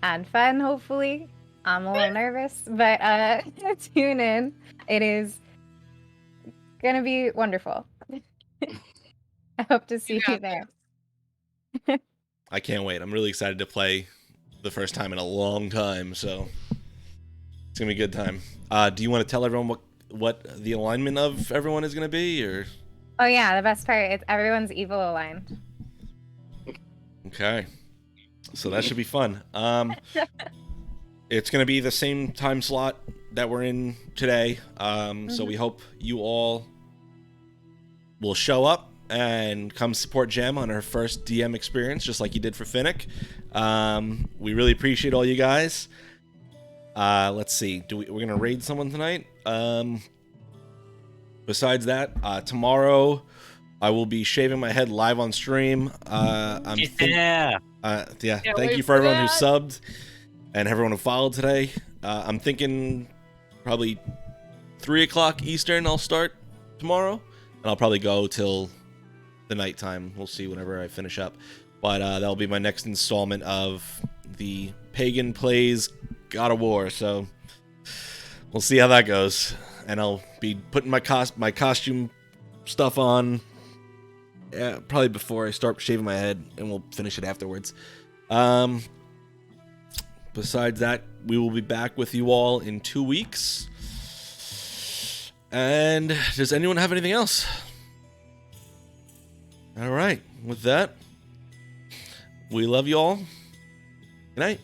and fun, hopefully. I'm a little nervous, but tune in. It is going to be wonderful. I hope to see you there. I can't wait. I'm really excited to play the first time in a long time, so it's gonna be a good time. Do you want to tell everyone what the alignment of everyone is gonna be, or? Oh yeah, the best part is everyone's evil aligned. Okay, so that should be fun. It's gonna be the same time slot that we're in today, so we hope you all will show up and come support Jem on her first DM experience, just like you did for Finnick. We really appreciate all you guys. Let's see. We're gonna raid someone tonight. Besides that, tomorrow I will be shaving my head live on stream. Thank you for everyone who subbed and everyone who followed today. I'm thinking probably 3 o'clock Eastern I'll start tomorrow, and I'll probably go till the nighttime. We'll see whenever I finish up, but that'll be my next installment of the Pagan Plays God of War, so we'll see how that goes. And I'll be putting my costume stuff on probably before I start shaving my head, and we'll finish it afterwards. Besides that, we will be back with you all in 2 weeks. And does anyone have anything else? All right, with that, we love you all. Good night.